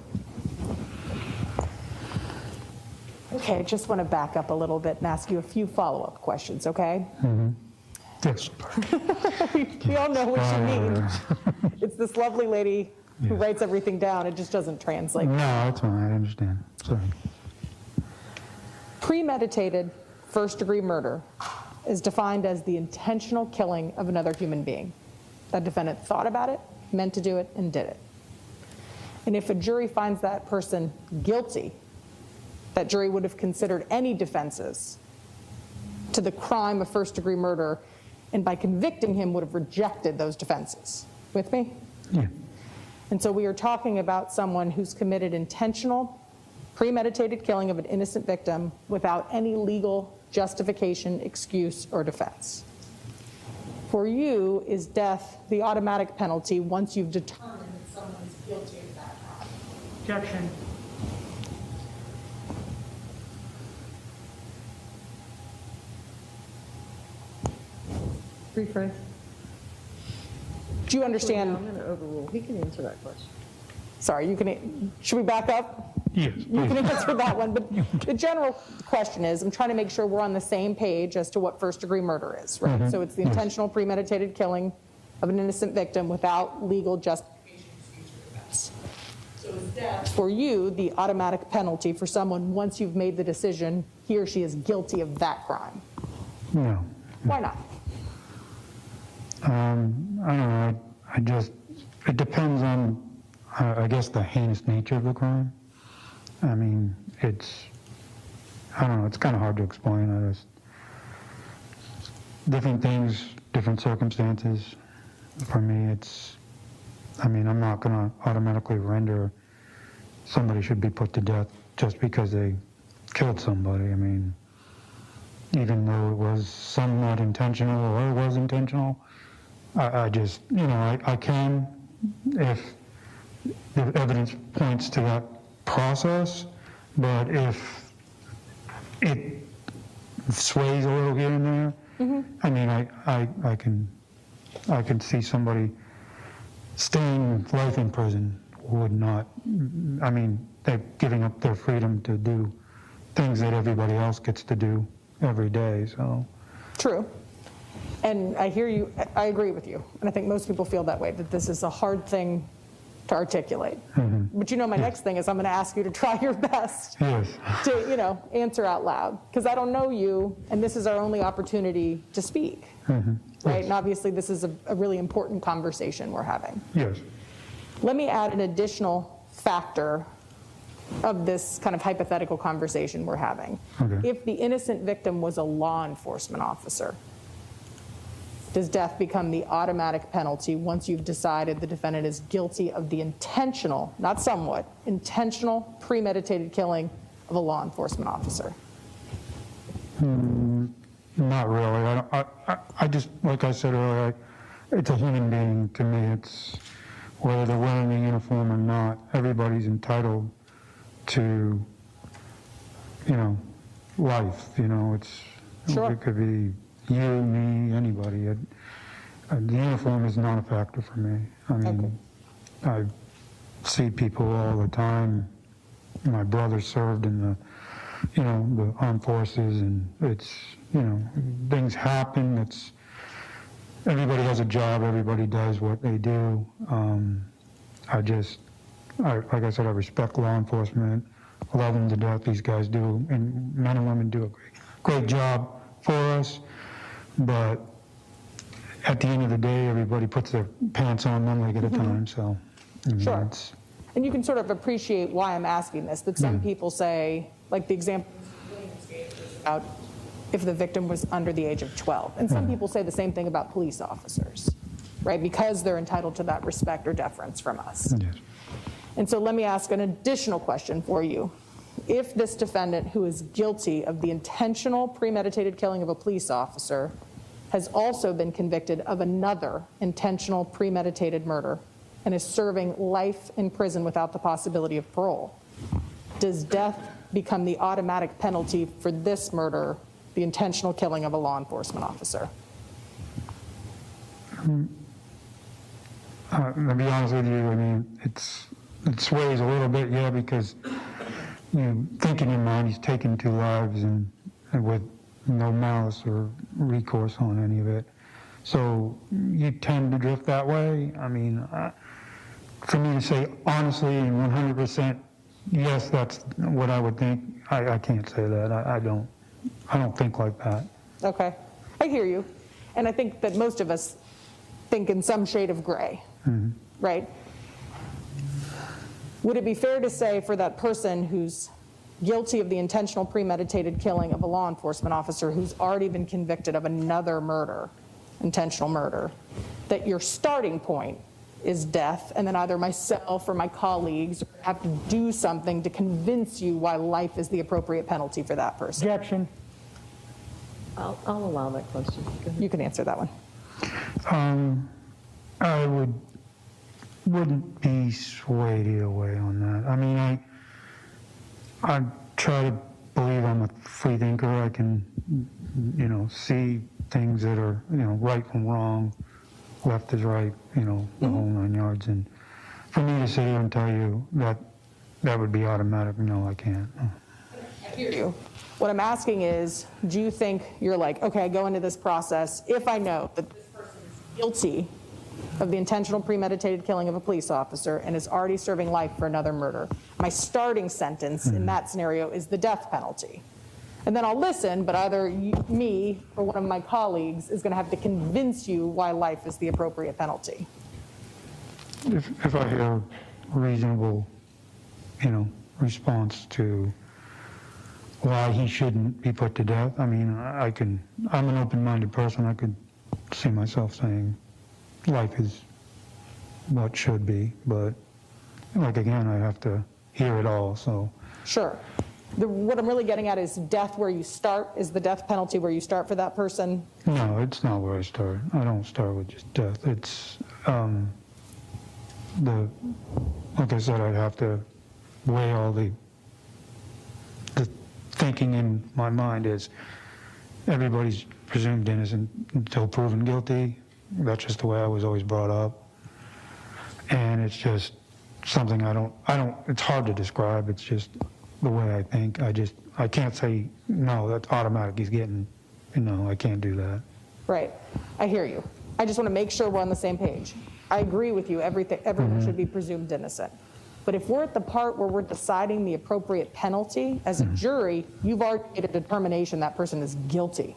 Okay, I just want to back up a little bit and ask you a few follow-up questions, okay? Yes. We all know what you mean. It's this lovely lady who writes everything down. It just doesn't translate. No, that's fine. I understand. Sorry. Premeditated first-degree murder is defined as the intentional killing of another human being. That defendant thought about it, meant to do it, and did it. And if a jury finds that person guilty, that jury would have considered any defenses to the crime of first-degree murder, and by convicting him would have rejected those defenses. With me? Yeah. And so we are talking about someone who's committed intentional, premeditated killing of an innocent victim without any legal justification, excuse, or defense. For you, is death the automatic penalty once you've determined that someone is guilty of that crime? Objection. Rephrase. Do you understand? I'm going to overrule. He can answer that question. Sorry, you can, should we back up? Yes, You can answer that one, but the general question is, I'm trying to make sure we're on the same page as to what first-degree murder is, right? So it's the intentional premeditated killing of an innocent victim without legal justification, excuse, or defense. So is death, for you, the automatic penalty for someone once you've made the decision he or she is guilty of that crime? No. Why not? I don't know. It depends on, I guess, the heinous nature of the crime. I mean, I don't know, it's kind of hard to explain. Different things, different circumstances. For me, I mean, I'm not going to automatically render somebody should be put to death just because they killed somebody. I mean, even though it was somewhat intentional or it was intentional, I just, you know, I can, if the evidence points to that process, but if it sways a little here and there, I mean, I can see somebody staying life in prison would not, I mean, they're giving up their freedom to do things that everybody else gets to do every day, so. True. And I hear you, I agree with you. And I think most people feel that way, that this is a hard thing to articulate. But you know, my next thing is I'm going to ask you to try your best Yes. to, you know, answer out loud. Because I don't know you, and this is our only opportunity to speak. Right? And obviously this is a really important conversation we're having. Yes. Let me add an additional factor of this kind of hypothetical conversation we're having. Okay. If the innocent victim was a law enforcement officer, does death become the automatic penalty once you've decided the defendant is guilty of the intentional, not somewhat, intentional premeditated killing of a law enforcement officer? Not really. I just, like I said earlier, it's a human being to me. It's whether they're wearing a uniform or not, everybody's entitled to, you know, life. You know, Sure. it could be you, me, anybody. The uniform is not a factor for me. I mean, I see people all the time. My brother served in the, you know, the armed forces, and it's, you know, things happen. It's, everybody has a job, everybody does what they do. Like I said, I respect law enforcement, love them to death. These guys do, and men and women do a great job for us. But at the end of the day, everybody puts their pants on one leg at a time, so. I mean, Sure. it's- And you can sort of appreciate why I'm asking this, that some people say, like the example about if the victim was under the age of 12. And some people say the same thing about police officers, right? Because they're entitled to that respect or deference from us. Yes. And so let me ask an additional question for you. If this defendant who is guilty of the intentional premeditated killing of a police officer has also been convicted of another intentional premeditated murder and is serving life in prison without the possibility of parole, does death become the automatic penalty for this murder, the intentional killing of a law enforcement officer? To be honest with you, I mean, it sways a little bit, yeah, because you think in your mind he's taken 2 lives and with no malice or recourse on any of it. So you tend to drift that way. I mean, for me to say honestly and 100% yes, that's what I would think, I can't say that. I don't think like that. Okay, I hear you. And I think that most of us think in some shade of gray, right? Would it be fair to say for that person who's guilty of the intentional premeditated killing of a law enforcement officer who's already been convicted of another murder, intentional murder, that your starting point is death, and then either myself or my colleagues have to do something to convince you why life is the appropriate penalty for that person? Objection. I'll allow that question. Go ahead. You can answer that one. I wouldn't be swayed either way on that. I mean, I try to believe I'm a free thinker. I can, you know, see things that are, you know, right from wrong, left is right, you know, the whole 9 yards. And for me to sit here and tell you that would be automatic, no, I can't. I hear you. What I'm asking is, do you think you're like, okay, I go into this process, if I know that this person is guilty of the intentional premeditated killing of a police officer and is already serving life for another murder, my starting sentence in that scenario is the death penalty. And then I'll listen, but either me or one of my colleagues is going to have to convince you why life is the appropriate penalty. If I hear a reasonable, you know, response to why he shouldn't be put to death, I mean, I'm an open-minded person. I could see myself saying life is what should be, but like, again, I have to hear it all, so. Sure. What I'm really getting at is death where you start. Is the death penalty where you start for that person? No, it's not where I start. I don't start with just death. It's, like I said, I'd have to weigh all the thinking in my mind is everybody's presumed innocent until proven guilty. That's just the way I was always brought up. And it's just something it's hard to describe. It's just the way I think. I can't say, no, that's automatic, he's getting, I can't do that. Right. I hear you. I just want to make sure we're on the same page. I agree with you. Everyone should be presumed innocent. But if we're at the part where we're deciding the appropriate penalty, as a jury, you've already made a determination that person is guilty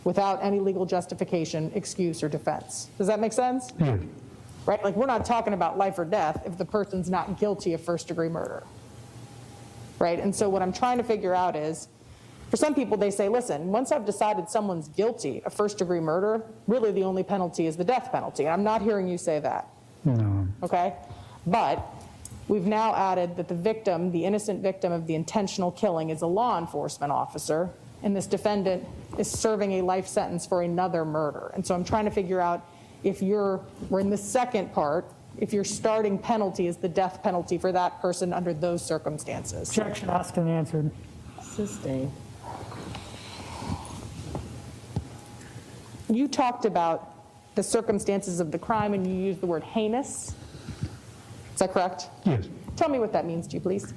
without any legal justification, excuse, or defense. Does that make sense? Yeah. Right? Like, we're not talking about life or death if the person's not guilty of first-degree murder. Right? And so what I'm trying to figure out is, for some people, they say, listen, once I've decided someone's guilty of first-degree murder, really the only penalty is the death penalty. And I'm not hearing you say that. No. Okay? But we've now added that the victim, the innocent victim of the intentional killing, is a law enforcement officer, and this defendant is serving a life sentence for another murder. And so I'm trying to figure out if we're in the second part, if your starting penalty is the death penalty for that person under those circumstances. Objection asked and answered. Sustained. You talked about the circumstances of the crime, and you used the word heinous. Is that correct? Yes. Tell me what that means, do you please?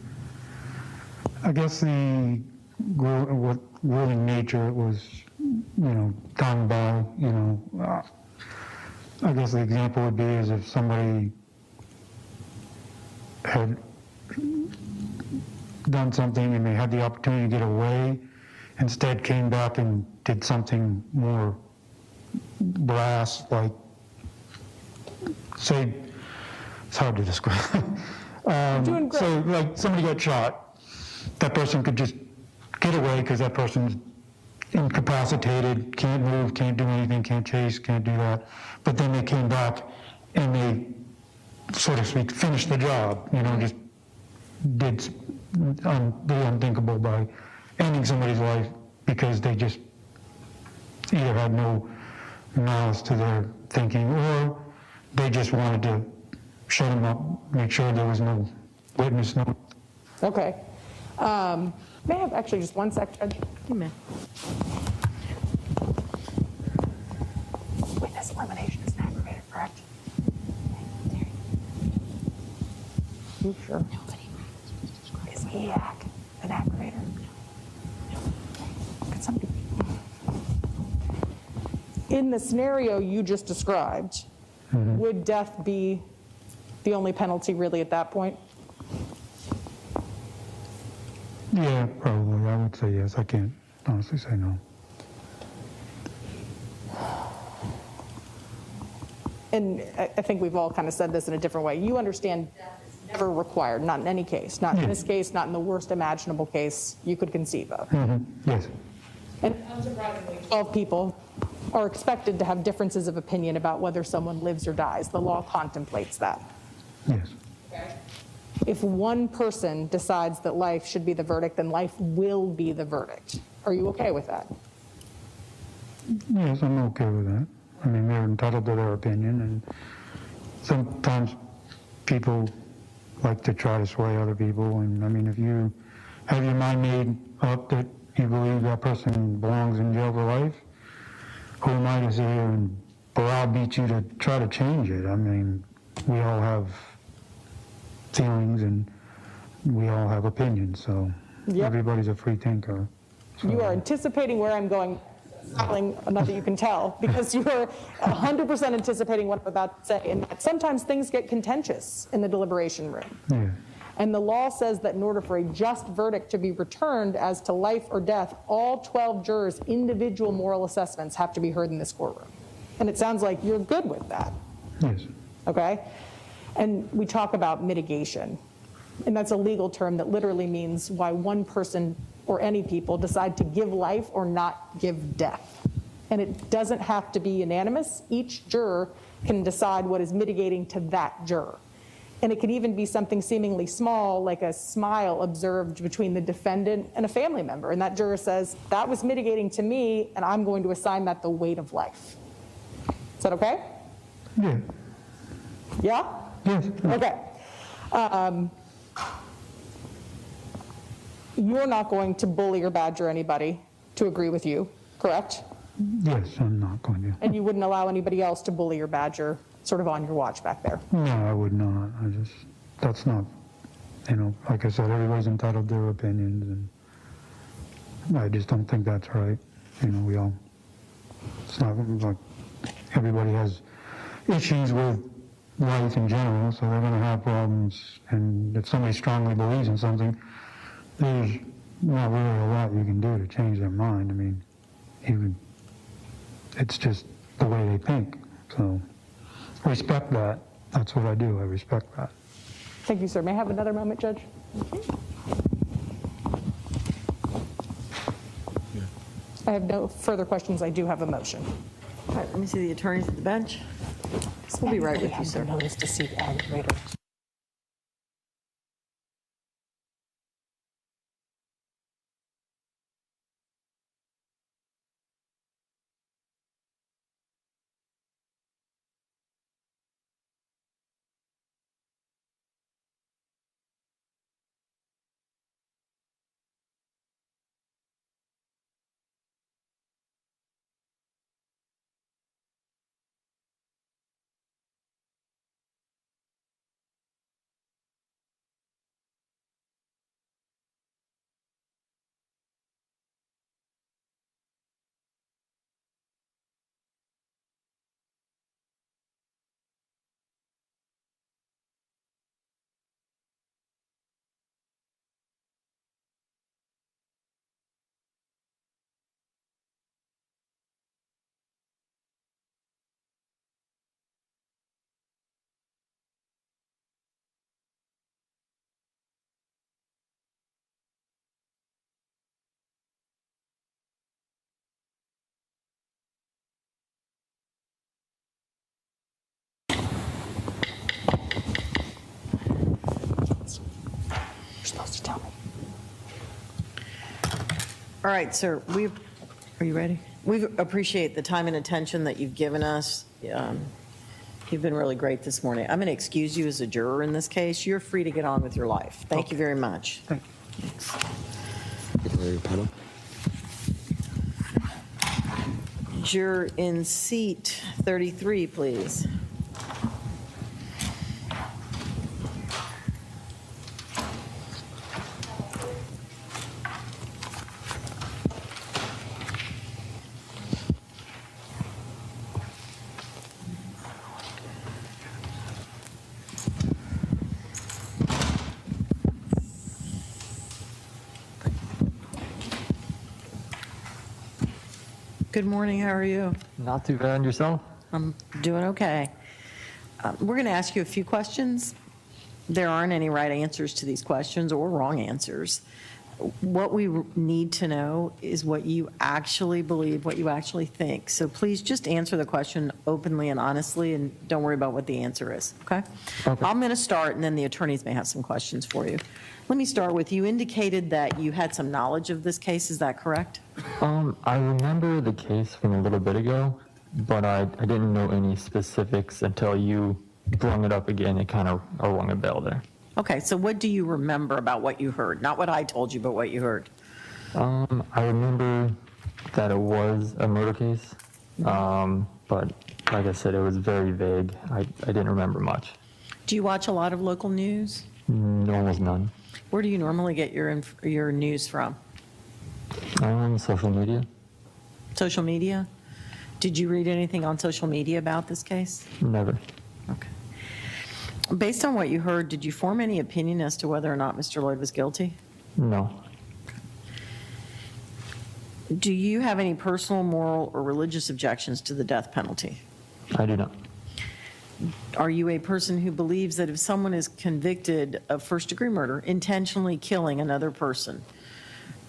I guess what grueling nature it was, done by, I guess the example would be is if somebody had done something and they had the opportunity to get away, instead came back and did something more brass, like, say, it's hard to describe. Doing great. So, like, somebody got shot, that person could just get away because that person's incapacitated, can't move, can't do anything, can't chase, can't do that. But then they came back and they, so to speak, finished the job, just did the unthinkable by ending somebody's life because they just either had no malice to their thinking or they just wanted to shut them up, make sure there was no witness. No. Okay. May I have actually just one sec, Judge? You may. Witness elimination is an aggravator, correct? You sure? Is EAC an aggravator? Could somebody? In the scenario you just described, would death be the only penalty really at that point? Yeah, probably. I would say yes. I can't honestly say no. And I think we've all kind of said this in a different way. You understand death is never required, not in any case, not in this case, not in the worst imaginable case you could conceive of. Yes. And unsurprisingly, 12 people are expected to have differences of opinion about whether someone lives or dies. The law contemplates that. Yes. Okay. If one person decides that life should be the verdict, then life will be the verdict. Are you okay with that? Yes, I'm okay with that. I mean, they're entitled to their opinion, and sometimes people like to try to sway other people. And I mean, if you have your mind made up that you believe that person belongs in jail for life, who am I to sit here and browbeat you to try to change it? I mean, we all have feelings and we all have opinions, so everybody's a free thinker. So. You are anticipating where I'm going, smiling, not that you can tell, because you are 100% anticipating what I'm about to say. And sometimes things get contentious in the deliberation room. Yeah. And the law says that in order for a just verdict to be returned as to life or death, all 12 jurors' individual moral assessments have to be heard in this courtroom. And it sounds like you're good with that. Yes. Okay? And we talk about mitigation. And that's a legal term that literally means why one person or any people decide to give life or not give death. And it doesn't have to be unanimous. Each juror can decide what is mitigating to that juror. And it could even be something seemingly small, like a smile observed between the defendant and a family member. And that juror says, that was mitigating to me, and I'm going to assign that the weight of life. Is that okay? Yeah. Yeah? Yes. Okay. You're not going to bully or badger anybody to agree with you, correct? Yes, I'm not going to. And you wouldn't allow anybody else to bully or badger sort of on your watch back there? No, I would not. That's not, like I said, everybody's entitled to their opinions, and I just don't think that's right. It's not like everybody has issues with life in general, so they're going to have problems, and if somebody strongly believes in something, there's not really a lot you can do to change their mind. It's just the way they think, so respect that. That's what I do. I respect that. Thank you, sir. May I have another moment, Judge? I have no further questions. I do have a motion. All right, let me see the attorneys at the bench. We'll be right with you, sir. Notice to seek aggravators. You're supposed to tell me. All right, sir, are you ready? We appreciate the time and attention that you've given us. You've been really great this morning. I'm going to excuse you as a juror in this case. You're free to get on with your life. Thank you very much. Thank Your panel. Juror in seat 33, please. Good morning, how are you? Not too bad. Yourself? I'm doing okay. We're going to ask you a few questions. There aren't any right answers to these questions or wrong answers. What we need to know is what you actually believe, what you actually think. So please just answer the question openly and honestly, and don't worry about what the answer is, okay? Okay. I'm going to start, and then the attorneys may have some questions for you. Let me start with, you indicated that you had some knowledge of this case, is that correct? I remember the case from a little bit ago, but I didn't know any specifics until you brung it up again. It kind of rung a bell there. Okay, so what do you remember about what you heard? Not what I told you, but what you heard. I remember that it was a murder case, but like I said, it was very vague. I didn't remember much. Do you watch a lot of local news? Almost none. Where do you normally get your news from? Social media? Social media? Did you read anything on social media about this case? Never. Okay. Based on what you heard, did you form any opinion as to whether or not Mr. Loyd was guilty? No. Do you have any personal, moral, or religious objections to the death penalty? I do not. Are you a person who believes that if someone is convicted of first-degree murder, intentionally killing another person,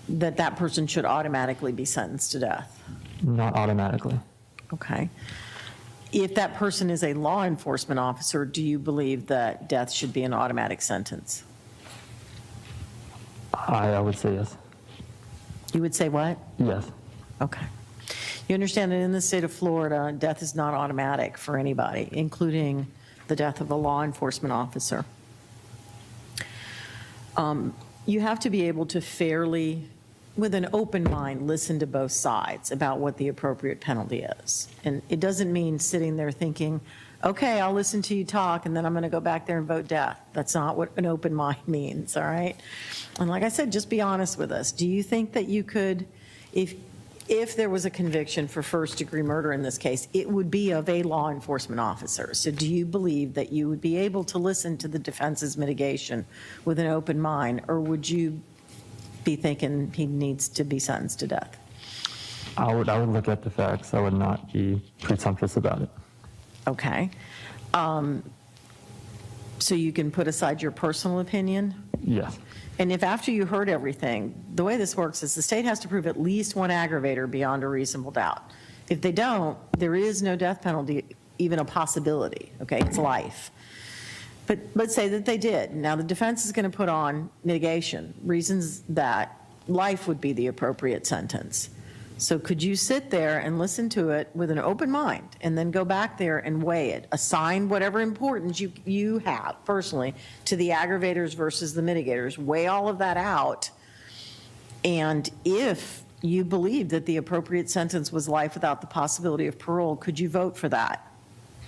that that person should automatically be sentenced to death? Not automatically. Okay. If that person is a law enforcement officer, do you believe that death should be an automatic sentence? I would say yes. You would say what? Yes. Okay. You understand that in the state of Florida, death is not automatic for anybody, including the death of a law enforcement officer. You have to be able to fairly, with an open mind, listen to both sides about what the appropriate penalty is. And it doesn't mean sitting there thinking, okay, I'll listen to you talk, and then I'm going to go back there and vote death. That's not what an open mind means, all right? And like I said, just be honest with us. Do you think that you could, if there was a conviction for first-degree murder in this case, it would be of a law enforcement officer? So do you believe that you would be able to listen to the defense's mitigation with an open mind, or would you be thinking he needs to be sentenced to death? I would look at the facts. I would not be presumptuous about it. Okay. So you can put aside your personal opinion? Yes. And if after you heard everything, the way this works is the state has to prove at least one aggravator beyond a reasonable doubt. If they don't, there is no death penalty, even a possibility, okay? It's life. But let's say that they did. Now the defense is going to put on mitigation, reasons that life would be the appropriate sentence. So could you sit there and listen to it with an open mind and then go back there and weigh it, assign whatever importance you have personally to the aggravators versus the mitigators, weigh all of that out, and if you believe that the appropriate sentence was life without the possibility of parole, could you vote for that?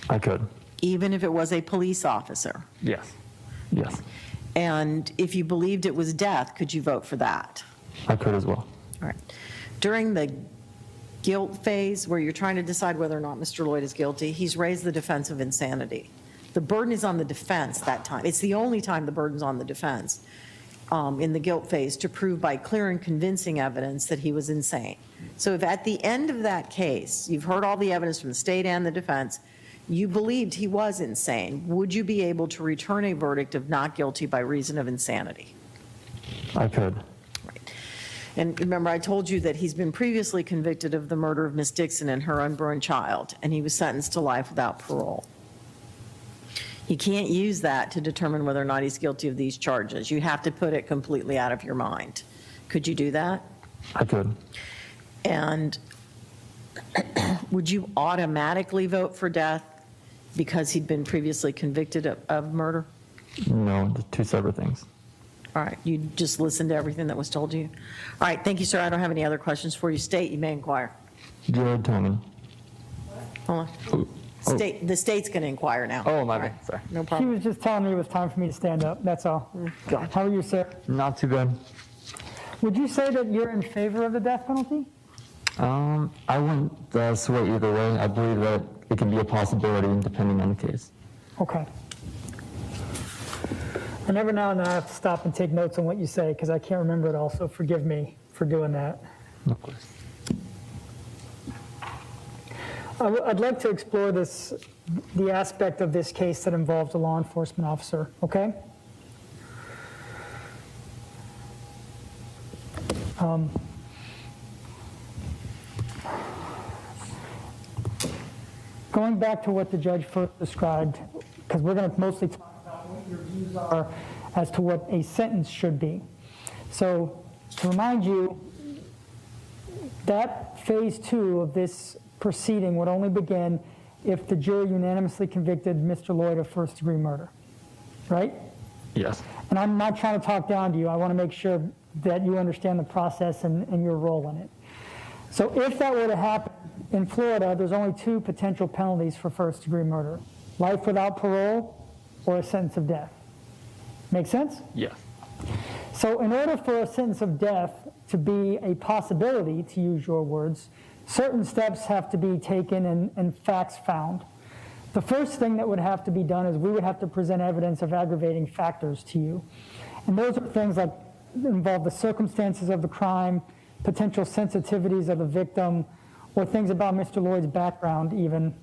I could. Even if it was a police officer? Yes. Yes. And if you believed it was death, could you vote for that? I could as well. All right. During the guilt phase, where you're trying to decide whether or not Mr. Loyd is guilty, he's raised the defense of insanity. The burden is on the defense that time. It's the only time the burden's on the defense in the guilt phase to prove by clear and convincing evidence that he was insane. So if at the end of that case, you've heard all the evidence from the state and the defense, you believed he was insane, would you be able to return a verdict of not guilty by reason of insanity? I could. And remember, I told you that he's been previously convicted of the murder of Miss Dixon and her unborn child, and he was sentenced to life without parole. You can't use that to determine whether or not he's guilty of these charges. You have to put it completely out of your mind. Could you do that? I could. And would you automatically vote for death because he'd been previously convicted of murder? No, two separate things. All right, you just listened to everything that was told to you? All right, thank you, sir. I don't have any other questions for you. State, you may inquire. Juror Tony. Hold on. State, the state's going to inquire now. Oh, my All bad. right. Sorry. No He problem. was just telling me it was time for me to stand up, that's all. How are you, sir? Not too bad. Would you say that you're in favor of the death penalty? I wouldn't sway either way. I believe that it can be a possibility depending on the case. Okay. And every now and then I have to stop and take notes on what you say because I can't remember it all, so forgive me for doing that. Of course. I'd like to explore the aspect of this case that involves a law enforcement officer, okay? Going back to what the judge first described, because we're going to mostly talk about what your views are as to what a sentence should be. So to remind you, that phase 2 of this proceeding would only begin if the jury unanimously convicted Mr. Loyd of first-degree murder, right? Yes. And I'm not trying to talk down to you. I want to make sure that you understand the process and your role in it. So if that were to happen in Florida, there's only 2 potential penalties for first-degree murder: life without parole or a sentence of death. Make sense? Yes. So in order for a sentence of death to be a possibility, to use your words, certain steps have to be taken and facts found. The first thing that would have to be done is we would have to present evidence of aggravating factors to you. And those are things like involve the circumstances of the crime, potential sensitivities of the victim, or things about Mr. Loyd's background even,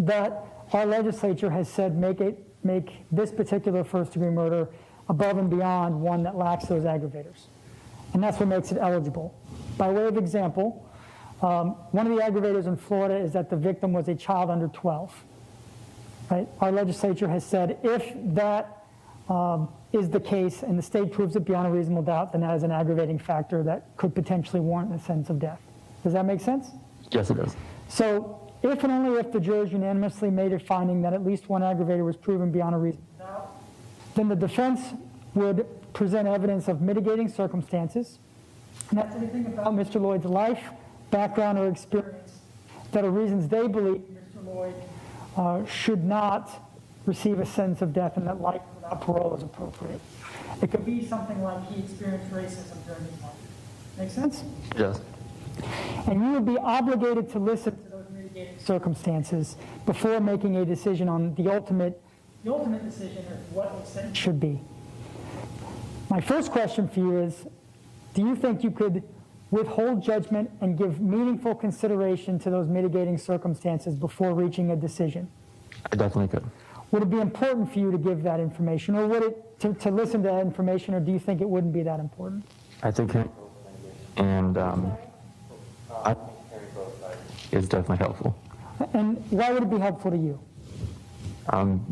that our legislature has said make this particular first-degree murder above and beyond one that lacks those aggravators. And that's what makes it eligible. By way of example, One of the aggravators in Florida is that the victim was a child under 12. Right? Our legislature has said if that is the case and the state proves it beyond a reasonable doubt, then that is an aggravating factor that could potentially warrant a sentence of death. Does that make sense? Yes, it does. So if and only if the jurors unanimously made a finding that at least one aggravator was proven beyond a reasonable doubt, then the defense would present evidence of mitigating circumstances, and that's anything about Mr. Loyd's life, background, or experience that are reasons they believe Mr. Loyd should not receive a sentence of death and that life without parole is appropriate. It could be something like he experienced racism during his life. Make sense? Yes. And you would be obligated to listen to those mitigating circumstances before making a decision on the ultimate decision of what the sentence should be. My first question for you is, do you think you could withhold judgment and give meaningful consideration to those mitigating circumstances before reaching a decision? I definitely could. Would it be important for you to give that information, or would it to listen to that information, or do you think it wouldn't be that important? I think, and I is definitely helpful. And why would it be helpful to you?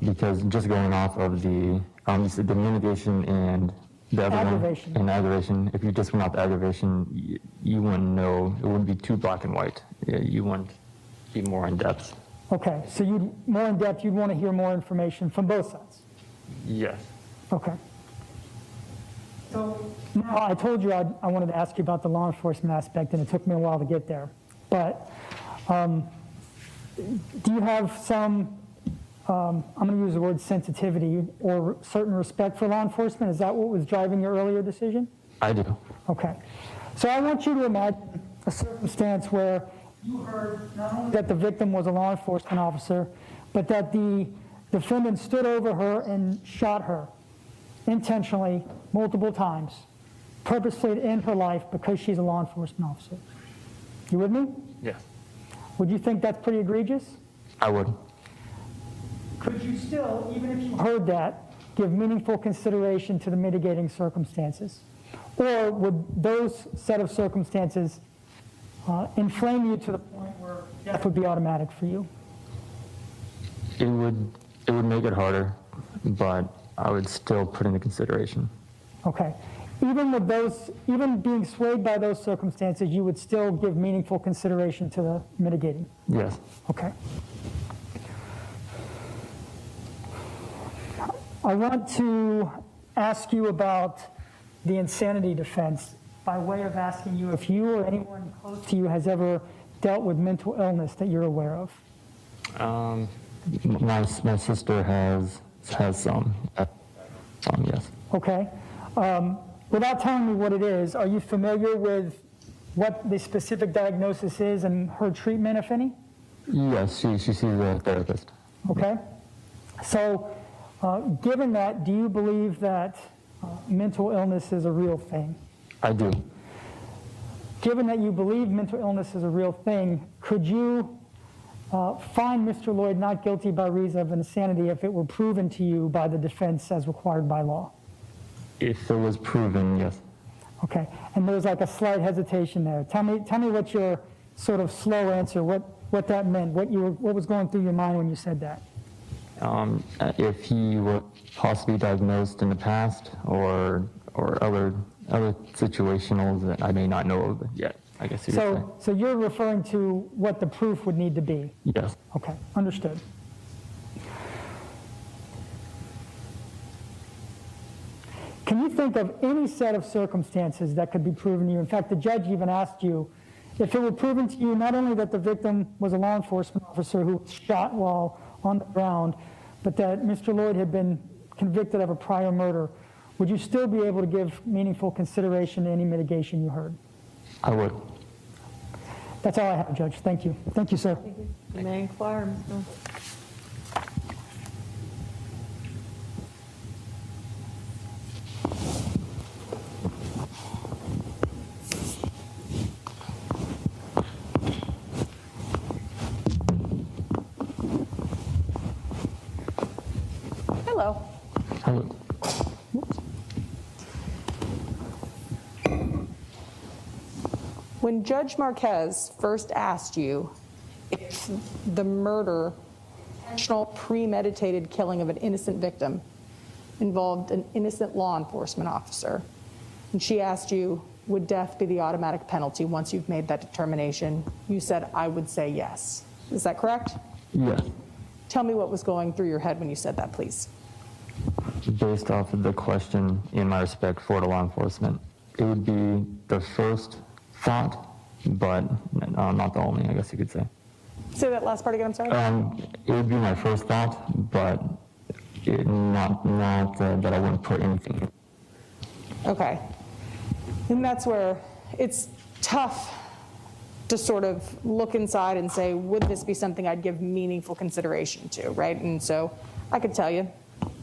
Because just going off of the mitigation and the other Aggravation. one, and aggravation, if you just went off the aggravation, you wouldn't know, it wouldn't be too black and white. You wouldn't be more in depth. Okay, so more in depth, you'd want to hear more information from both sides. Yes. Okay. So now I told you I wanted to ask you about the law enforcement aspect, and it took me a while to get there. But do you have some, I'm going to use the word sensitivity or certain respect for law enforcement? Is that what was driving your earlier decision? I do. Okay. So I want you to imagine a circumstance where you heard not only that the victim was a law enforcement officer, but that the defendant stood over her and shot her intentionally multiple times, purposely to end her life because she's a law enforcement officer. You with me? Yes. Would you think that's pretty egregious? I would. Could you still, even if you heard that, give meaningful consideration to the mitigating circumstances? Or would those set of circumstances inflame you to the point where death would be automatic for you? It would make it harder, but I would still put into consideration. Okay. Even being swayed by those circumstances, you would still give meaningful consideration to the mitigating? Yes. Okay. I want to ask you about the insanity defense by way of asking you if you or anyone close to you has ever dealt with mental illness that you're aware of. My sister has some. Yes. Okay. Without telling me what it is, are you familiar with what the specific diagnosis is and her treatment, if any? Yes, she sees a therapist. Okay. So, given that, do you believe that mental illness is a real thing? I do. Given that you believe mental illness is a real thing, could you find Mr. Loyd not guilty by reason of insanity if it were proven to you by the defense as required by law? If it was proven, yes. Okay. And there was like a slight hesitation there. Tell me what your sort of slow answer, what that meant, what was going through your mind when you said that. If he were possibly diagnosed in the past or other situationals that I may not know of yet, I guess you could say. So you're referring to what the proof would need to be? Yes. Okay, understood. Can you think of any set of circumstances that could be proven to you? In fact, the judge even asked you if it were proven to you not only that the victim was a law enforcement officer who was shot while on the ground, but that Mr. Loyd had been convicted of a prior murder, would you still be able to give meaningful consideration to any mitigation you heard? I would. That's all I have, Judge. Thank you. Thank you, sir. You may inquire, Mr. Hello. Hello. When Judge Marquez first asked you if the murder, intentional premeditated killing of an innocent victim involved an innocent law enforcement officer, and she asked you, would death be the automatic penalty once you've made that determination, you said, I would say yes. Is that correct? Yes. Tell me what was going through your head when you said that, please. Based off of the question in my respect for the law enforcement, it would be the first thought, but not the only, I guess you could say. Say that last part again, I'm sorry. It would be my first thought, but not that I wouldn't put anything in. Okay. And that's where it's tough to sort of look inside and say, would this be something I'd give meaningful consideration to, right? And so I could tell you,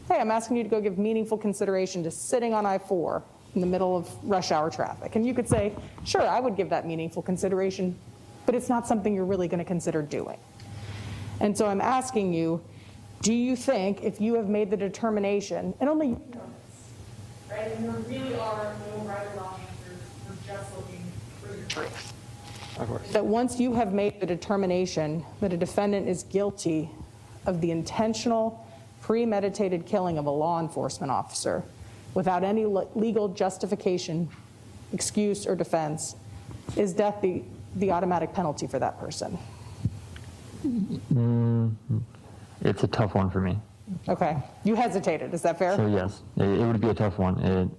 hey, I'm asking you to go give meaningful consideration to sitting on I-4 in the middle of rush hour traffic. And you could say, sure, I would give that meaningful consideration, but it's not something you're really going to consider doing. And so I'm asking you, do you think if you have made the determination, and only you know this, Right, and there really are no right or wrong answers, we're just looking for your truth. that once you have made the determination that a defendant is guilty of the intentional, premeditated killing of a law enforcement officer without any legal justification, excuse, or defense, is death the automatic penalty for that person? It's a tough one for me. Okay. You hesitated. Is that fair? So yes, it would be a tough one.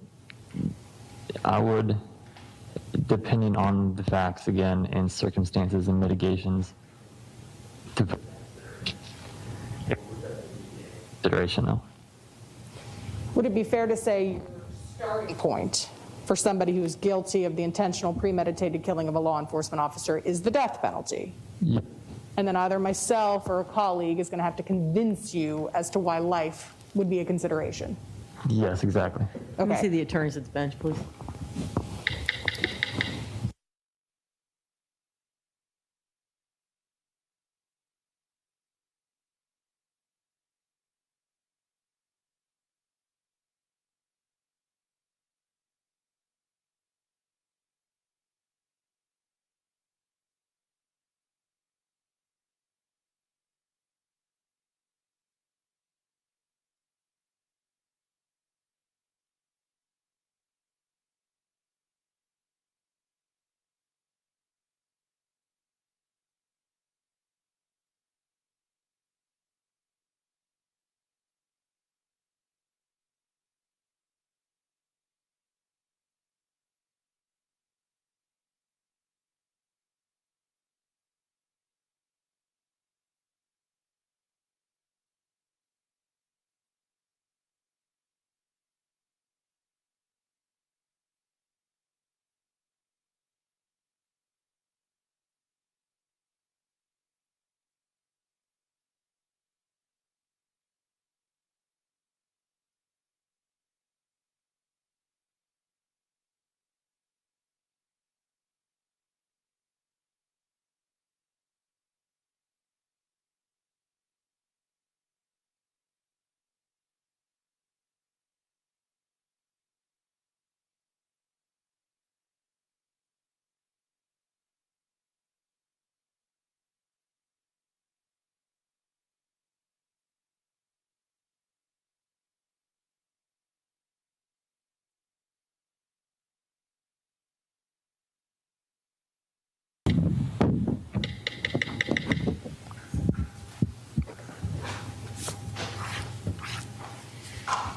I would, depending on the facts again and circumstances and mitigations, consideration though. Would it be fair to say your starting point for somebody who is guilty of the intentional premeditated killing of a law enforcement officer is the death penalty? Yeah. And then either myself or a colleague is going to have to convince you as to why life would be a consideration. Yes, exactly. Let me see Okay. the attorneys at the bench, please.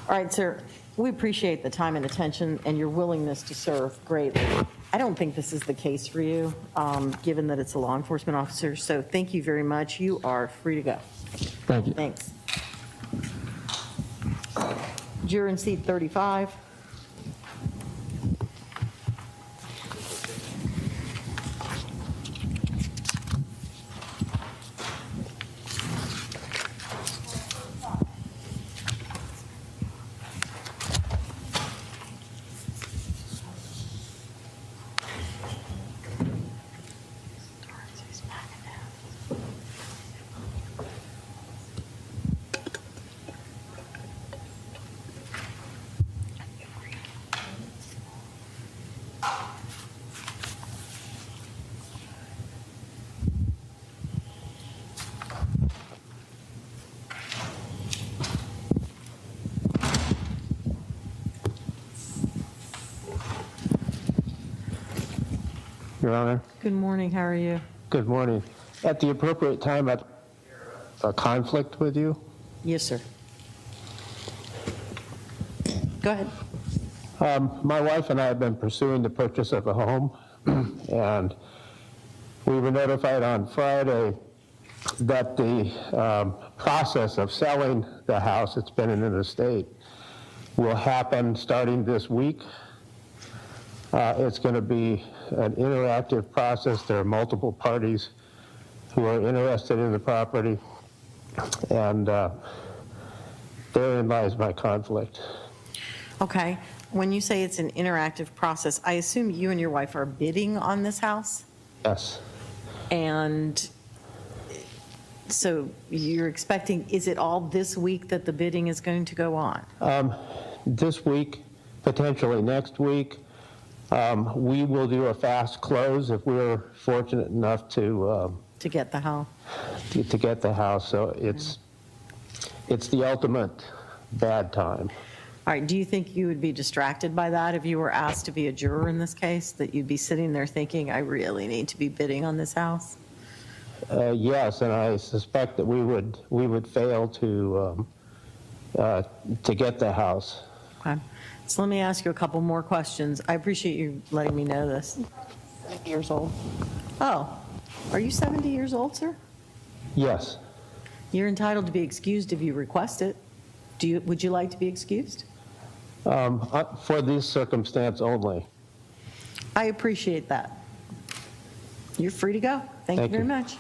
All right, sir, we appreciate the time and attention and your willingness to serve greatly. I don't think this is the case for you, given that it's a law enforcement officer, so thank you very much. You are free to go. Thank you. Thanks. Juror in seat 35. Your Honor. Good morning, how are you? Good morning. At the appropriate time, a conflict with you. Yes, sir. Go ahead. My wife and I have been pursuing the purchase of a home, and we were notified on Friday that the process of selling the house, it's been in an estate, will happen starting this week. It's going to be an interactive process. There are multiple parties who are interested in the property, and therein lies my conflict. Okay. When you say it's an interactive process, I assume you and your wife are bidding on this house? Yes. And so you're expecting, is it all this week that the bidding is going to go on? This week, potentially next week. We will do a fast close if we're fortunate enough to get the house. To get the house. So it's the ultimate bad time. All right, do you think you would be distracted by that if you were asked to be a juror in this case, that you'd be sitting there thinking, I really need to be bidding on this house? Yes, and I suspect that we would fail to get the house. Okay. So let me ask you a couple more questions. I appreciate you letting me know this. 70 years old. Oh, are you 70 years old, sir? Yes. You're entitled to be excused if you request it. Would you like to be excused? For this circumstance only. I appreciate that. You're free to go. Thank you very much.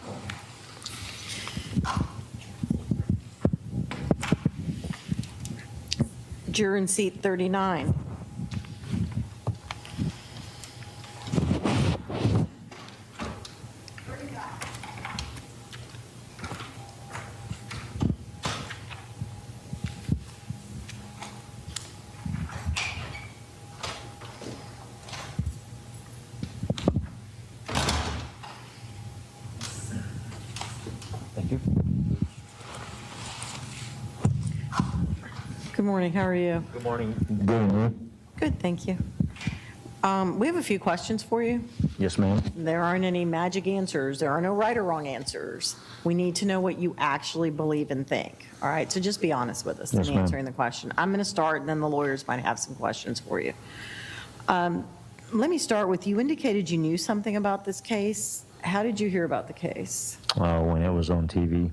Juror in seat 39. Thank you. Good morning, how are you? Good morning. Good. Good, thank you. We have a few questions for you. Yes, ma'am. There aren't any magic answers. There are no right or wrong answers. We need to know what you actually believe and think. All right, so just be honest with us Yes, in ma'am. answering the question. I'm going to start, and then the lawyers might have some questions for you. Let me start with, you indicated you knew something about this case. How did you hear about the case? When it was on TV.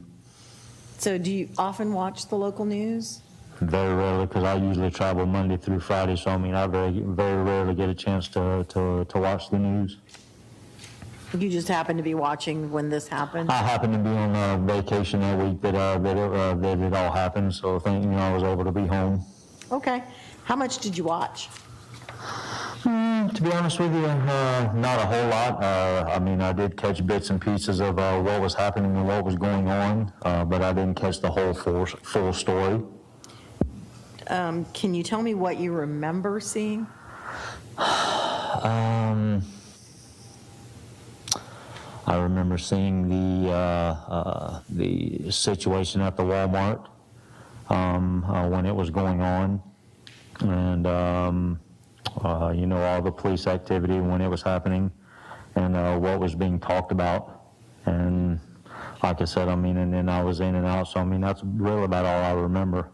So do you often watch the local news? Very rarely, because I usually travel Monday through Friday, so I mean, I very rarely get a chance to watch the news. You just happened to be watching when this happened? I happened to be on vacation that week that it all happened, so I was able to be home. Okay. How much did you watch? To be honest with you, not a whole lot. I mean, I did catch bits and pieces of what was happening and what was going on, but I didn't catch the whole full story. Can you tell me what you remember seeing? I remember seeing the situation at the Walmart when it was going on, and all the police activity when it was happening, and what was being talked about. And like I said, I mean, and then I was in and out, so I mean, that's really about all I remember.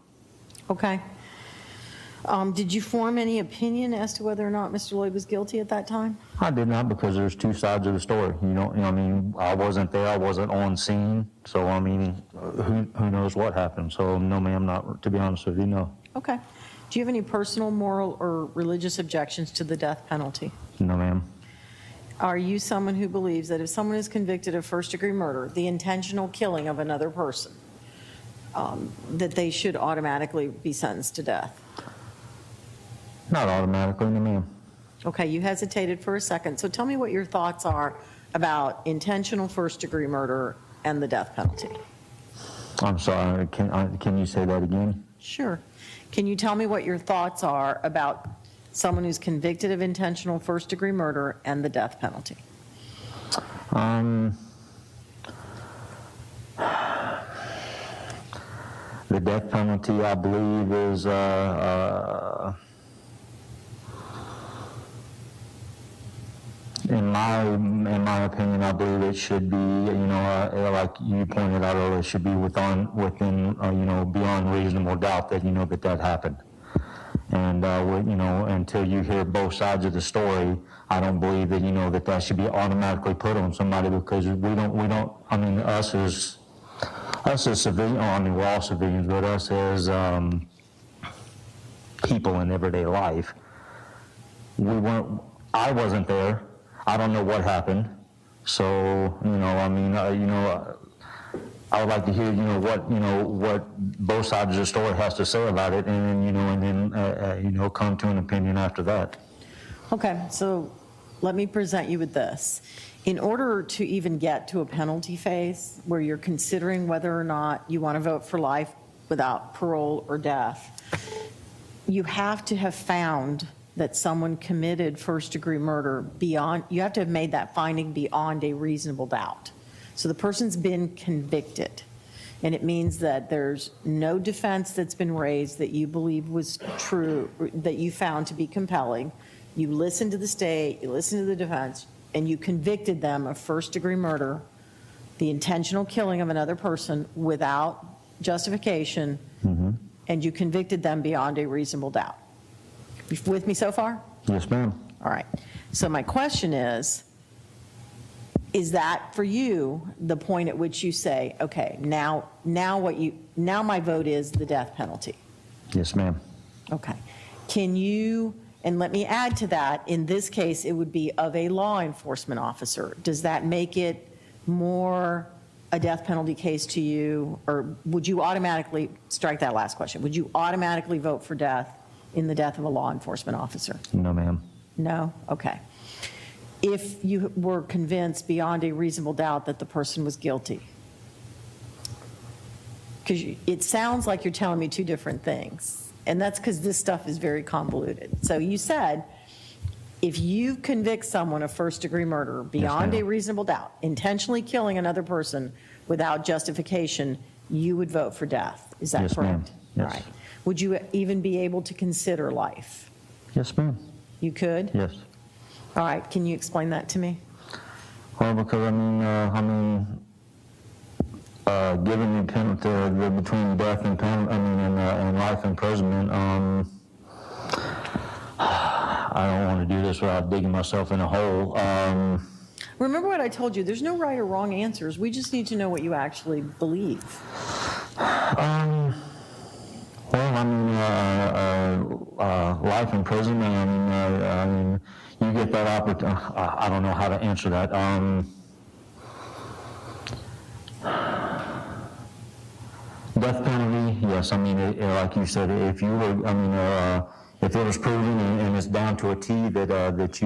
Okay. Did you form any opinion as to whether or not Mr. Loyd was guilty at that time? I did not, because there's two sides of the story. I mean, I wasn't there, I wasn't on scene, so I mean, who knows what happened? So no, ma'am, not to be honest with you, no. Okay. Do you have any personal, moral, or religious objections to the death penalty? No, ma'am. Are you someone who believes that if someone is convicted of first-degree murder, the intentional killing of another person, that they should automatically be sentenced to death? Not automatically, no, ma'am. Okay, you hesitated for a second, so tell me what your thoughts are about intentional first-degree murder and the death penalty. I'm sorry, can you say that again? Sure. Can you tell me what your thoughts are about someone who's convicted of intentional first-degree murder and the death penalty? The death penalty, I believe, is in my opinion, I believe it should be, like you pointed out earlier, it should be within beyond reasonable doubt that, that happened. And, until you hear both sides of the story, I don't believe that, that should be automatically put on somebody, because us as civilians, we're all civilians, but us as people in everyday life, I wasn't there. I don't know what happened. So, I would like to hear, what both sides of the story has to say about it, and then, come to an opinion after that. Okay, so let me present you with this. In order to even get to a penalty phase where you're considering whether or not you want to vote for life without parole or death, you have to have found that someone committed first-degree murder you have to have made that finding beyond a reasonable doubt. So the person's been convicted, and it means that there's no defense that's been raised that you believe was true, that you found to be compelling. You listened to the state, you listened to the defense, and you convicted them of first-degree murder, the intentional killing of another person without justification, and you convicted them beyond a reasonable doubt. You with me so far? Yes, ma'am. All right. So my question is that for you the point at which you say, okay, now my vote is the death penalty? Yes, ma'am. Okay. Can you, and let me add to that, in this case, it would be of a law enforcement officer. Does that make it more a death penalty case to you, or would you automatically, strike that last question, would you automatically vote for death in the death of a law enforcement officer? No, ma'am. No? Okay. If you were convinced beyond a reasonable doubt that the person was guilty, because it sounds like you're telling me two different things, and that's because this stuff is very convoluted. So you said, if you convict someone of first-degree murder beyond a reasonable doubt, intentionally killing another person without justification, you would vote for death. Is that Yes, ma'am. correct? Yes. All right. Would you even be able to consider life? Yes, ma'am. You could? Yes. All right. Can you explain that to me? Well, because given the penalty between death and and life imprisonment, I don't want to do this without digging myself in a hole. Remember what I told you, there's no right or wrong answers. We just need to know what you actually believe. Life imprisonment, you get that opportunity. I don't know how to answer that. Death penalty, yes. Like you said, if you were, if it was proven and it's down to a T that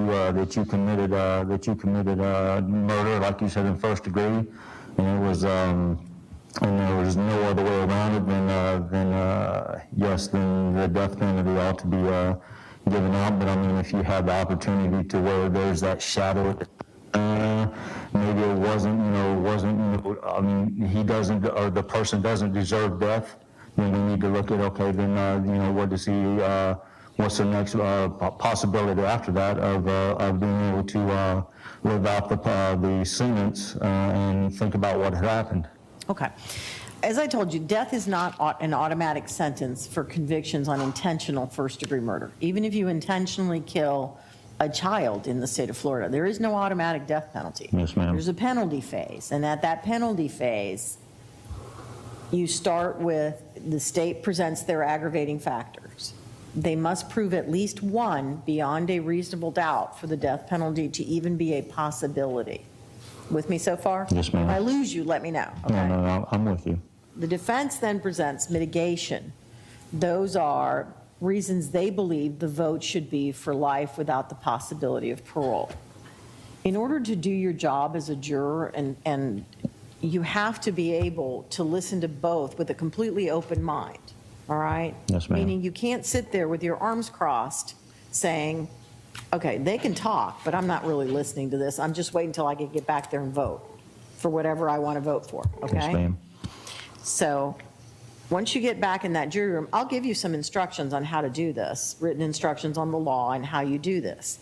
you committed murder, like you said, in first degree, and it was and there was no other way around it, then yes, then the death penalty ought to be given out. But if you have the opportunity to where there's that shadow, maybe it wasn't, he doesn't, or the person doesn't deserve death, then we need to look at, okay, then, what does he, what's the next possibility after that of being able to live out the sentence and think about what had happened. Okay. As I told you, death is not an automatic sentence for convictions on intentional first-degree murder. Even if you intentionally kill a child in the state of Florida, there is no automatic death penalty. Yes, ma'am. There's a penalty phase, and at that penalty phase, you start with the state presents their aggravating factors. They must prove at least one beyond a reasonable doubt for the death penalty to even be a possibility. With me so far? Yes, ma'am. If I lose you, let me know. Okay? No, I'm with you. The defense then presents mitigation. Those are reasons they believe the vote should be for life without the possibility of parole. In order to do your job as a juror, and you have to be able to listen to both with a completely open mind, all right? Yes, ma'am. Meaning you can't sit there with your arms crossed saying, okay, they can talk, but I'm not really listening to this. I'm just waiting until I can get back there and vote for whatever I want to vote for, okay? Yes, ma'am. So once you get back in that jury room, I'll give you some instructions on how to do this, written instructions on the law and how you do this.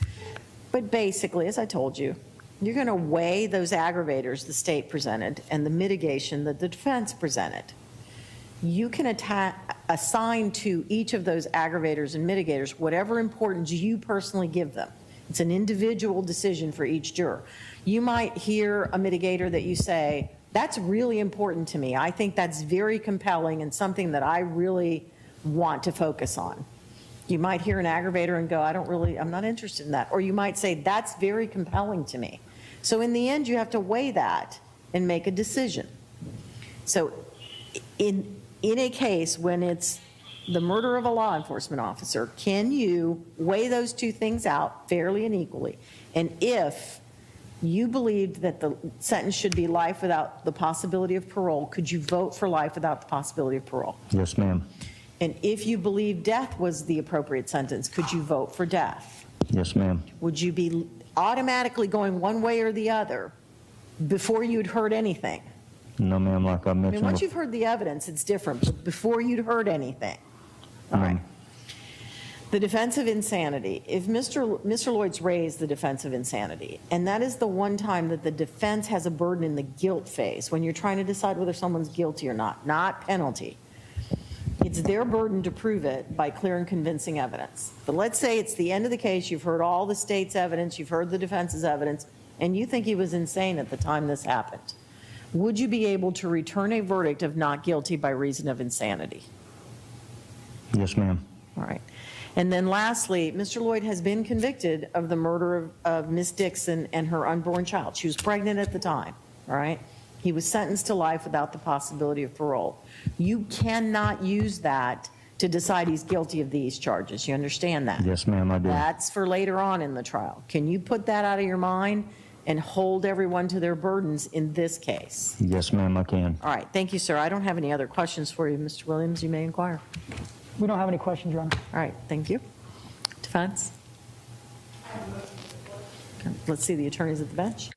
But basically, as I told you, you're going to weigh those aggravators the state presented and the mitigation that the defense presented. You can assign to each of those aggravators and mitigators whatever importance you personally give them. It's an individual decision for each juror. You might hear a mitigator that you say, that's really important to me. I think that's very compelling and something that I really want to focus on. You might hear an aggravator and go, I'm not interested in that. Or you might say, that's very compelling to me. So in the end, you have to weigh that and make a decision. So in a case when it's the murder of a law enforcement officer, can you weigh those two things out fairly and equally? And if you believed that the sentence should be life without the possibility of parole, could you vote for life without the possibility of parole? Yes, ma'am. And if you believe death was the appropriate sentence, could you vote for death? Yes, ma'am. Would you be automatically going one way or the other before you'd heard anything? No, ma'am, like I I mean, mentioned. once you've heard the evidence, it's different, but before you'd heard anything. All right. The defense of insanity. If Mr. Loyd's raised the defense of insanity, and that is the one time that the defense has a burden in the guilt phase, when you're trying to decide whether someone's guilty or not penalty. It's their burden to prove it by clear and convincing evidence. But let's say it's the end of the case, you've heard all the state's evidence, you've heard the defense's evidence, and you think he was insane at the time this happened. Would you be able to return a verdict of not guilty by reason of insanity? Yes, ma'am. All right. And then lastly, Mr. Loyd has been convicted of the murder of Miss Dixon and her unborn child. She was pregnant at the time, all right? He was sentenced to life without the possibility of parole. You cannot use that to decide he's guilty of these charges. You understand that? Yes, ma'am, I do. That's for later on in the trial. Can you put that out of your mind and hold everyone to their burdens in this case? Yes, ma'am, I can. All right. Thank you, sir. I don't have any other questions for you. Mr. Williams, you may inquire. We don't have any questions, Your Honor. All right, thank you. Defense? Okay, let's see the attorneys at the bench.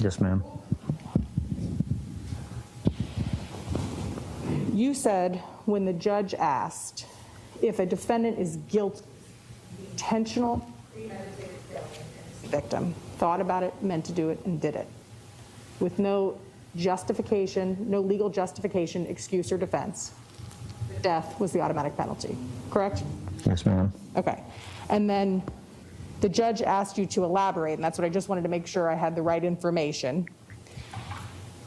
Yes, ma'am. You said when the judge asked if a defendant is intentional victim, thought about it, meant to do it, and did it, with no justification, no legal justification, excuse, or defense, death was the automatic penalty, correct? Yes, ma'am. Okay. And then the judge asked you to elaborate, and that's what I just wanted to make sure I had the right information.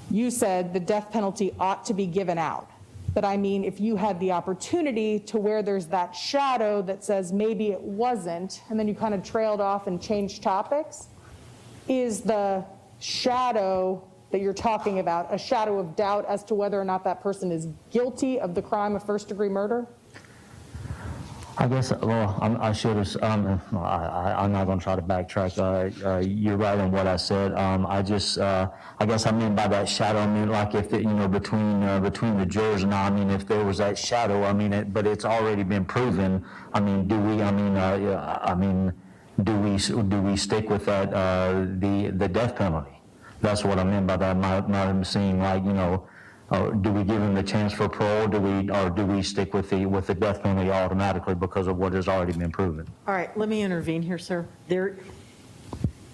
you said the death penalty ought to be given out. But I mean, if you had the opportunity to where there's that shadow that says maybe it wasn't, and then you kind of trailed off and changed topics, is the shadow that you're talking about a shadow of doubt as to whether or not that person is guilty of the crime of first-degree murder? I guess, well, I should have, I'm not going to try to backtrack. You're right on what I said. I guess I mean by that shadow, I mean like if, between the jurors and I mean, if there was that shadow, I mean, but it's already been proven. I mean, do we stick with that, the death penalty? That's what I meant by that. Not seeing like, do we give him the chance for parole? Do we stick with the death penalty automatically because of what has already been proven? All right, let me intervene here, sir.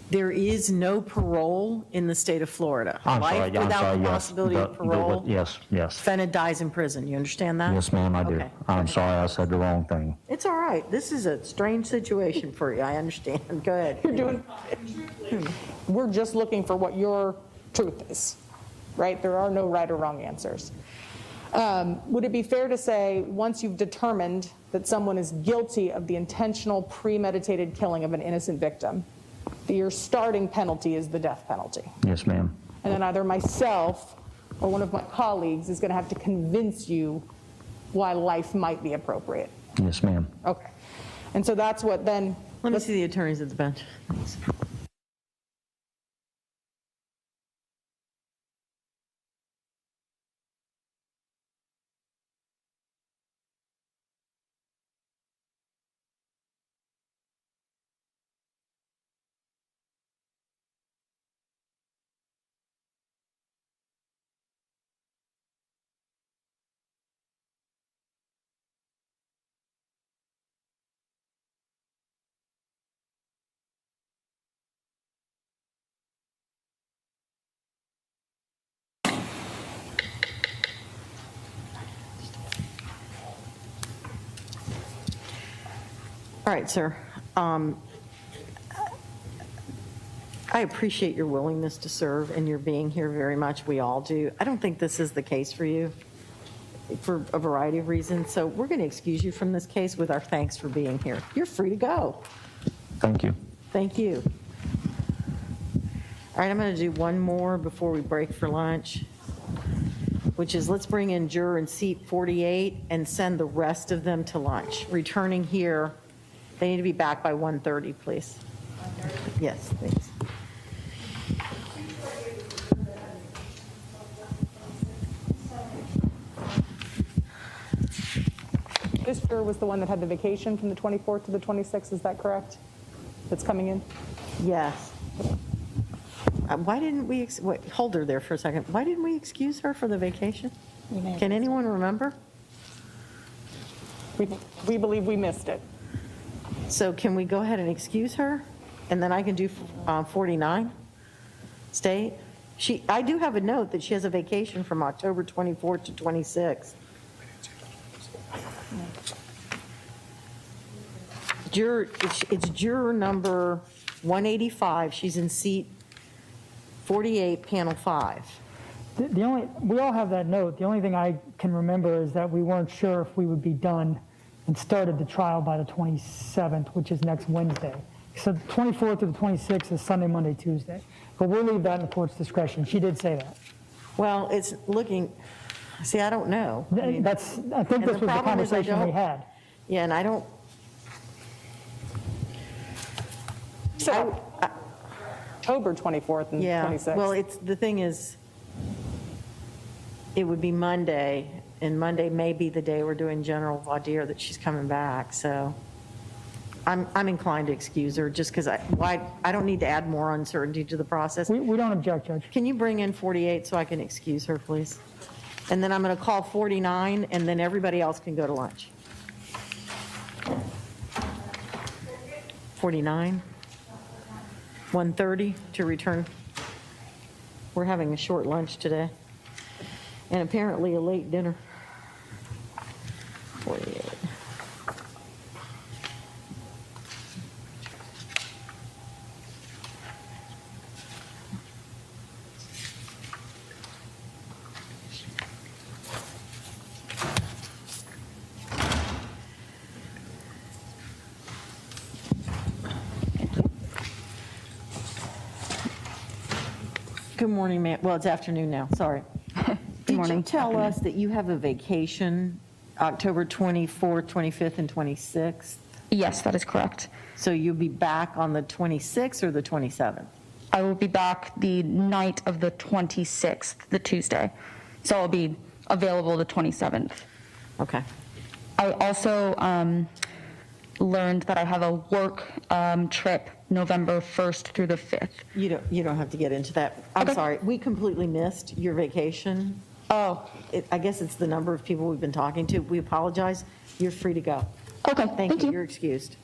There is no parole in the state of Florida. Life without the possibility of parole. Yes. Defendant dies in prison. You understand that? Yes, ma'am, I do. Okay. I'm sorry, I said the wrong thing. It's all right. This is a strange situation for you. I understand. Go ahead. You're doing, we're just looking for what your truth is, right? There are no right or wrong answers. Would it be fair to say, once you've determined that someone is guilty of the intentional premeditated killing of an innocent victim, that your starting penalty is the death penalty? Yes, ma'am. And then either myself or one of my colleagues is going to have to convince you why life might be appropriate. Yes, ma'am. Okay. And so that's what then... Let me see the attorneys at the bench. Thanks. All right, sir. I appreciate your willingness to serve and your being here very much. We all do. I don't think this is the case for you for a variety of reasons. So we're going to excuse you from this case with our thanks for being here. You're free to go. Thank you. Thank you. All right, I'm going to do one more before we break for lunch, which is let's bring in juror in seat 48 and send the rest of them to lunch. Returning here, they need to be back by 1:30, please. Yes, thanks. This juror was the one that had the vacation from the 24th to the 26th, is that correct? That's coming in? Yes. Why didn't we, wait, hold her there for a second. Why didn't we excuse her for the vacation? Can anyone remember? We believe we missed it. So can we go ahead and excuse her? And then I can do 49, state? I do have a note that she has a vacation from October 24th to 26th. It's juror number 185. She's in seat 48, panel 5. We all have that note. The only thing I can remember is that we weren't sure if we would be done and started the trial by the 27th, which is next Wednesday. So the 24th to the 26th is Sunday, Monday, Tuesday. But we'll leave that in the court's discretion. She did say that. Well, it's looking, see, I don't know. I think this was the conversation we had. Yeah, and I don't. October 24th and 26th. Yeah, well, the thing is, it would be Monday, and Monday may be the day we're doing general voir dire that she's coming back, so I'm inclined to excuse her just because I don't need to add more uncertainty to the process. We don't object, Judge. Can you bring in 48 so I can excuse her, please? And then I'm going to call 49, and then everybody else can go to lunch. 49, 1:30 to return. We're having a short lunch today, and apparently a late dinner. 48. Good morning, ma'am. Well, it's afternoon now, sorry. Did morning. you tell us that you have a vacation October 24th, 25th, and 26th? Yes, that is correct. So you'll be back on the 26th or the 27th? I will be back the night of the 26th, the Tuesday. So I'll be available the 27th. Okay. I also learned that I have a work trip November 1st through the 5th. You don't have to get into that. I'm Okay. sorry, we completely missed your vacation. Oh, I guess it's the number of people we've been talking to. We apologize. You're free to go. okay, Thank you. You're excused.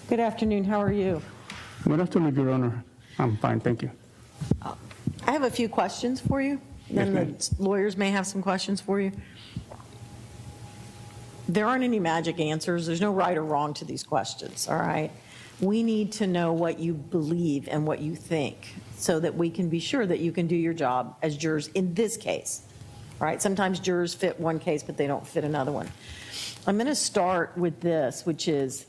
Good afternoon. How are you? Good afternoon, Your Honor. I'm fine, thank you. I have a few questions for you. Then the lawyers may have some questions for you. There aren't any magic answers. There's no right or wrong to these questions, all right? We need to know what you believe and what you think so that we can be sure that you can do your job as jurors in this case, all right? Sometimes jurors fit one case, but they don't fit another one. I'm going to start with this, which is,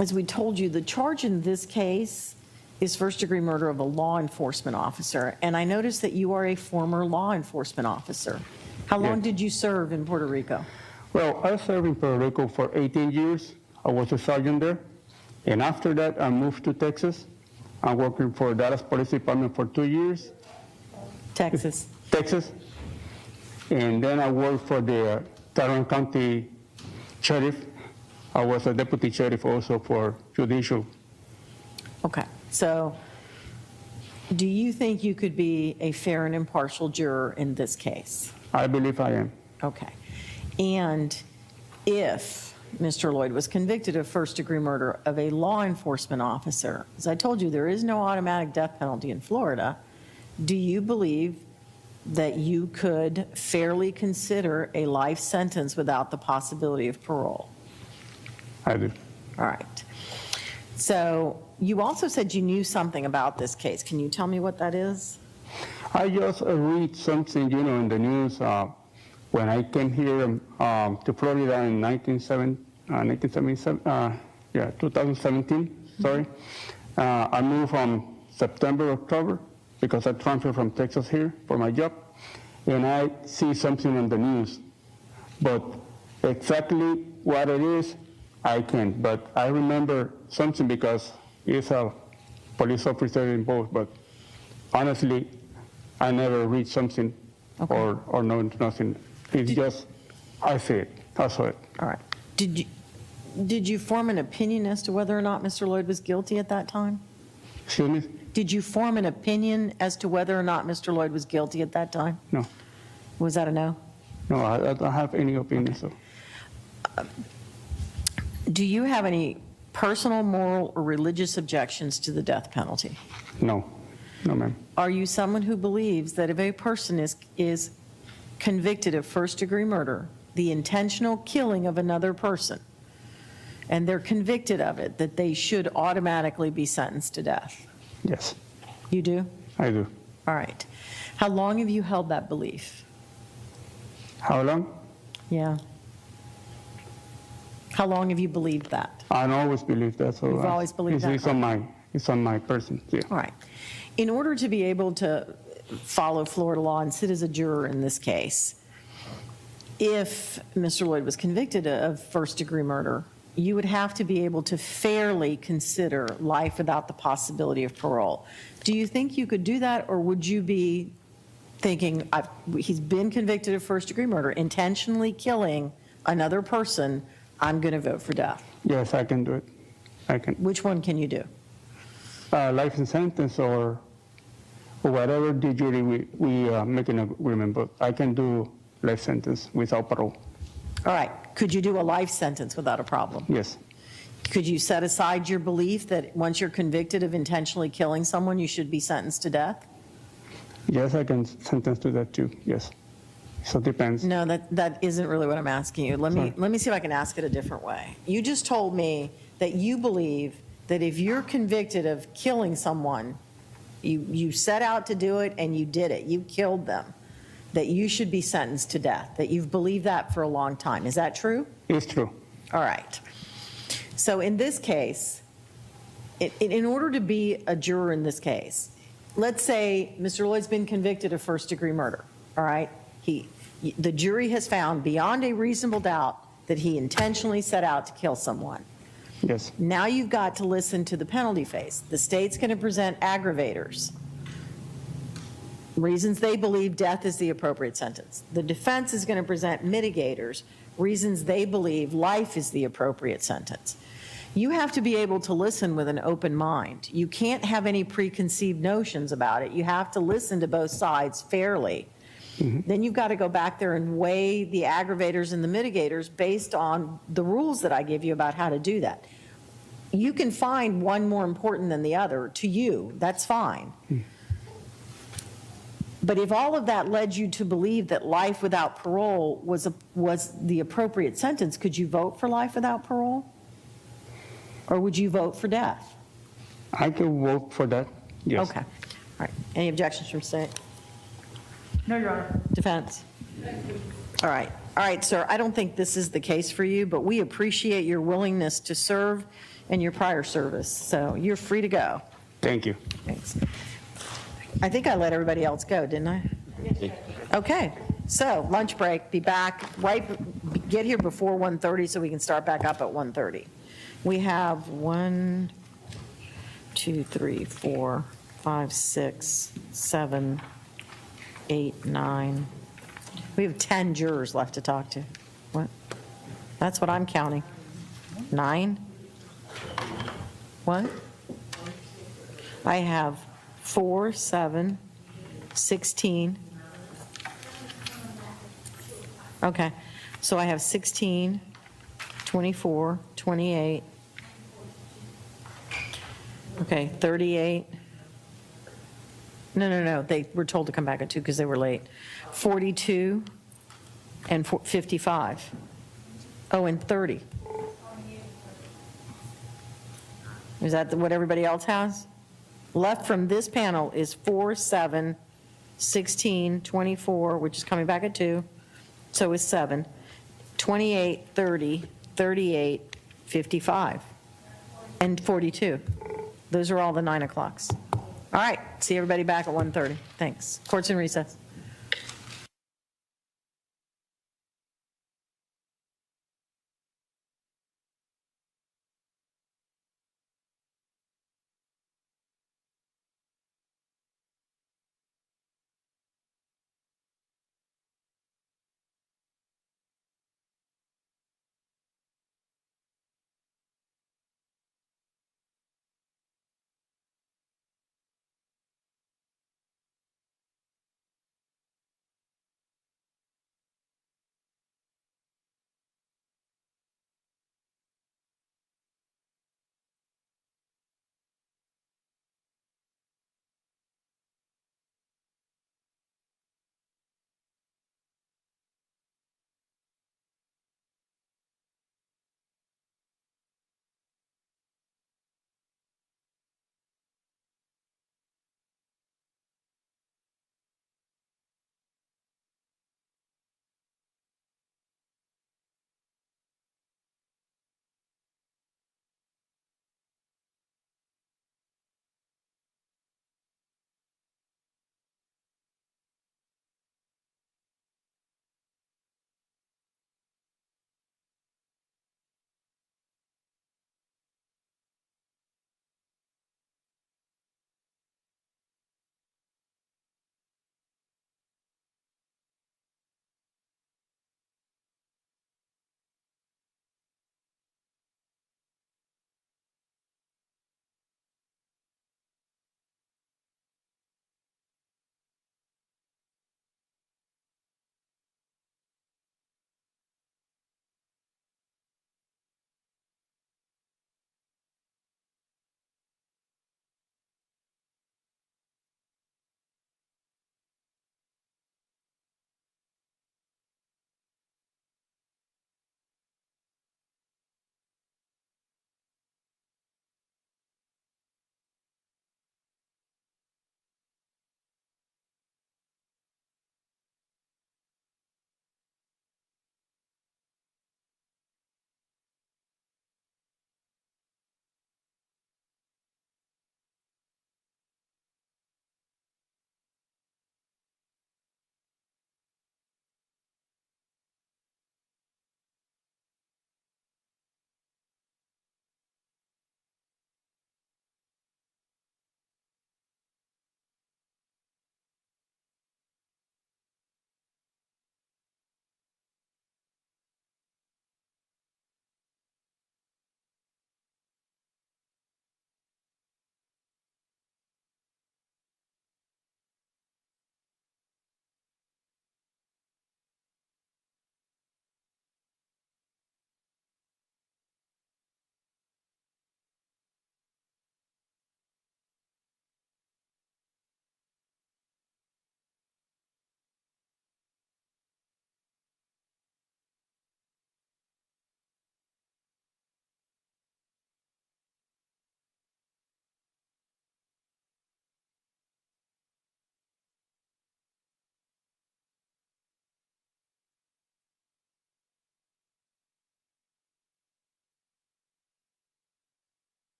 as we told you, the charge in this case is first-degree murder of a law enforcement officer. And I noticed that you are a former law enforcement officer. How long did you serve in Puerto Rico? Well, I served in Puerto Rico for 18 years. I was a sergeant there. And after that, I moved to Texas. I'm working for Dallas Police Department for 2 years. Texas. And then I worked for the Tarrant County Sheriff. I was a deputy sheriff also for judicial. Okay. So do you think you could be a fair and impartial juror in this case? I believe I am. Okay. And if Mr. Loyd was convicted of first-degree murder of a law enforcement officer, as I told you, there is no automatic death penalty in Florida, do you believe that you could fairly consider a life sentence without the possibility of parole? I do. All right. So you also said you knew something about this case. Can you tell me what that is? I just read something, in the news when I came here to Florida in 2017, sorry. I moved from September, October, because I transferred from Texas here for my job, and I see something on the news. But exactly what it is, I can't. But I remember something because it's a police officer involved, but honestly, I never read something or know nothing. It's just, I see it, I saw it. All right. Did you form an opinion as to whether or not Mr. Loyd was guilty at that time? Excuse me? Did you form an opinion as to whether or not Mr. Loyd was guilty at that time? No. Was that a no? No, I don't have any opinion, so. Do you have any personal, moral, or religious objections to the death penalty? No, no, ma'am. Are you someone who believes that if a person is convicted of first-degree murder, the intentional killing of another person, and they're convicted of it, that they should automatically be sentenced to death? Yes. You do? I do. All right. How long have you held that belief? How long? Yeah. How long have you believed that? I always believe that. So You've always believed that? It's on my person, yeah. All right. In order to be able to follow Florida law and sit as a juror in this case, if Mr. Loyd was convicted of first-degree murder, you would have to be able to fairly consider life without the possibility of parole. Do you think you could do that, or would you be thinking, he's been convicted of first-degree murder, intentionally killing another person, I'm going to vote for death? Yes, I can do it. I can. Which one can you do? Life in sentence or whatever the jury, we make an agreement, but I can do life sentence without parole. All right, could you do a life sentence without a problem? Yes, Could you set aside your belief that once you're convicted of intentionally killing someone, you should be sentenced to death? yes, I can sentence to that too, yes. So it depends. No, that isn't really what I'm asking you. Let me see if I can ask it a different way. You just told me that you believe that if you're convicted of killing someone, you set out to do it and you did it, you killed them, that you should be sentenced to death, that you've believed that for a long time. Is that true? It's true. All right. So in this case, in order to be a juror in this case, let's say Mr. Loyd's been convicted of first-degree murder, all right? The jury has found beyond a reasonable doubt that he intentionally set out to kill someone. Yes, Now you've got to listen to the penalty phase. The state's going to present aggravators, reasons they believe death is the appropriate sentence. The defense is going to present mitigators, reasons they believe life is the appropriate sentence. You have to be able to listen with an open mind. You can't have any preconceived notions about it. You have to listen to both sides fairly. Then you've got to go back there and weigh the aggravators and the mitigators based on the rules that I give you about how to do that. You can find one more important than the other to you. That's fine. But if all of that led you to believe that life without parole was the appropriate sentence, could you vote for life without parole? Or would you vote for death? I can vote for that, yes. Okay. All right. Any objections from state? No, Your Honor. Defense? All right. All right, sir. I don't think this is the case for you, but we appreciate your willingness to serve and your prior service. So you're free to go. Thank you. Thanks. I think I let everybody else go, didn't I? Okay. So lunch break. Be back get here before 1:30 so we can start back up at 1:30. We have 1, 2, 3, 4, 5, 6, 7, 8, 9. We have 10 jurors left to talk to. What? That's what I'm counting. 9? What? I have 4, 7, 16. Okay. So I have 16, 24, 28. Okay, 38. No. They were told to come back at 2 because they were late. 42 and 55. Oh, and 30. Is that what everybody else has? Left from this panel is 4, 7, 16, 24, which is coming back at 2. So is 7. 28, 30, 38, 55, and 42. Those are all the 9 o'clocks. All right, see everybody back at 1:30. Thanks. Court's in recess.